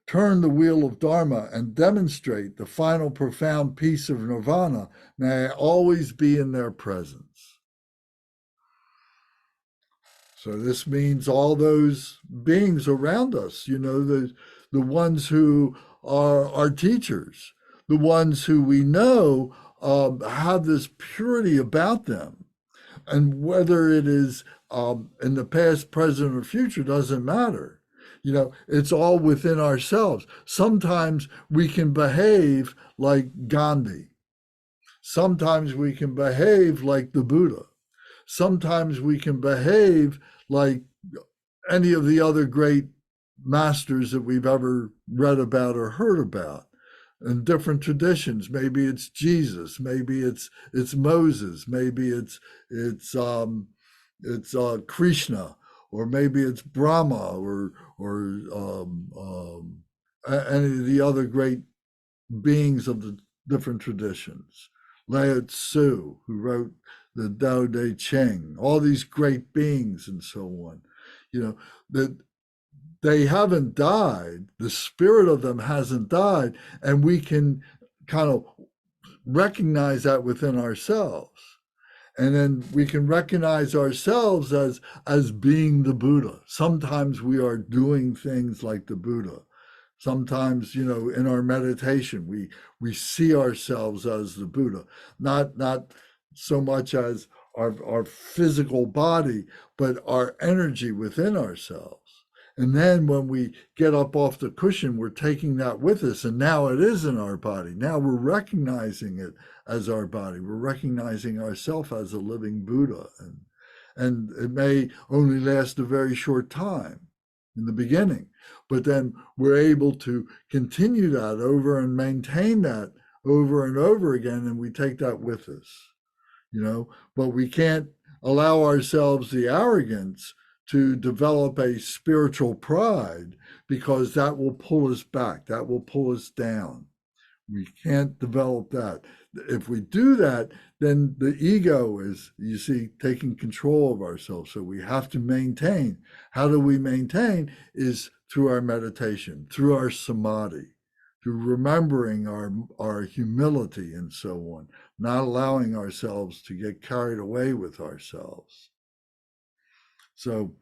turn the wheel of Dharma, and demonstrate the final profound peace of nirvana, may I always be in their presence. So this means all those beings around us, the ones who are our teachers, the ones who we know have this purity about them. And whether it is in the past, present, or future doesn't matter. It's all within ourselves. Sometimes we can behave like Gandhi. Sometimes we can behave like the Buddha. Sometimes we can behave like any of the other great masters that we've ever read about or heard about in different traditions. Maybe it's Jesus, maybe it's Moses, maybe it's Krishna, or maybe it's Brahma, or any of the other great beings of the different traditions. Lao Tzu, who wrote the Tao Te Ching, all these great beings and so on, that they haven't died, the spirit of them hasn't died, and we can kind of recognize that within ourselves. And then we can recognize ourselves as being the Buddha. Sometimes we are doing things like the Buddha. Sometimes, in our meditation, we see ourselves as the Buddha, not so much as our physical body, but our energy within ourselves. And then when we get up off the cushion, we're taking that with us, and now it is in our body. Now we're recognizing it as our body. We're recognizing ourselves as a living Buddha, and it may only last a very short time in the beginning, but then we're able to continue that over and maintain that over and over again, and we take that with us, but we can't allow ourselves the arrogance to develop a spiritual pride, because that will pull us back, that will pull us down. We can't develop that. If we do that, then the ego is, taking control of ourselves. So we have to maintain. How do we maintain? Is through our meditation, through our samadhi, through remembering our humility and so on, not allowing ourselves to get carried away with ourselves. So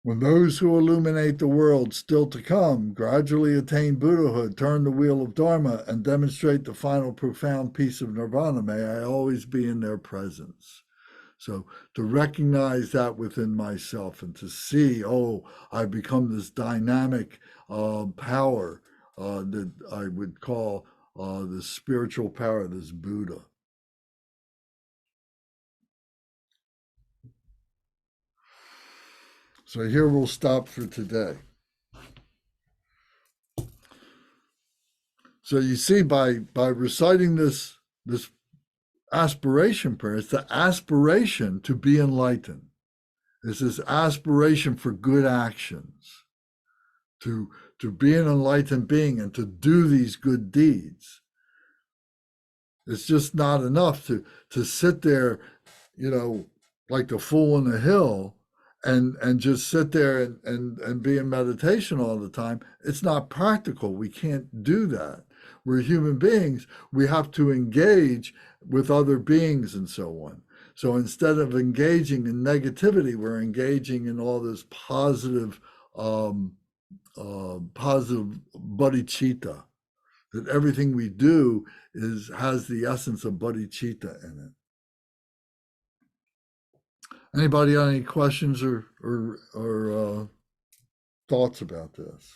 when those who illuminate the world still to come gradually attain Buddhahood, turn the wheel of Dharma, and demonstrate the final profound peace of nirvana, may I always be in their presence. So to recognize that within myself, and to see, I've become this dynamic power that I would call the spiritual power, this Buddha. So here we'll stop for today. So you see, by reciting this aspiration prayer, it's the aspiration to be enlightened. It's this aspiration for good actions, to be an enlightened being and to do these good deeds. It's just not enough to sit there, like the fool on the hill, and just sit there and be in meditation all the time. It's not practical. We can't do that. We're human beings. We have to engage with other beings and so on. So instead of engaging in negativity, we're engaging in all this positive bodhicitta. That everything we do has the essence of bodhicitta in it. Anybody have any questions or thoughts about this?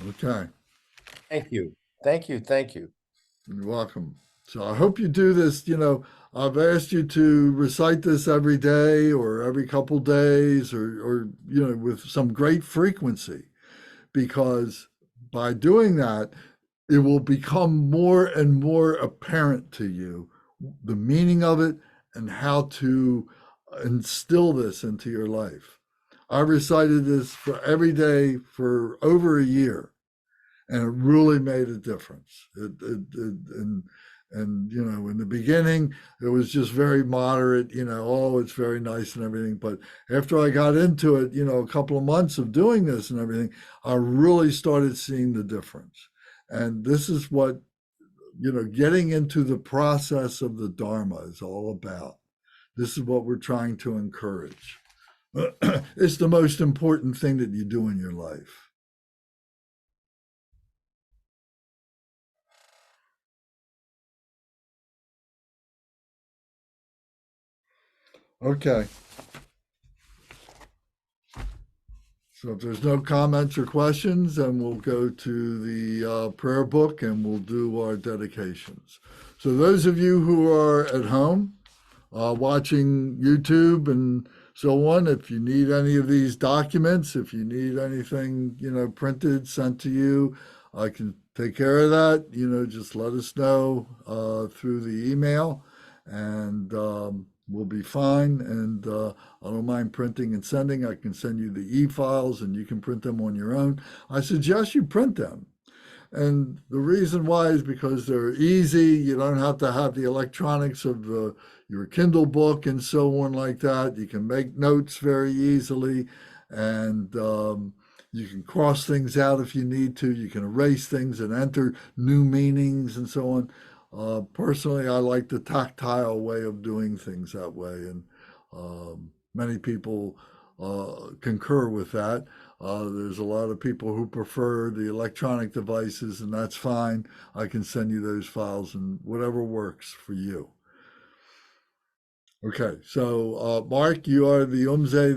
Okay. Thank you. Thank you. Thank you. You're welcome. So I hope you do this. I've asked you to recite this every day or every couple days or with some great frequency, because by doing that, it will become more and more apparent to you the meaning of it and how to instill this into your life. I recited this for every day for over a year, and it really made a difference. And in the beginning, it was just very moderate. Oh, it's very nice and everything. But after I got into it, a couple of months of doing this and everything, I really started seeing the difference. And this is what getting into the process of the Dharma is all about. This is what we're trying to encourage. It's the most important thing that you do in your life. Okay. So if there's no comments or questions, then we'll go to the prayer book and we'll do our dedications. So those of you who are at home watching YouTube and so on, if you need any of these documents, if you need anything, printed, sent to you, I can take care of that. Just let us know through the email, and we'll be fine. And I don't mind printing and sending. I can send you the e-files and you can print them on your own. I suggest you print them. And the reason why is because they're easy. You don't have to have the electronics of your Kindle book and so on like that. You can make notes very easily, and you can cross things out if you need to. You can erase things and enter new meanings and so on. Personally, I like the tactile way of doing things that way, and many people concur with that. There's a lot of people who prefer the electronic devices, and that's fine. I can send you those files and whatever works for you. Okay, so Mark, you are the Umze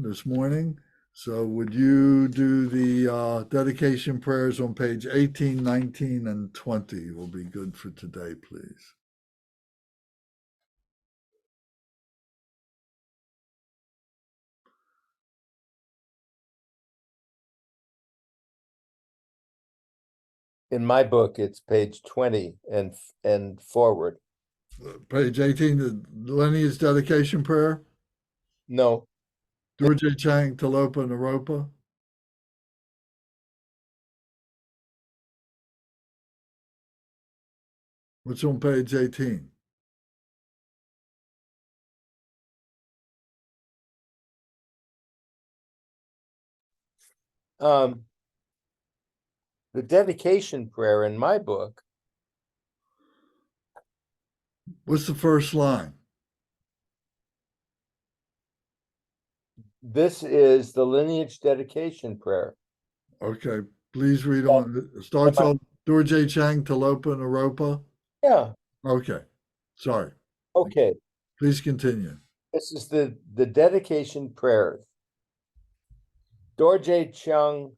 this morning. So would you do the dedication prayers on page 18, 19, and 20 will be good for today, please. In my book, it's page 20 and forward. Page 18, the lineage dedication prayer. No, Durje Chang Talopa Naropa. What's on page 18? the dedication prayer in my book, What's the first line? this is the lineage dedication prayer. Okay, please read on. It starts on Durje Chang Talopa Naropa. Yeah. Okay, sorry. Okay. Please continue. This is the dedication prayer. Dorje Chung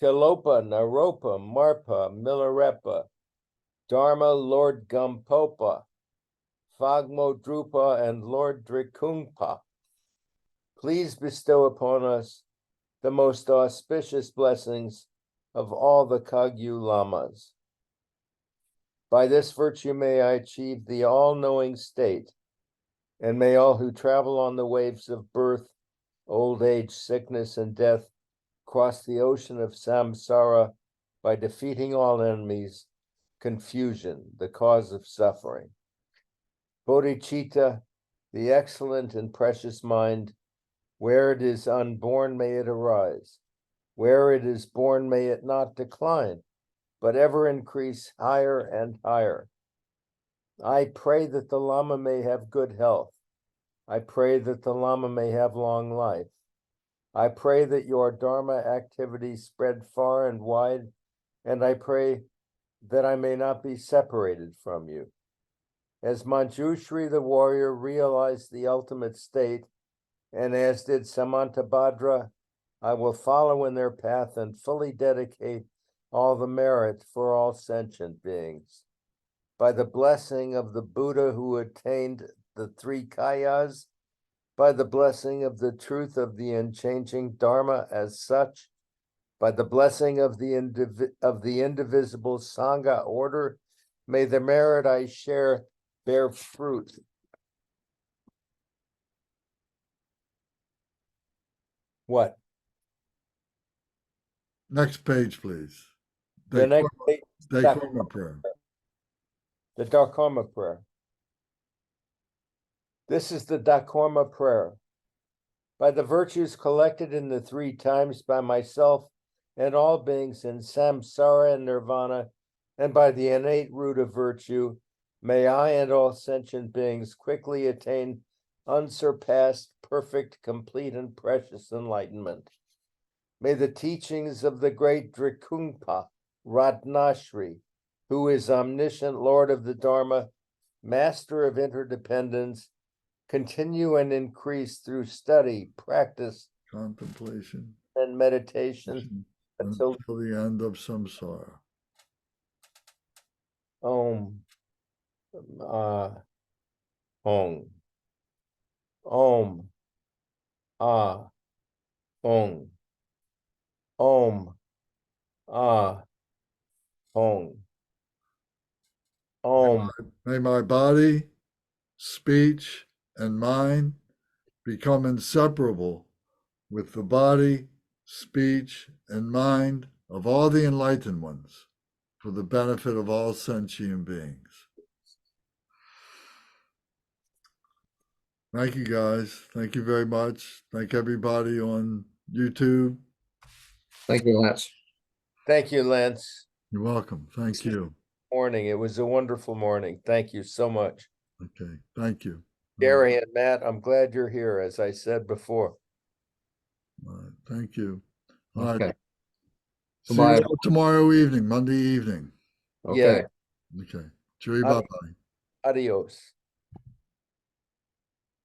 Tilopa Naropa Marpa Milarepa Dharma Lord Gumpopa Phagmo Drupa and Lord Drikungpa. Please bestow upon us the most auspicious blessings of all the Kagyu Lamas. By this virtue may I achieve the all-knowing state, and may all who travel on the waves of birth, old age, sickness, and death cross the ocean of samsara by defeating all enemies, confusion, the cause of suffering. Bodhicitta, the excellent and precious mind, where it is unborn may it arise, where it is born may it not decline, but ever increase higher and higher. I pray that the Lama may have good health. I pray that the Lama may have long life. I pray that your Dharma activities spread far and wide, and I pray that I may not be separated from you. As Manjushri the warrior realized the ultimate state, and as did Samantabhadra, I will follow in their path and fully dedicate all the merit for all sentient beings. By the blessing of the Buddha who attained the three kayas, by the blessing of the truth of the unchanging Dharma as such, by the blessing of the indivisible Sangha order, may the merit I share bear fruit. What? Next page, please. The next page, Dakarma prayer. the Dakarma prayer. This is the Dakarma prayer. By the virtues collected in the three times by myself and all beings in samsara and nirvana, and by the innate root of virtue, may I and all sentient beings quickly attain unsurpassed, perfect, complete, and precious enlightenment. May the teachings of the great Drikungpa, Ratnashri, who is omniscient Lord of the Dharma, master of interdependence, continue and increase through study, practice, Contemplation. and meditation Until the end of samsara. Om. Om. Om. Om. Om. Om. Om. May my body, speech, and mind become inseparable with the body, speech, and mind of all the enlightened ones for the benefit of all sentient beings. Thank you, guys. Thank you very much. Thank everybody on YouTube. Thank you, Lance. Thank you, Lance. You're welcome. Thank you. Morning. It was a wonderful morning. Thank you so much. Okay. Thank you. Gary and Matt, I'm glad you're here, as I said before. All right. Thank you. All Okay. right. See Goodbye. you all tomorrow evening, Monday evening. Okay. Yeah. Okay. Cheery bye-bye. Adios.